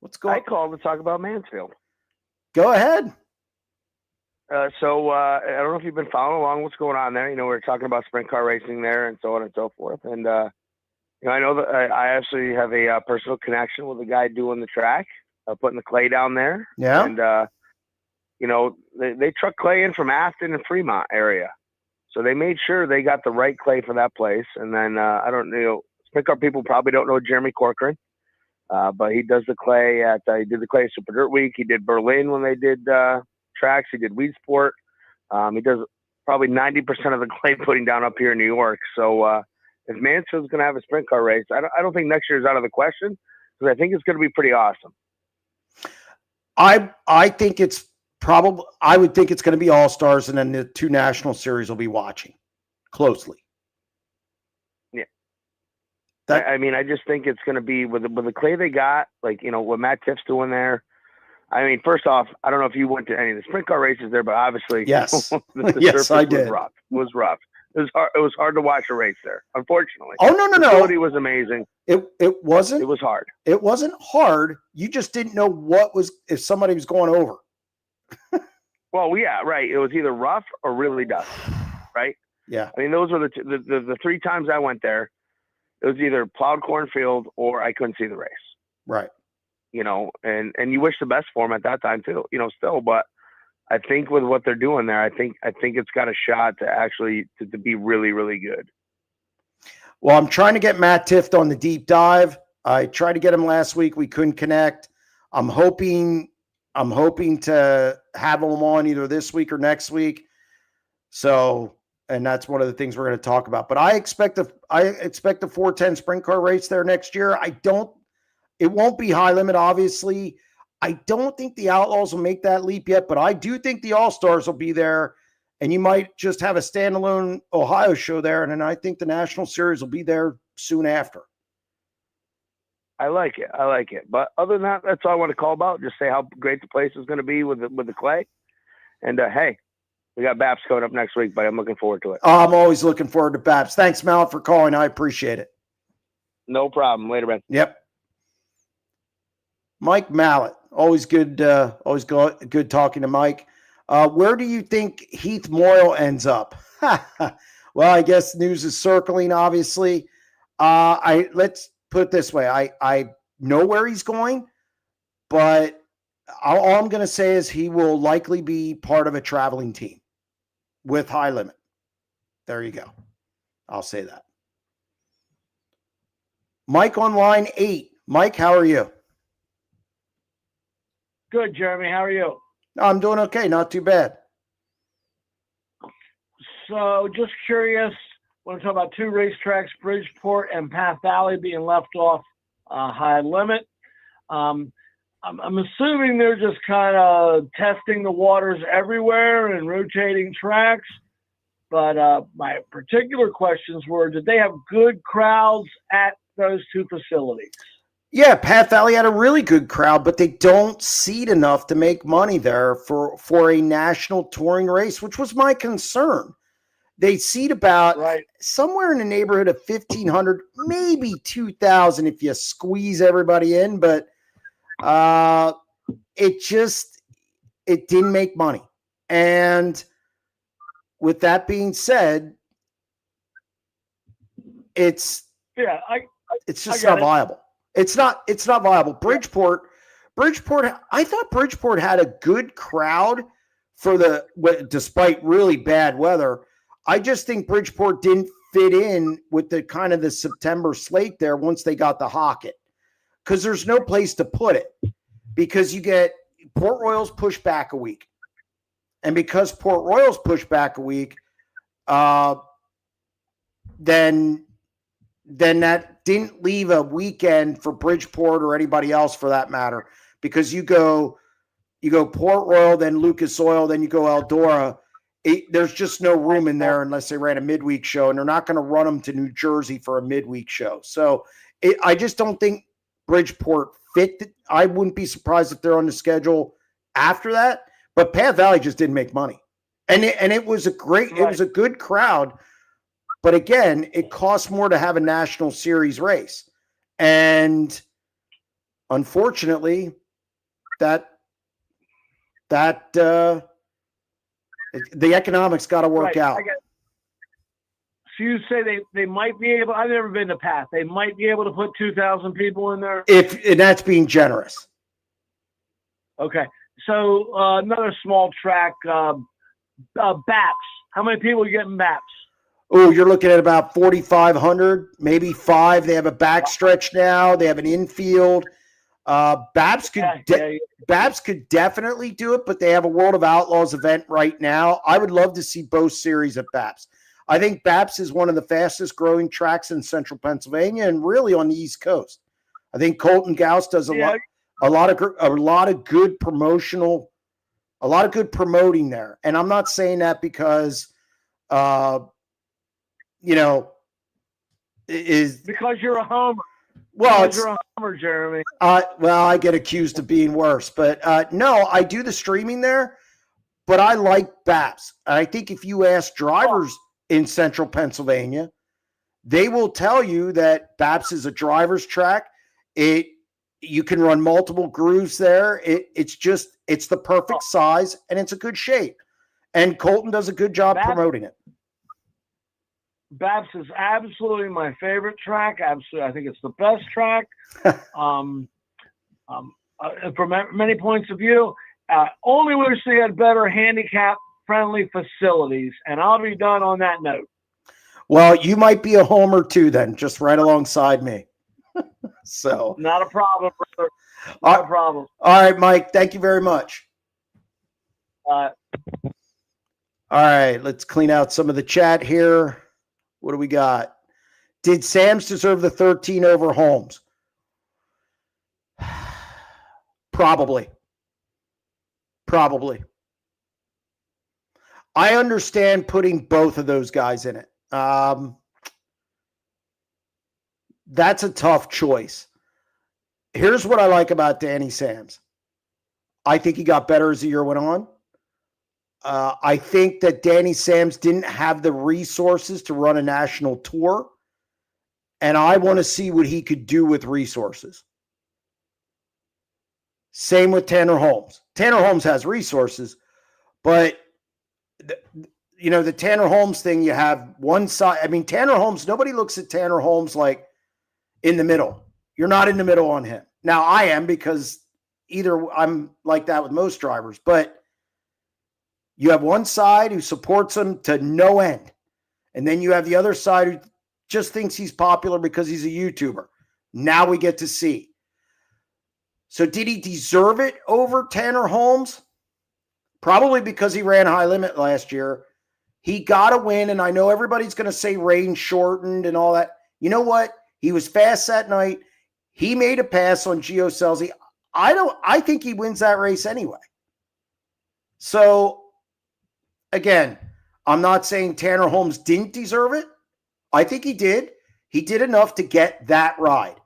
What's going on? I called to talk about Mansfield. Go ahead. So I don't know if you've been following along what's going on there. We're talking about sprint car racing there and so on and so forth. And, I know that I actually have a personal connection with the guy doing the track, putting the clay down there. Yeah. And, they truck clay in from Afton and Fremont area. So they made sure they got the right clay for that place. And then, I don't know, sprint car people probably don't know Jeremy Corcoran, but he does the clay he did the clay at Super Dirt Week. He did Berlin when they did tracks. He did Weed Sport. He does probably 90% of the clay putting down up here in New York. So if Mansfield's going to have a sprint car race, I don't think next year is out of the question, because I think it's going to be pretty awesome. I think it's probably, I would think it's going to be all-stars, and then the 2 national series will be watching closely. Yeah. That, I mean, I just think it's going to be with the clay they got, like, you know, what Matt Tiff's doing there. I mean, first off, I don't know if you went to any of the sprint car races there, but obviously, yes, the yes, surface I did. was rough. It was hard. It was hard to watch a race there, unfortunately. Oh, no. The facility was amazing. It wasn't. It was hard. It wasn't hard. You just didn't know if somebody was going over. Well, yeah, right. It was either rough or really dusty, right? Yeah. I mean, those were the 3 times I went there. It was either plowed cornfield or I couldn't see the race. Right. You know, and you wish the best for them at that time too, you know, still, but I think with what they're doing there, I think it's got a shot to actually to be really, really good. Well, I'm trying to get Matt Tift on the deep dive. I tried to get him last week. We couldn't connect. I'm hoping to have him on either this week or next week. So, and that's one of the things we're going to talk about. But I expect the 410 sprint car race there next year. It won't be high limit, obviously. I don't think the Outlaws will make that leap yet, but I do think the All-Stars will be there, and you might just have a standalone Ohio show there, and then I think the National Series will be there soon after. I like it. But other than that, that's all I want to call about. Just say how great the place is going to be with the clay. And, hey, we got BAPS coming up next week, but I'm looking forward to it. I'm always looking forward to BAPS. Thanks, Mallet, for calling. I appreciate it. No problem. Later, man. Yep. Mike Mallet, always good talking to Mike. Where do you think Heath Moyle ends up? Well, I guess news is circling, obviously. Let's put it this way. I know where he's going, but all I'm going to say is he will likely be part of a traveling team with high limit. There you go. I'll say that. Mike on line 8. Mike, how are you? Good, Jeremy. How are you? I'm doing okay. Not too bad. So just curious, want to talk about 2 racetracks, Bridgeport and Path Valley being left off high limit. I'm assuming they're just kind of testing the waters everywhere and rotating tracks. But my particular questions were, did they have good crowds at those 2 facilities? Yeah, Path Valley had a really good crowd, but they don't seat enough to make money there for a national touring race, which was my concern. They seat about somewhere in the neighborhood of 1,500, maybe 2,000 if you squeeze everybody in, but it didn't make money. And with that being said, it's just not viable. It's not viable. Bridgeport, I thought Bridgeport had a good crowd despite really bad weather. I just think Bridgeport didn't fit in with the kind of the September slate there once they got the Hockett, because there's no place to put it, because you get Port Royal's pushed back a week. And because Port Royal's pushed back a week, then that didn't leave a weekend for Bridgeport or anybody else for that matter, because you go Port Royal, then Lucas Oil, then you go Eldora. There's just no room in there unless they ran a midweek show, and they're not going to run them to New Jersey for a midweek show. So I just don't think Bridgeport fit. I wouldn't be surprised if they're on the schedule after that, but Path Valley just didn't make money. And it was it was a good crowd. But again, it costs more to have a national series race. And unfortunately, the economics got to work out. So you say they might be able, I've never been to Path, they might be able to put 2,000 people in there? And that's being generous. Okay. So another small track, BAPS. How many people are you getting BAPS? Oh, you're looking at about 4,500, maybe 5. They have a backstretch now. They have an infield. BAPS could definitely do it, but they have a World of Outlaws event right now. I would love to see both series at BAPS. I think BAPS is one of the fastest growing tracks in central Pennsylvania and really on the East Coast. I think Colton Gauss does a lot of good promoting there. And I'm not saying that because, is because you're a homer. Well, because you're a homer, Jeremy. Well, I get accused of being worse, but no, I do the streaming there, but I like BAPS. I think if you ask drivers in central Pennsylvania, they will tell you that BAPS is a driver's track. You can run multiple grooves there. It's the perfect size and it's a good shape. And Colton does a good job promoting it. BAPS is absolutely my favorite track. Absolutely, I think it's the best track. From many points of view, only wish they had better handicap-friendly facilities. And I'll be done on that note. Well, you might be a homer too, then, just right alongside me. So not a problem, brother. Not a problem. All right, Mike. Thank you very much. All right, let's clean out some of the chat here. What do we got? Did Sams deserve the 13 over Holmes? Probably. I understand putting both of those guys in it. That's a tough choice. Here's what I like about Danny Sams. I think he got better as the year went on. I think that Danny Sams didn't have the resources to run a national tour, and I want to see what he could do with resources. Same with Tanner Holmes. Tanner Holmes has resources, but the Tanner Holmes thing, you have one side. I mean, Tanner Holmes, nobody looks at Tanner Holmes like in the middle. You're not in the middle on him. Now, I am, because either I'm like that with most drivers, but you have one side who supports him to no end. And then you have the other side who just thinks he's popular because he's a YouTuber. Now we get to see. So did he deserve it over Tanner Holmes? Probably because he ran high limit last year. He got a win, and I know everybody's going to say rain shortened and all that. You know what? He was fast that night. He made a pass on Gio Scelzi. I think he wins that race anyway. So, again, I'm not saying Tanner Holmes didn't deserve it. I think he did. He did enough to get that ride.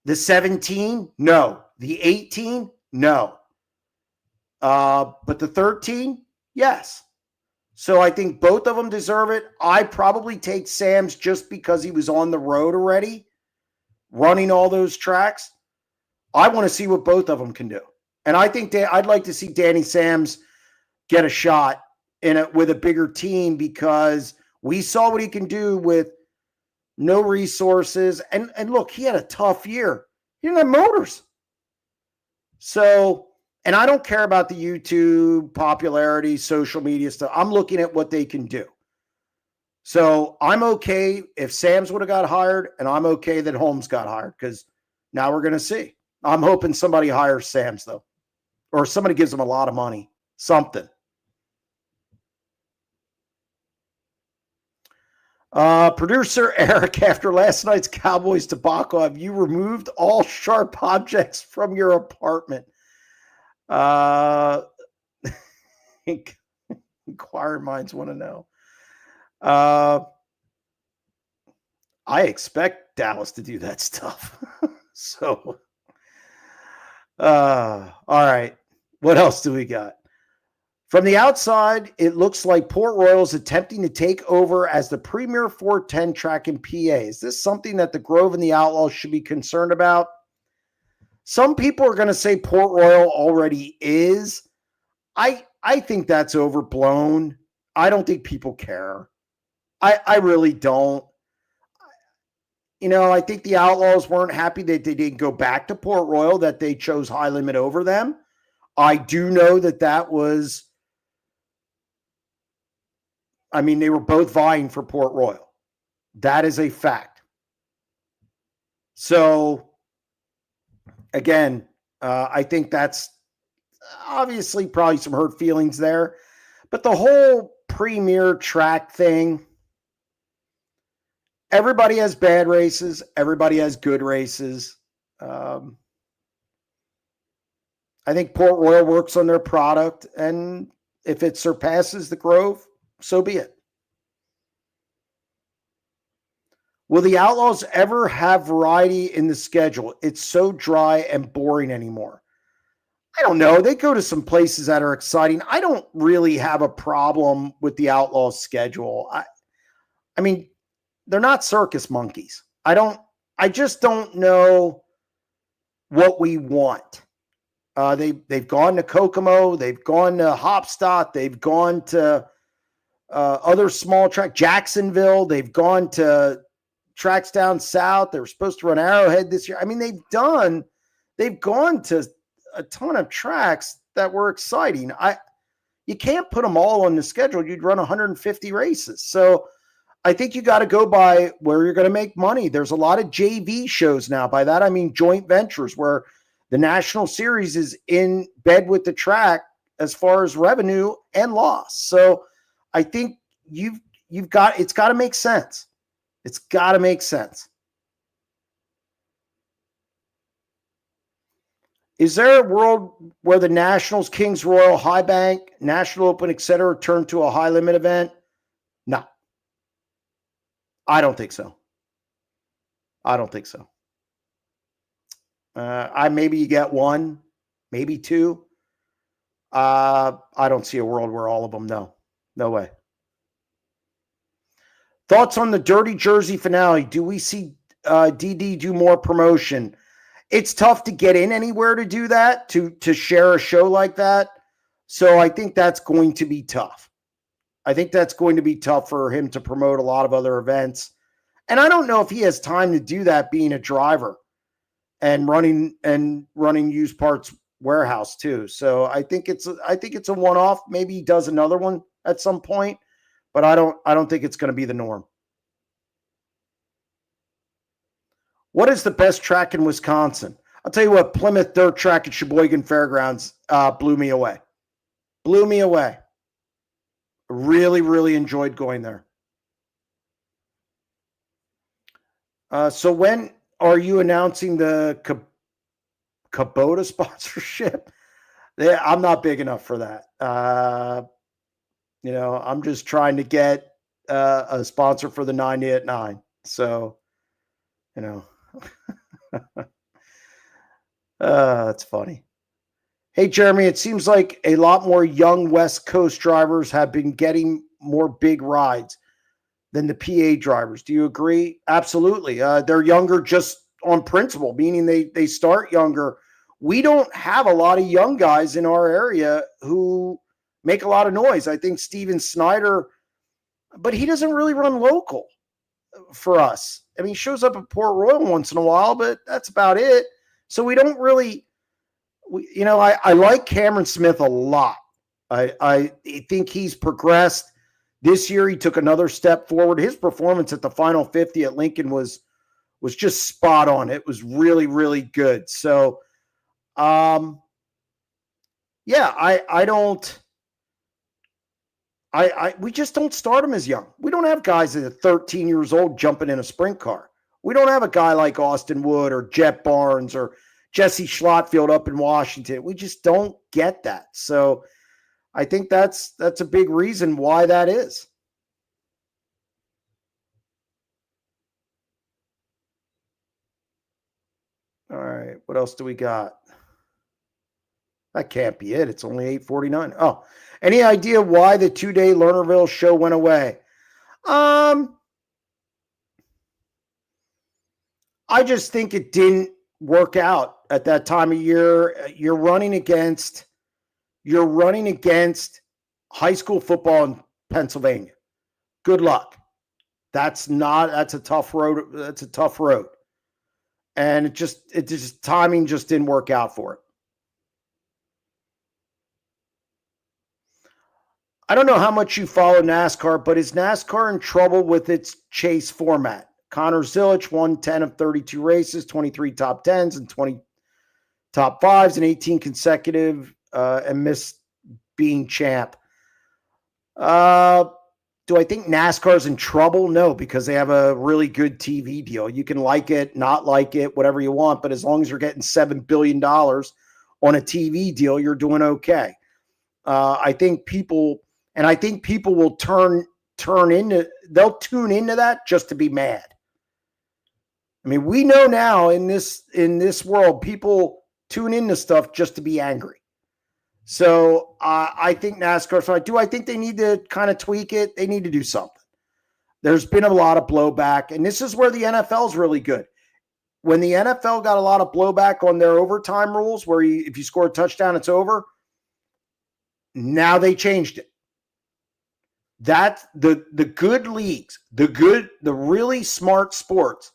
The 17, no. The 18, no. But the 13, yes. So I think both of them deserve it. I probably take Sams just because he was on the road already, running all those tracks. I want to see what both of them can do. And I think I'd like to see Danny Sams get a shot in it with a bigger team, because we saw what he can do with no resources. And look, he had a tough year. He didn't have motors. So, and I don't care about the YouTube popularity, social media stuff. I'm looking at what they can do. So I'm okay if Sams would have got hired, and I'm okay that Holmes got hired, because now we're going to see. I'm hoping somebody hires Sams, though, or somebody gives him a lot of money, something. Producer Eric, after last night's Cowboys debacle, have you removed all sharp objects from your apartment? Inquiring minds want to know. I expect Dallas to do that stuff. So, all right. What else do we got? From the outside, it looks like Port Royal is attempting to take over as the premier 410 track in PA. Is this something that the Grove and the Outlaws should be concerned about? Some people are going to say Port Royal already is. I think that's overblown. I don't think people care. I really don't. I think the Outlaws weren't happy that they didn't go back to Port Royal, that they chose high limit over them. I do know that was, they were both vying for Port Royal. That is a fact. So, again, I think that's obviously probably some hurt feelings there. But the whole premier track thing, everybody has bad races. Everybody has good races. I think Port Royal works on their product, and if it surpasses the Grove, so be it. Will the Outlaws ever have variety in the schedule? It's so dry and boring anymore. I don't know. They go to some places that are exciting. I don't really have a problem with the Outlaws schedule. I mean, they're not circus monkeys. I just don't know what we want. They've gone to Kokomo. They've gone to Hopstot. They've gone to other small track, Jacksonville. They've gone to tracks down south. They were supposed to run Arrowhead this year. I mean, they've gone to a ton of tracks that were exciting. You can't put them all on the schedule. You'd run 150 races. So I think you got to go by where you're going to make money. There's a lot of JV shows now. By that, I mean joint ventures where the National Series is in bed with the track as far as revenue and loss. So I think it's got to make sense. It's got to make sense. Is there a world where the Nationals, Kings Royal, High Bank, National Open, etc., turn to a high limit event? No. I don't think so. Maybe you get one, maybe two. I don't see a world where all of them. No way. Thoughts on the Dirty Jersey finale? Do we see DD do more promotion? It's tough to get in anywhere to do that, to share a show like that. So I think that's going to be tough. I think that's going to be tough for him to promote a lot of other events. And I don't know if he has time to do that being a driver and running used parts warehouse too. So I think it's a one-off. Maybe he does another one at some point, but I don't think it's going to be the norm. What is the best track in Wisconsin? I'll tell you what, Plymouth Dirt Track at Sheboygan Fairgrounds blew me away. Really, really enjoyed going there. So when are you announcing the Kubota sponsorship? I'm not big enough for that. I'm just trying to get a sponsor for the 90 at 9. So, that's funny. Hey, Jeremy, it seems like a lot more young West Coast drivers have been getting more big rides than the PA drivers. Do you agree? Absolutely. They're younger just on principle, meaning they start younger. We don't have a lot of young guys in our area who make a lot of noise. I think Steven Snyder, but he doesn't really run local for us. I mean, he shows up at Port Royal once in a while, but that's about it. So we don't really, I like Cameron Smith a lot. I think he's progressed. This year, he took another step forward. His performance at the final 50 at Lincoln was just spot on. It was really, really good. So, we just don't start them as young. We don't have guys that are 13 years old jumping in a sprint car. We don't have a guy like Austin Wood or Jet Barnes or Jesse Schlotfield up in Washington. We just don't get that. So I think that's a big reason why that is. All right, what else do we got? That can't be it. It's only 8:49. Oh, any idea why the 2-day Lernerville show went away? I just think it didn't work out at that time of year. You're running against high school football in Pennsylvania. Good luck. That's a tough road. That's a tough road. And it just timing just didn't work out for it. I don't know how much you follow NASCAR, but is NASCAR in trouble with its chase format? Connor Zilisch won 10 of 32 races, 23 top 10s and 20 top 5s and 18 consecutive and missed being champ. Do I think NASCAR's in trouble? No, because they have a really good TV deal. You can like it, not like it, whatever you want, but as long as you're getting $7 billion on a TV deal, you're doing okay. I think people will they'll tune into that just to be mad. I mean, we know now in this world, people tune into stuff just to be angry. So I think NASCAR. So I think they need to kind of tweak it. They need to do something. There's been a lot of blowback, and this is where the NFL is really good. When the NFL got a lot of blowback on their overtime rules, where if you score a touchdown, it's over. Now they changed it. That's the good leagues, the really smart sports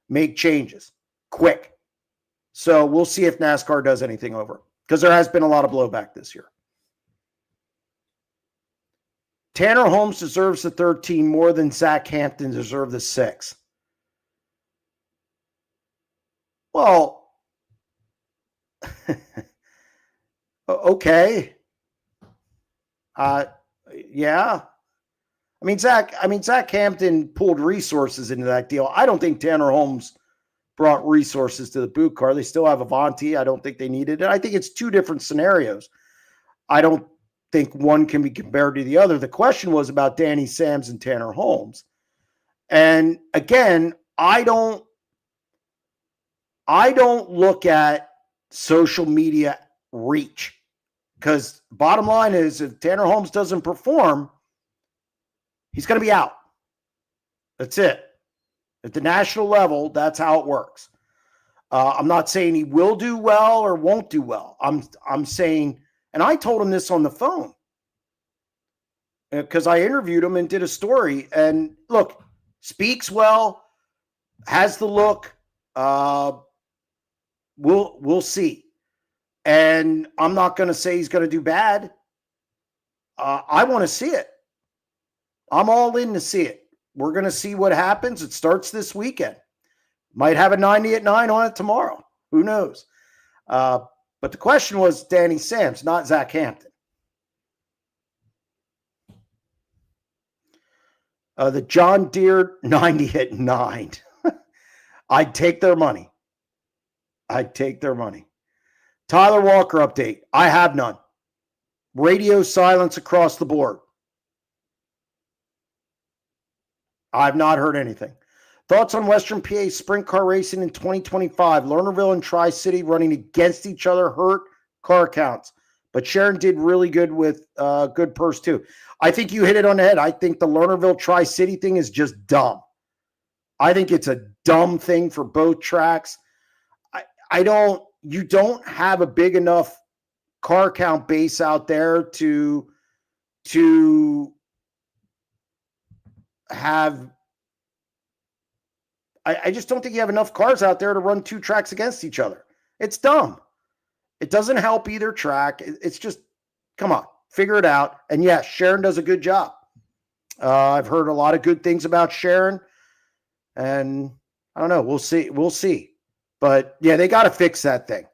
make changes quick. So we'll see if NASCAR does anything over, because there has been a lot of blowback this year. Tanner Holmes deserves the 13 more than Zach Hampton deserved the 6. Well, okay. Yeah. I mean, Zach Hampton pulled resources into that deal. I don't think Tanner Holmes brought resources to the boot car. They still have Avanti. I don't think they needed it. I think it's two different scenarios. I don't think one can be compared to the other. The question was about Danny Sams and Tanner Holmes. And again, I don't look at social media reach, because bottom line is, if Tanner Holmes doesn't perform, he's going to be out. That's it. At the national level, that's how it works. I'm not saying he will do well or won't do well. I'm saying, and I told him this on the phone, because I interviewed him and did a story. And look, speaks well, has the look. We'll see. And I'm not going to say he's going to do bad. I want to see it. I'm all in to see it. We're going to see what happens. It starts this weekend. Might have a 90 at 9 on it tomorrow. Who knows? But the question was Danny Sams, not Zach Hampton. The John Deere 90 at 9. I'd take their money. Tyler Walker update. I have none. Radio silence across the board. I've not heard anything. Thoughts on Western PA sprint car racing in 2025? Lernerville and Tri-City running against each other hurt car counts. But Sharon did really good with good purse too. I think you hit it on the head. I think the Lernerville Tri-City thing is just dumb. I think it's a dumb thing for both tracks. You don't have a big enough car count base out there to have. I just don't think you have enough cars out there to run two tracks against each other. It's dumb. It doesn't help either track. It's just, come on, figure it out. And yes, Sharon does a good job. I've heard a lot of good things about Sharon, and I don't know. We'll see. But yeah, they got to fix that thing.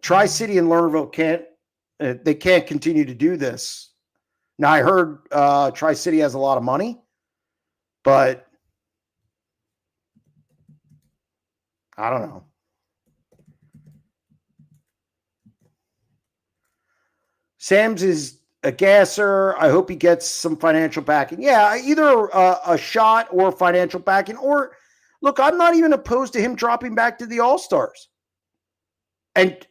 Tri-City and Lernerville can't continue to do this. Now, I heard Tri-City has a lot of money, but I don't know. Sams is a gasser. I hope he gets some financial backing. Yeah, either a shot or financial backing. Or, look, I'm not even opposed to him dropping back to the All-Stars and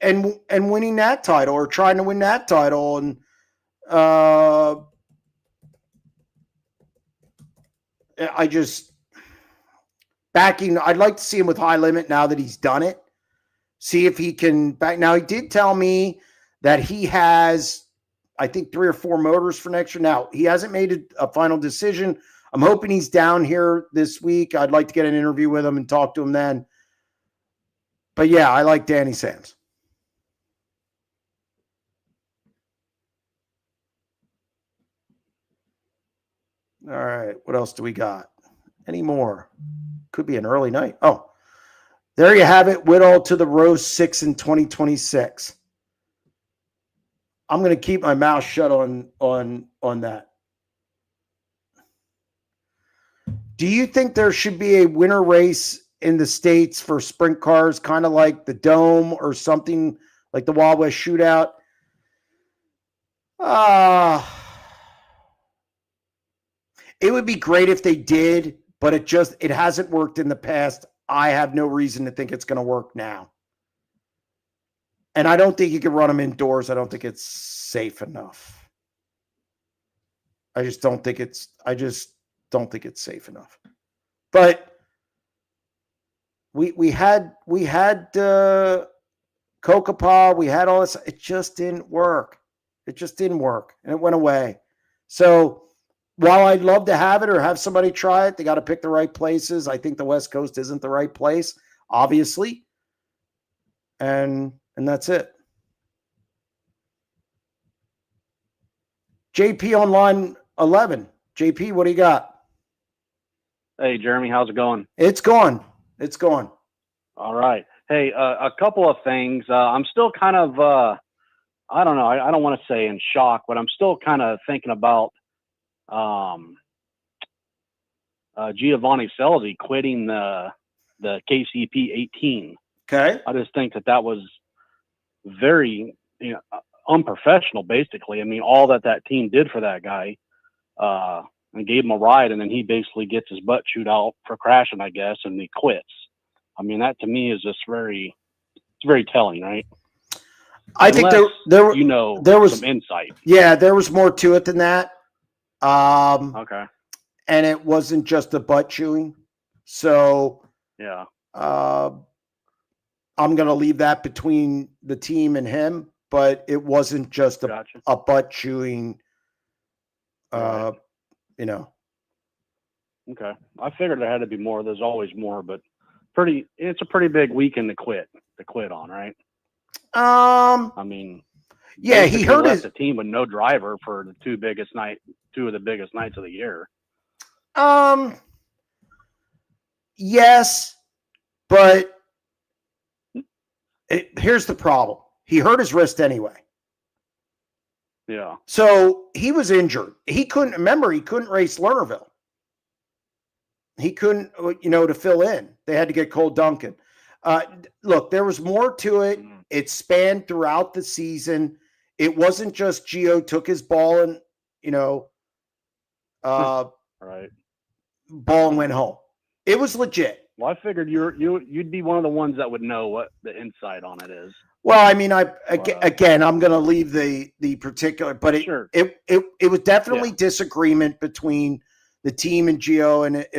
winning that title, or trying to win that title. And I'd like to see him with High Limit now that he's done it. See if he can back. Now, he did tell me that he has, I think, 3 or 4 motors for next year. Now, he hasn't made a final decision. I'm hoping he's down here this week. I'd like to get an interview with him and talk to him then. But yeah, I like Danny Sams. All right, what else do we got? Any more? Could be an early night. Oh, there you have it. Whittle to the Rose 6 in 2026. I'm going to keep my mouth shut on that. Do you think there should be a winter race in the States for sprint cars, kind of like the Dome or something like the Wild West Shootout? It would be great if they did, but it hasn't worked in the past. I have no reason to think it's going to work now. And I don't think you can run them indoors. I don't think it's safe enough. I just don't think it's safe enough. But we had Kokopah, we had all this. It just didn't work. And it went away. So while I'd love to have it or have somebody try it, they got to pick the right places. I think the West Coast isn't the right place, obviously. And that's it. JP on line 11. JP, what do you got? Hey, Jeremy, how's it going? It's going. All right. Hey, a couple of things. I'm still kind of, I don't know. I don't want to say in shock, but I'm still kind of thinking about Giovanni Selzy quitting the KCP 18. Okay. I just think that was very unprofessional, basically. I mean, all that team did for that guy and gave him a ride, and then he basically gets his butt chewed out for crashing, I guess, and he quits. I mean, that to me is just very telling, right? I think there was some insight. Yeah, there was more to it than that. Okay. And it wasn't just the butt chewing. So yeah, I'm going to leave that between the team and him, but it wasn't just a butt chewing, right. Okay. I figured there had to be more. There's always more, but it's a pretty big weekend to quit on, right? I mean, yeah, he hurt left the team with no driver for the two of the biggest nights of the year. Yes, but here's the problem. He hurt his wrist anyway. Yeah. So he was injured. He couldn't race Lernerville. He couldn't, to fill in. They had to get Cole Duncan. Look, there was more to it. It spanned throughout the season. It wasn't just Gio took his ball and, right. Ball and went home. It was legit. Well, I figured you'd be one of the ones that would know what the insight on it is. Well, I mean, again, I'm going to leave the particular, but it was definitely disagreement between the team and Gio, and it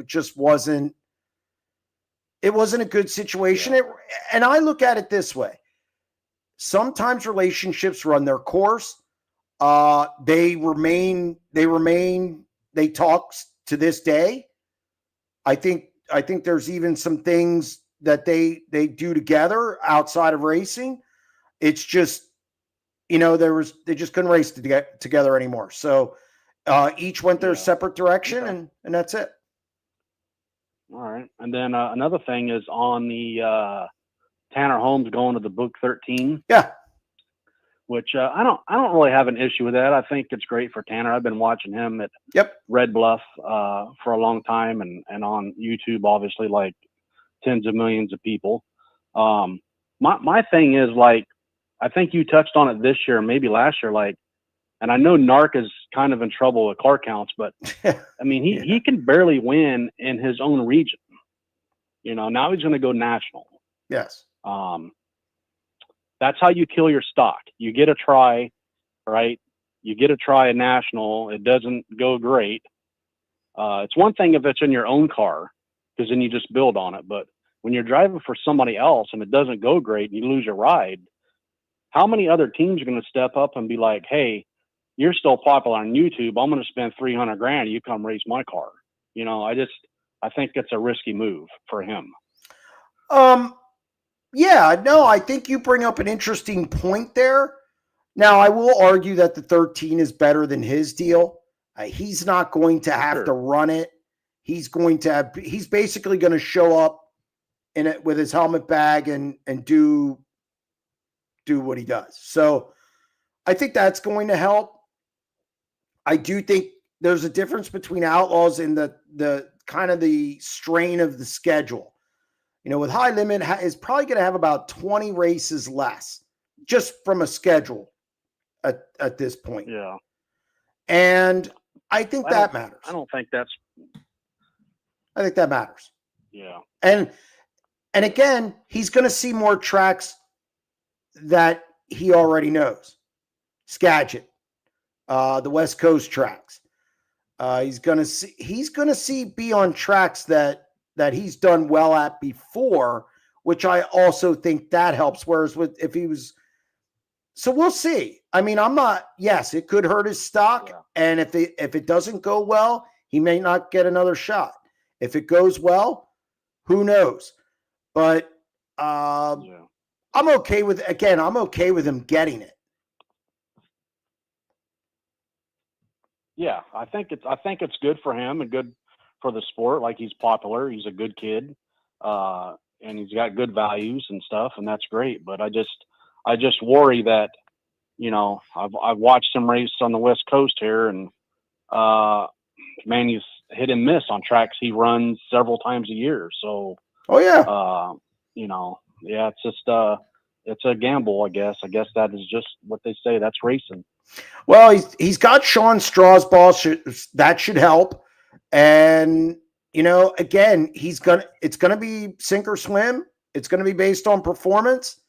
just wasn't a good situation. Yeah. And I look at it this way: sometimes relationships run their course. They talk to this day. I think there's even some things that they do together outside of racing. It's just, they just couldn't race together anymore. So each went their separate direction, and that's it. All right. And then another thing is on the Tanner Holmes going to the Book 13. Yeah. Which I don't really have an issue with that. I think it's great for Tanner. I've been watching him at Red Bluff for a long time, and on YouTube, obviously, like tens of millions of people. My thing is, like, I think you touched on it this year, maybe last year, like, and I know Narc is kind of in trouble with car counts, but I mean, he can barely win in his own region. Now he's going to go national. Yes. That's how you kill your stock. You get a try, right? You get a try at national. It doesn't go great. It's one thing if it's in your own car, because then you just build on it. But when you're driving for somebody else and it doesn't go great and you lose your ride, how many other teams are going to step up and be like, hey, you're still popular on YouTube. I'm going to spend $300,000. You come race my car. I think it's a risky move for him. Yeah, no, I think you bring up an interesting point there. Now, I will argue that the 13 is better than his deal. He's not going to have to run it. He's basically going to show up in it with his helmet bag and do what he does. So I think that's going to help. I do think there's a difference between Outlaws and the kind of the strain of the schedule. You know, with High Limit is probably going to have about 20 races less just from a schedule at this point. Yeah. And I think that matters. I don't think that's. I think that matters. Yeah. And again, he's going to see more tracks that he already knows. Skagit, the West Coast tracks. He's going to see be on tracks that he's done well at before, which I also think that helps. Whereas if he was, so we'll see. I mean, yes, it could hurt his stock. Yeah. And if it doesn't go well, he may not get another shot. If it goes well, who knows? But I'm okay with him getting it. Yeah, I think it's good for him and good for the sport. Like, he's popular, he's a good kid, and he's got good values and stuff, and that's great. But I just worry that, you know, I've watched him race on the West Coast here, and man, he's hit and miss on tracks he runs several times a year. So, you know, yeah, it's just it's a gamble, I guess. I guess that is just what they say. That's racing. Well, he's got Sean Straw's ball. That should help. And, you know, again, it's going to be sink or swim. It's going to be based on performance,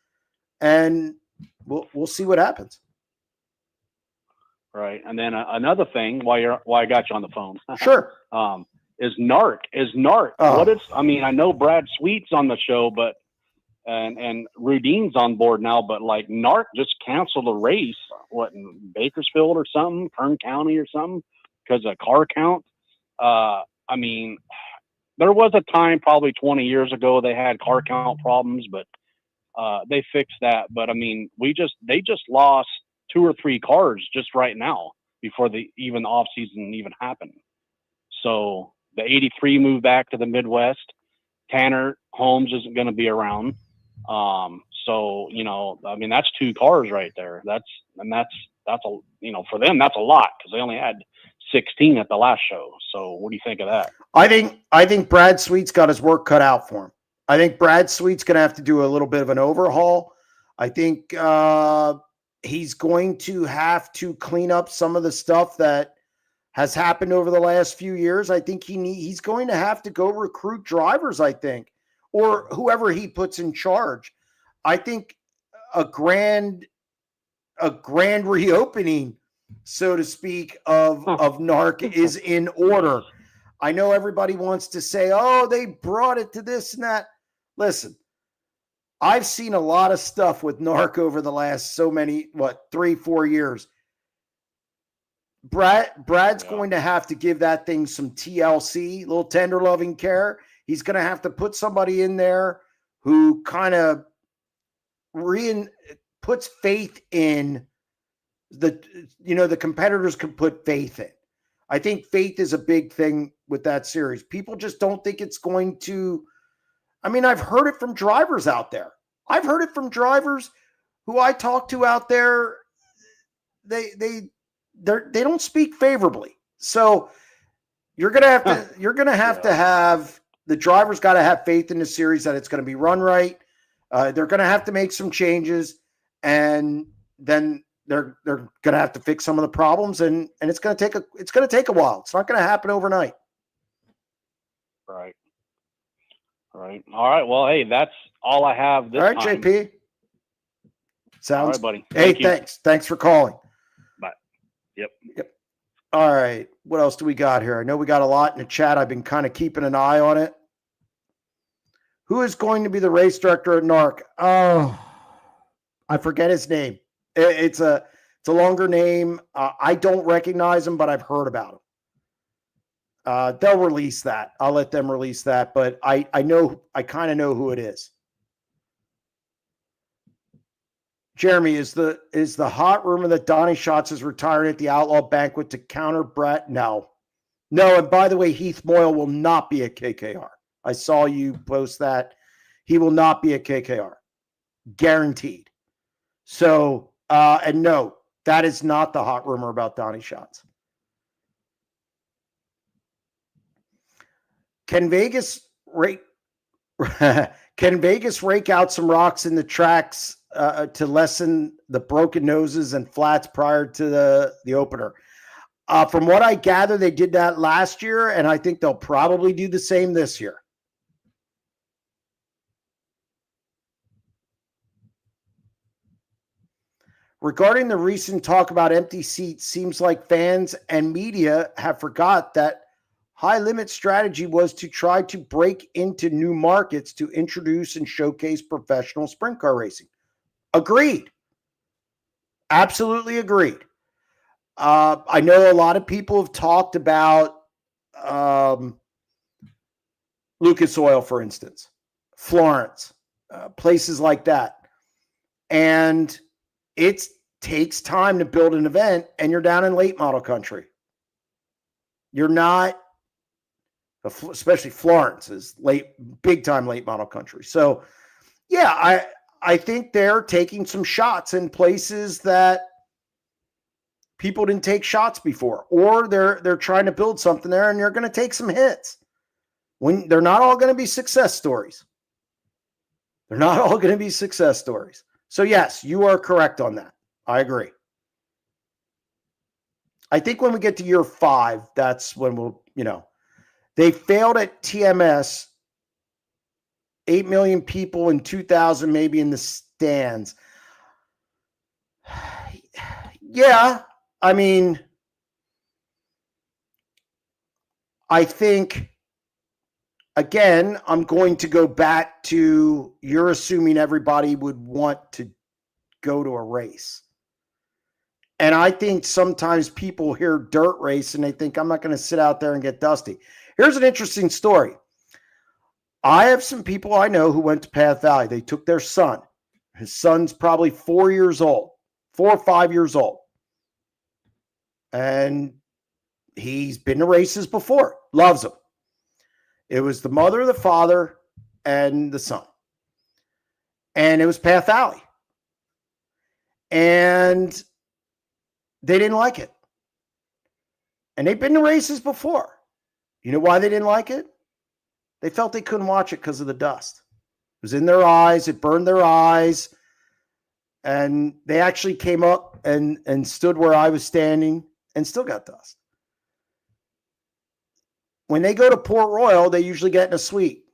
and we'll see what happens. Right. And then another thing, why I got you on the phone. Sure. Is NARC. Oh. I mean, I know Brad Sweet's on the show, but and Rudin's on board now, but like NARC just canceled a race, in Bakersfield or something, Kern County or something, because of car count. I mean, there was a time probably 20 years ago they had car count problems, but they fixed that. But I mean, they just lost 2 or 3 cars just right now before the off season even happened. So the 83 moved back to the Midwest. Tanner Holmes isn't going to be around. So, you know, I mean, that's 2 cars right there. That's a, you know, for them, that's a lot because they only had 16 at the last show. So what do you think of that? I think Brad Sweet's got his work cut out for him. I think Brad Sweet's going to have to do a little bit of an overhaul. I think he's going to have to clean up some of the stuff that has happened over the last few years. I think he's going to have to go recruit drivers, I think, or whoever he puts in charge. I think a grand reopening, so to speak, of NARC is in order. I know everybody wants to say, oh, they brought it to this and that. Listen, I've seen a lot of stuff with NARC over the last 3-4 years. Brad's going to have to give that thing some TLC, little tender loving care. He's going to have to put somebody in there who kind of puts faith in the competitors can put faith in. I think faith is a big thing with that series. People just don't think it's going to. I mean, I've heard it from drivers out there. I've heard it from drivers who I talk to out there. They don't speak favorably. So you're going to have to have the drivers got to have faith in the series that it's going to be run right. They're going to have to make some changes, and then they're going to have to fix some of the problems, and it's going to take a while. It's not going to happen overnight. Right. All right. Well, hey, that's all I have this time. All right, JP. Sounds all right, buddy. Hey, thanks. Thanks for calling. Bye. Yep. All right. What else do we got here? I know we got a lot in the chat. I've been kind of keeping an eye on it. Who is going to be the race director at NARC? Oh, I forget his name. It's a longer name. I don't recognize him, but I've heard about him. They'll release that. I'll let them release that, but I kind of know who it is. Jeremy, is the hot rumor that Donnie Schatz is retiring at the Outlaw Banquet to counter Brett? No. And by the way, Heath Moyle will not be at KKR. I saw you post that. He will not be at KKR. Guaranteed. So, and no, That is not the hot rumor about Donnie Schatz. Can Vegas rake out some rocks in the tracks to lessen the broken noses and flats prior to the opener? From what I gather, they did that last year, and I think they'll probably do the same this year. Regarding the recent talk about empty seats, seems like fans and media have forgot that high limit strategy was to try to break into new markets to introduce and showcase professional sprint car racing. Agreed. Absolutely agreed. I know a lot of people have talked about Lucas Oil, for instance, Florence, places like that. And it takes time to build an event, and you're down in late model country. You're not, especially Florence is big time late model country. So yeah, I think they're taking some shots in places that people didn't take shots before, or they're trying to build something there, and you're going to take some hits. When they're not all going to be success stories. They're not all going to be success stories. So yes, you are correct on that. I agree. I think when we get to year 5, that's when we'll, they failed at TMS. 8 million people in 2000, maybe in the stands. Yeah, I mean, I think, again, I'm going to go back to, you're assuming everybody would want to go to a race. And I think sometimes people hear dirt race and they think, I'm not going to sit out there and get dusty. Here's an interesting story. I have some people I know who went to Path Valley. They took their son. His son's probably 4 years old, 4 or 5 years old. And he's been to races before, loves them. It was the mother, the father, and the son. And it was Path Valley. And they didn't like it. And they've been to races before. You know why they didn't like it? They felt they couldn't watch it because of the dust. It was in their eyes. It burned their eyes. And they actually came up and stood where I was standing and still got dust. When they go to Port Royal, they usually get in a suite.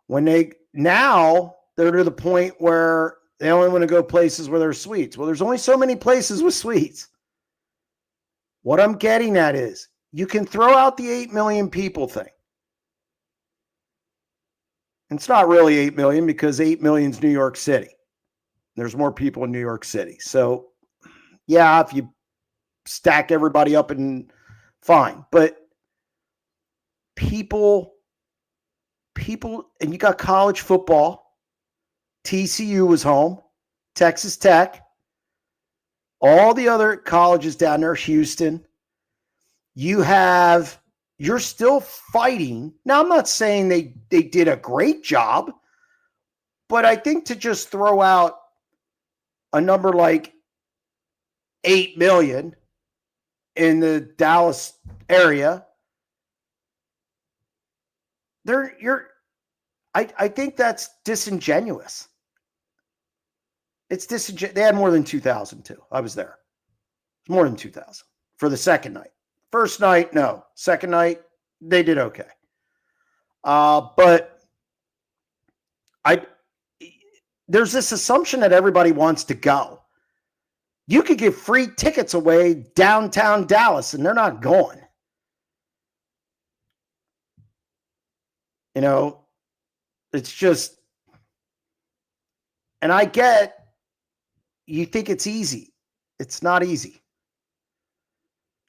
Now they're to the point where they only want to go places where there's suites. Well, there's only so many places with suites. What I'm getting at is you can throw out the 8 million people thing. It's not really 8 million because 8 million is New York City. There's more people in New York City. So, yeah, if you stack everybody up, and fine. But people, and you got college football. TCU was home. Texas Tech. All the other colleges down there, Houston. You're still fighting. Now, I'm not saying they did a great job, but I think to just throw out a number like 8 million in the Dallas area, I think that's disingenuous. It's disingenuous. They had more than 2,000 too. I was there. It's more than 2,000 for the second night. First night, no. Second night, they did okay. But there's this assumption that everybody wants to go. You could give free tickets away downtown Dallas, and they're not going. It's just, and I get, you think it's easy. It's not easy.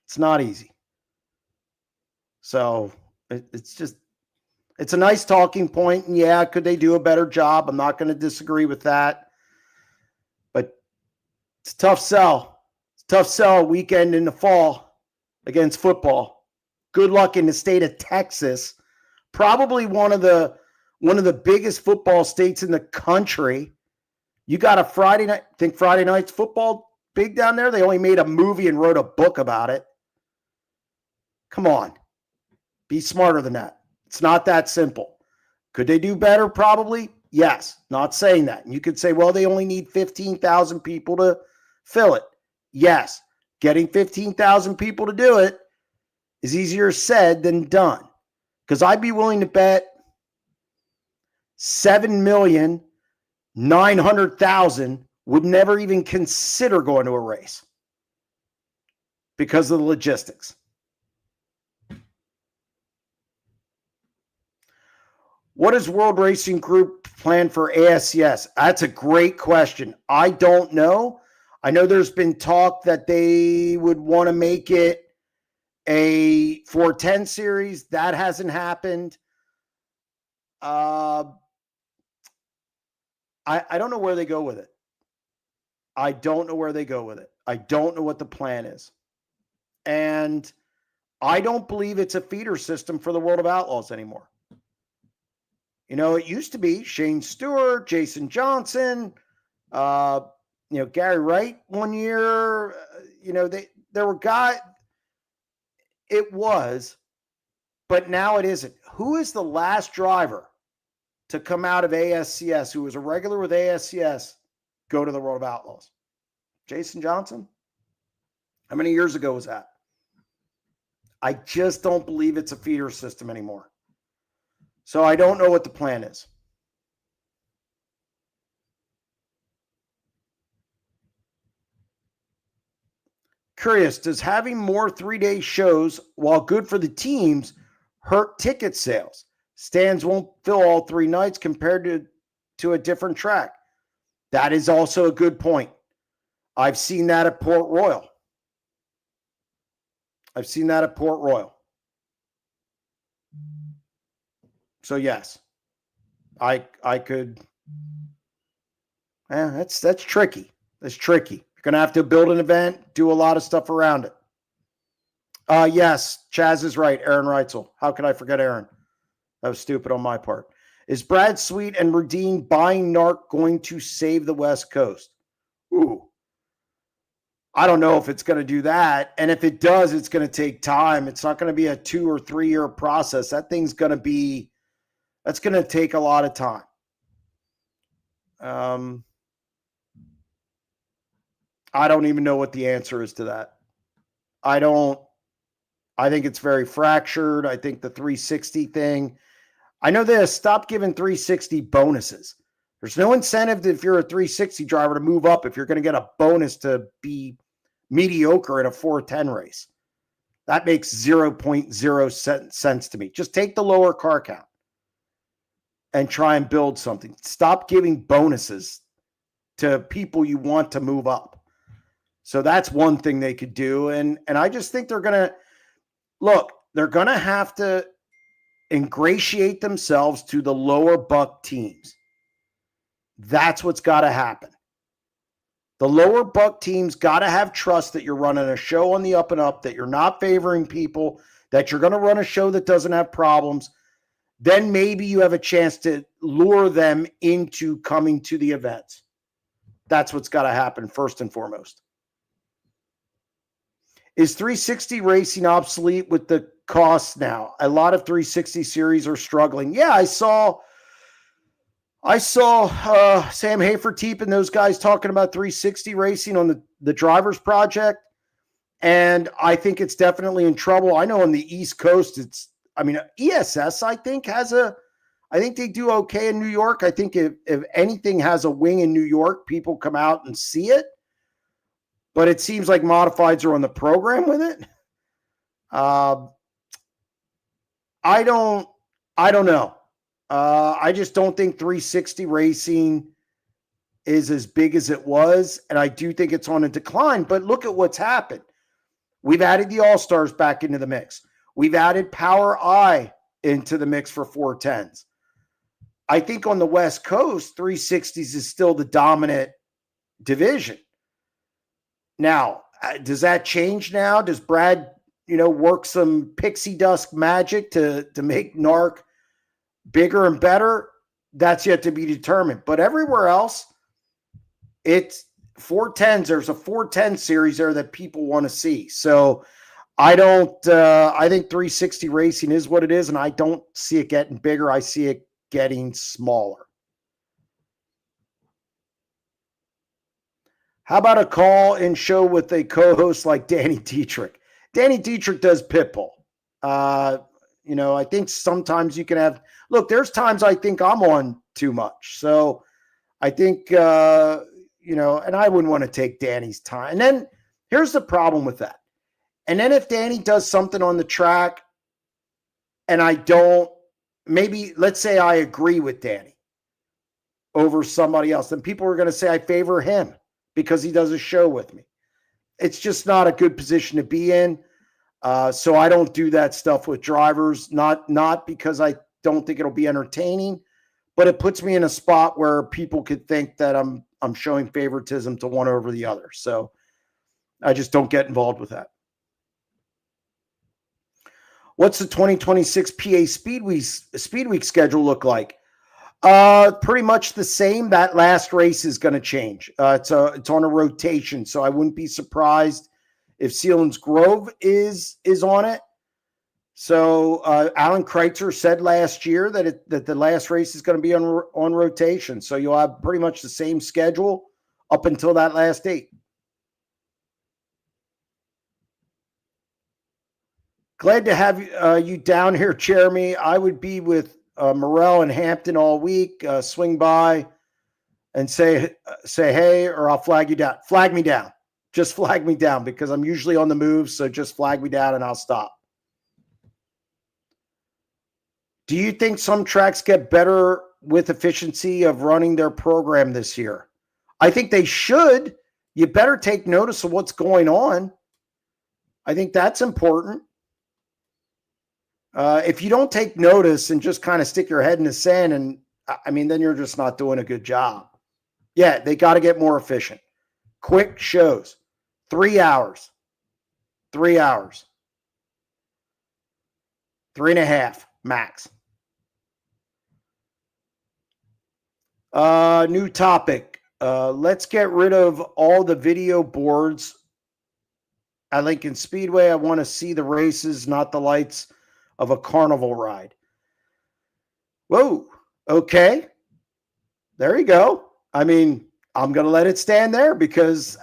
It's not easy. So it's a nice talking point. And yeah, could they do a better job? I'm not going to disagree with that. But it's a tough sell. It's a tough sell weekend in the fall against football. Good luck in the state of Texas. Probably one of the biggest football states in the country. You got a Friday night. Think Friday night's football big down there? They only made a movie and wrote a book about it. Come on. Be smarter than that. It's not that simple. Could they do better? Probably. Yes. Not saying that. And you could say, well, they only need 15,000 people to fill it. Yes. Getting 15,000 people to do it is easier said than done. Because I'd be willing to bet 7,900,000 would never even consider going to a race because of the logistics. What does World Racing Group plan for ASCS? That's a great question. I don't know. I know there's been talk that they would want to make it a 410 series. That hasn't happened. I don't know where they go with it. I don't know where they go with it. I don't know what the plan is. And I don't believe it's a feeder system for the World of Outlaws anymore. You know, it used to be Shane Stewart, Jason Johnson, Gary Wright one year. There were guys. It was, but now it isn't. Who is the last driver to come out of ASCS who was a regular with ASCS go to the World of Outlaws? Jason Johnson? How many years ago was that? I just don't believe it's a feeder system anymore. So I don't know what the plan is. Curious, does having more 3-day shows, while good for the teams, hurt ticket sales? Stands won't fill all 3 nights compared to a different track. That is also a good point. I've seen that at Port Royal. So yes, I could. That's tricky. That's tricky. You're gonna have to build an event, do a lot of stuff around it. Yes, Chaz is right. Aaron Reitzel. How could I forget Aaron? That was stupid on my part. Is Brad Sweet and Rudine buying NARC going to save the West Coast? Ooh. I don't know if it's going to do that. And if it does, it's going to take time. It's not going to be a 2 or 3 year process. That's going to take a lot of time. I don't even know what the answer is to that. I think it's very fractured. I think the 360 thing, I know they stopped giving 360 bonuses. There's no incentive if you're a 360 driver to move up if you're going to get a bonus to be mediocre in a 410 race. That makes 0.0 sense to me. Just take the lower car count and try and build something. Stop giving bonuses to people you want to move up. So that's one thing they could do. And I just think they're going to have to ingratiate themselves to the lower buck teams. That's what's got to happen. The lower buck teams got to have trust that you're running a show on the up and up, that you're not favoring people, that you're going to run a show that doesn't have problems. Then maybe you have a chance to lure them into coming to the events. That's what's got to happen first and foremost. Is 360 racing obsolete with the costs now? A lot of 360 series are struggling. Yeah, I saw Sam Haferteep and those guys talking about 360 racing on the Drivers Project, and I think it's definitely in trouble. I know on the East Coast, ESS, I think they do okay in New York. I think if anything has a wing in New York, people come out and see it. But it seems like modifieds are on the program with it. I don't know. I just don't think 360 racing is as big as it was, and I do think it's on a decline. But look at what's happened. We've added the All-Stars back into the mix. We've added Power I into the mix for 410s. I think on the West Coast, 360s is still the dominant division. Now, does that change now? Does Brad, work some pixie dust magic to make NARC bigger and better? That's yet to be determined. But everywhere else, it's 410s. There's a 410 series there that people want to see. So I don't. I think 360 racing is what it is, and I don't see it getting bigger. I see it getting smaller. How about a call and show with a co-host like Danny Deetsz? Danny Deetsz does Pitbull. I think sometimes you can have. Look, there's times I think I'm on too much. So I think and I wouldn't want to take Danny's time. And then here's the problem with that. And then if Danny does something on the track and I don't, maybe let's say I agree with Danny over somebody else, then people are going to say I favor him because he does a show with me. It's just not a good position to be in. So I don't do that stuff with drivers, not because I don't think it'll be entertaining, but it puts me in a spot where people could think that I'm showing favoritism to one over the other. So I just don't get involved with that. What's the 2026 PA Speed Week schedule look like? Pretty much the same. That last race is going to change. It's on a rotation, so I wouldn't be surprised if Sealands Grove is on it. So Alan Kreitzer said last year that the last race is going to be on rotation. So you'll have pretty much the same schedule up until that last date. Glad to have you down here, Jeremy. I would be with Morrell and Hampton all week. Swing by and say hey, or I'll flag you down. Flag me down. Just flag me down because I'm usually on the move. So just flag me down and I'll stop. Do you think some tracks get better with efficiency of running their program this year? I think they should. You better take notice of what's going on. I think that's important. If you don't take notice and just kind of stick your head in the sand, and then you're just not doing a good job. Yeah, they got to get more efficient. Quick shows, 3 hours, 3 hours, 3.5 max. New topic. Let's get rid of all the video boards at Lincoln Speedway. I want to see the races, not the lights of a carnival ride. Whoa. Okay. There you go. I'm going to let it stand there because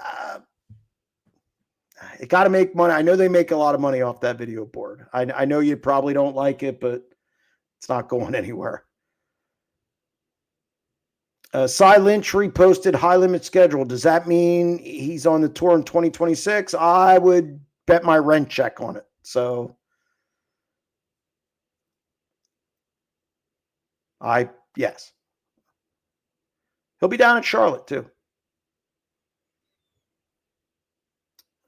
it got to make money. I know they make a lot of money off that video board. I know you probably don't like it, but it's not going anywhere. Cy Lynch reposted high limit schedule. Does that mean he's on the tour in 2026? I would bet my rent check on it. So yes. He'll be down at Charlotte too.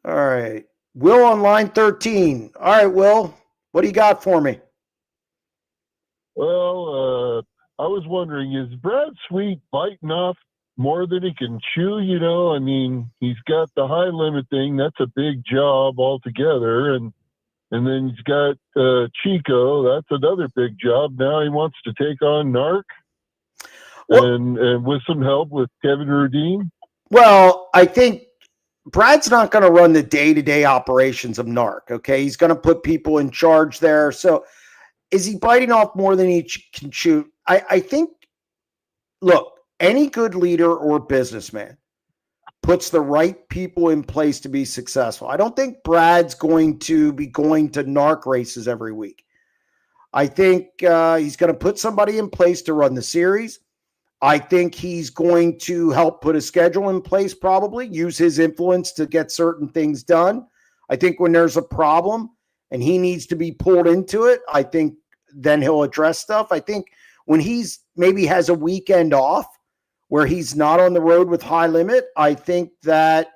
All right. Will on line 13. All right, Will, what do you got for me? Well, I was wondering, is Brad Sweet biting off more than he can chew? He's got the high limit thing. That's a big job altogether. And then he's got Chico. That's another big job. Now he wants to take on Narc. And with some help with Kevin Rudeen. Well, I think Brad's not going to run the day-to-day operations of Narc, okay? He's going to put people in charge there. So is he biting off more than he can chew? I think, look, any good leader or businessman puts the right people in place to be successful. I don't think Brad's going to be going to Narc races every week. I think he's going to put somebody in place to run the series. I think he's going to help put a schedule in place, probably use his influence to get certain things done. I think when there's a problem and he needs to be pulled into it, I think then he'll address stuff. I think when he's maybe has a weekend off where he's not on the road with high limit, I think that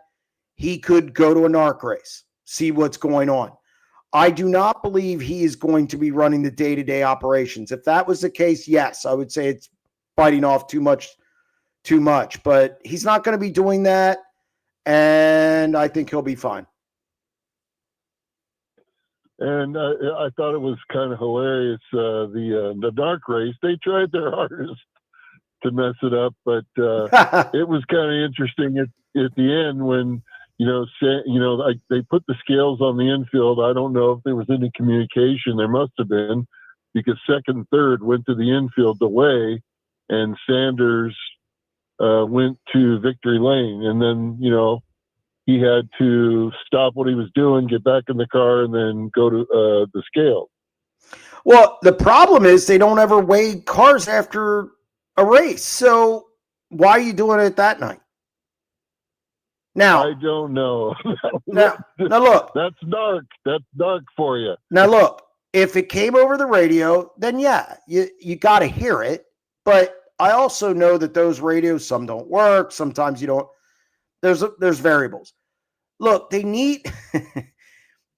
he could go to a Narc race, see what's going on. I do not believe he is going to be running the day-to-day operations. If that was the case, yes, I would say it's biting off too much, but he's not going to be doing that, and I think he'll be fine. And I thought it was kind of hilarious, the Narc race. They tried their hardest to mess it up, but it was kind of interesting at the end when like they put the scales on the infield. I don't know if there was any communication. There must have been, because second and third went to the infield to weigh, and Sanders went to victory lane, and then he had to stop what he was doing, get back in the car, and then go to the scale. Well, the problem is they don't ever weigh cars after a race. So why are you doing it that night? Now, I don't know. now look. That's dark. That's dark for you. Now, look, if it came over the radio, then yeah, you got to hear it. But I also know that those radios, some don't work. Sometimes you don't. There's variables. Look, they need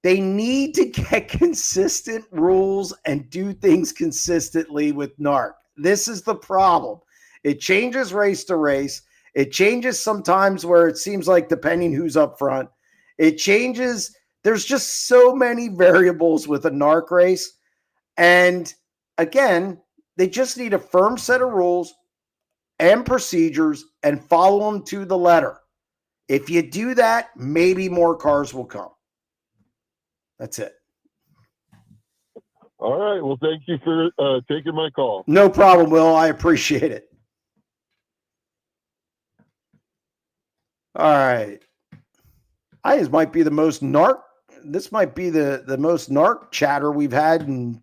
they need to get consistent rules and do things consistently with NARC. This is the problem. It changes race to race. It changes sometimes where it seems like depending who's up front. It changes. There's just so many variables with a NARC race. And again, they just need a firm set of rules and procedures and follow them to the letter. If you do that, maybe more cars will come. That's it. All right. Well, thank you for taking my call. No problem, Will. I appreciate it. All right. This might be the most NARC. This might be the most NARC chatter we've had in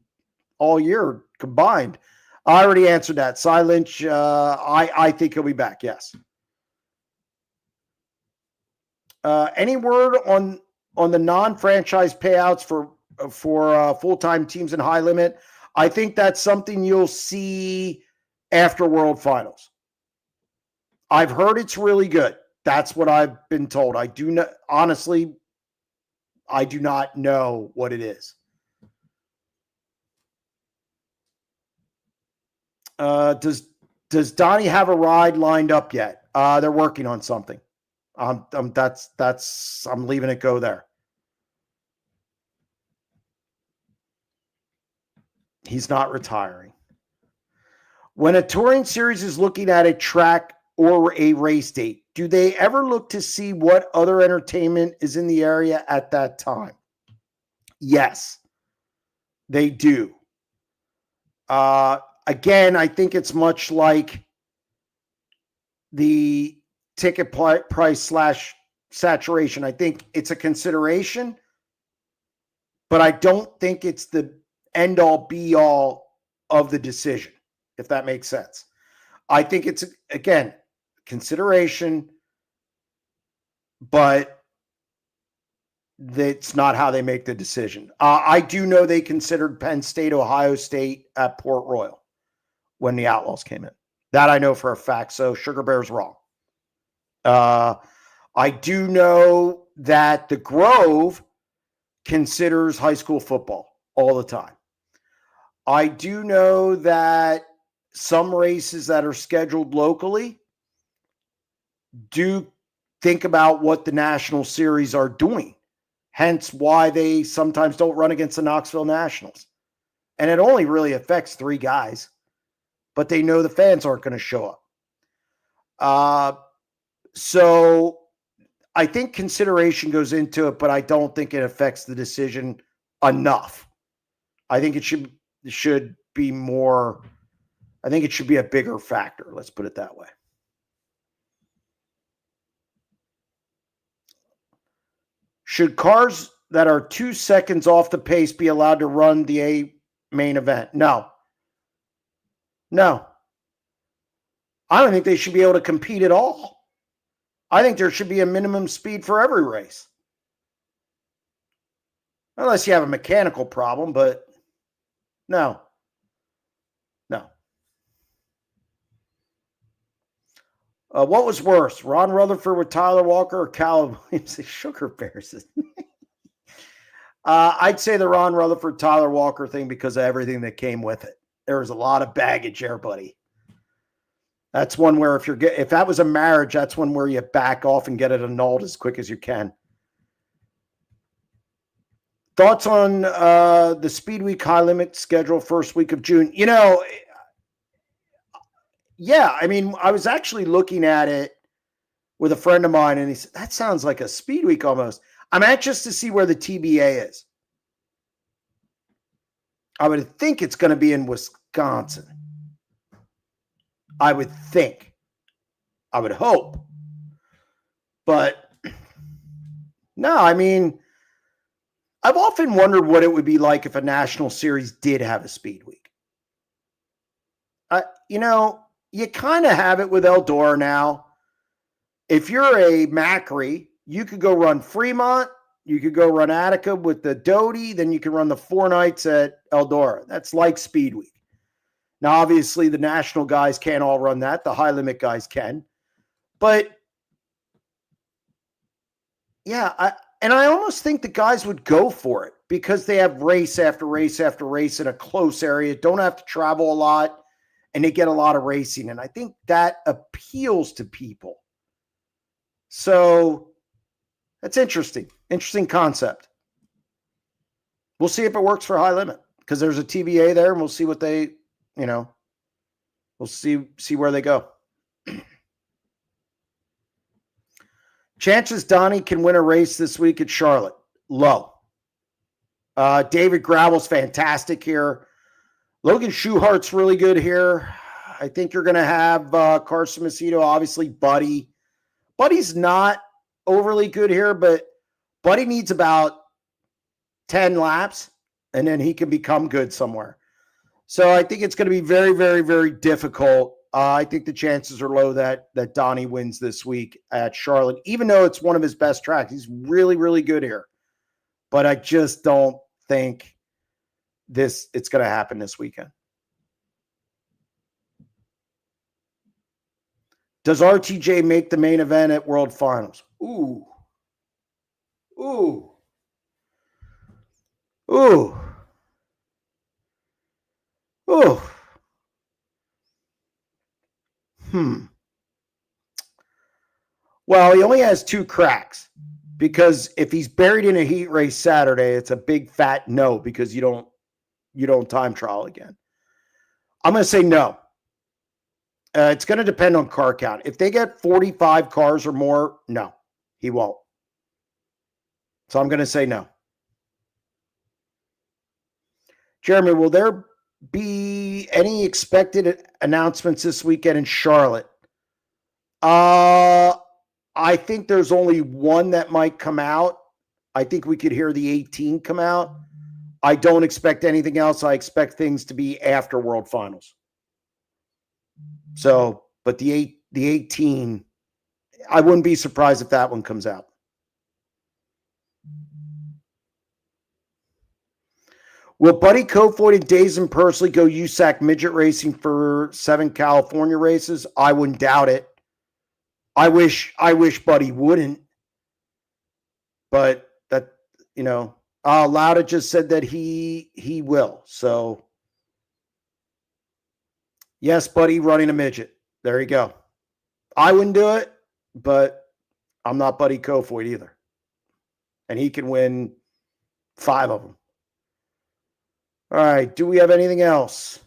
all year combined. I already answered that. Cy Lynch, I think he'll be back. Yes. Any word on the non-franchise payouts for full-time teams in high limit? I think that's something you'll see after World Finals. I've heard it's really good. That's what I've been told. I do not, honestly, I do not know what it is. Does Donnie have a ride lined up yet? They're working on something. I'm leaving it go there. He's not retiring. When a touring series is looking at a track or a race date, do they ever look to see what other entertainment is in the area at that time? Yes, they do. Again, I think it's much like the ticket price / saturation. I think it's a consideration, but I don't think it's the end all be all of the decision, if that makes sense. I think it's, again, consideration, but that's not how they make the decision. I do know they considered Penn State, Ohio State at Port Royal when the Outlaws came in. That I know for a fact. So Sugar Bear's wrong. I do know that the Grove considers high school football all the time. I do know that some races that are scheduled locally do think about what the national series are doing. Hence why they sometimes don't run against the Knoxville Nationals. And it only really affects 3 guys, but they know the fans aren't going to show up. So I think consideration goes into it, but I don't think it affects the decision enough. I think it should be more. I think it should be a bigger factor. Let's put it that way. Should cars that are 2 seconds off the pace be allowed to run the A main event? No. I don't think they should be able to compete at all. I think there should be a minimum speed for every race. Unless you have a mechanical problem, but no. What was worse, Ron Rutherford with Tyler Walker or Caleb Williams? The Sugar Bears. I'd say the Ron Rutherford, Tyler Walker thing because of everything that came with it. There was a lot of baggage there, buddy. That's one where if that was a marriage, that's one where you back off and get it annulled as quick as you can. Thoughts on the Speed Week high limit schedule first week of June? yeah, I mean, I was actually looking at it with a friend of mine, and he said, that sounds like a speed week almost. I'm anxious to see where the TBA is. I would think it's going to be in Wisconsin. I would think. I would hope. But no, I mean, I've often wondered what it would be like if a national series did have a speed week. You kind of have it with Eldora now. If you're a Macri, you could go run Fremont, you could go run Attica with the Doty, then you can run the 4 nights at Eldora. That's like speed week. Now, obviously, the national guys can't all run that. The high limit guys can. But, yeah, I almost think the guys would go for it because they have race after race after race in a close area, don't have to travel a lot, and they get a lot of racing. And I think that appeals to people. So that's interesting. Interesting concept. We'll see if it works for high limit because there's a TBA there, and we'll see what they, we'll see where they go. Chances Donnie can win a race this week at Charlotte. Low. David Gravel's fantastic here. Logan Schuhart's really good here. I think you're going to have Carson Macedo, obviously Buddy. Buddy's not overly good here, but Buddy needs about 10 laps, and then he can become good somewhere. So I think it's going to be very, very, very difficult. I think the chances are low that Donnie wins this week at Charlotte, even though it's one of his best tracks. He's really, really good here. But I just don't think it's going to happen this weekend. Does RTJ make the main event at World Finals? Ooh. Well, he only has 2 cracks because if he's buried in a heat race Saturday, it's a big fat no because you don't time trial again. I'm going to say no. It's going to depend on car count. If they get 45 cars or more, no, he won't. So I'm going to say no. Jeremy, will there be any expected announcements this weekend in Charlotte? I think there's only one that might come out. I think we could hear the 18 come out. I don't expect anything else. I expect things to be after World Finals. So, but the 18, I wouldn't be surprised if that one comes out. Will Buddy Kofoid and Dazen Pursley go USAC midget racing for 7 California races? I wouldn't doubt it. I wish Buddy wouldn't. But that, Lauda just said that he will. So, yes, Buddy running a midget. There you go. I wouldn't do it, but I'm not Buddy Kofoid either. And he can win 5 of them. All right. Do we have anything else?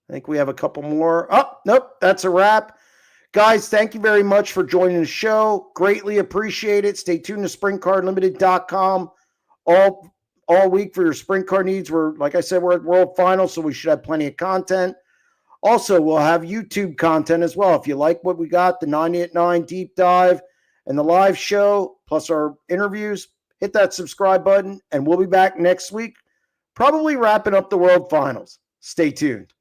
I think we have a couple more. Oh, nope. That's a wrap. Guys, thank you very much for joining the show. Greatly appreciate it. Stay tuned to SprintCarUnlimited.com all week for your sprint car needs. Like I said, we're at World Finals, so we should have plenty of content. Also, we'll have YouTube content as well. If you like what we got, the 90 at 9 deep dive and the live show, plus our interviews, hit that subscribe button, and we'll be back next week, probably wrapping up the World Finals. Stay tuned.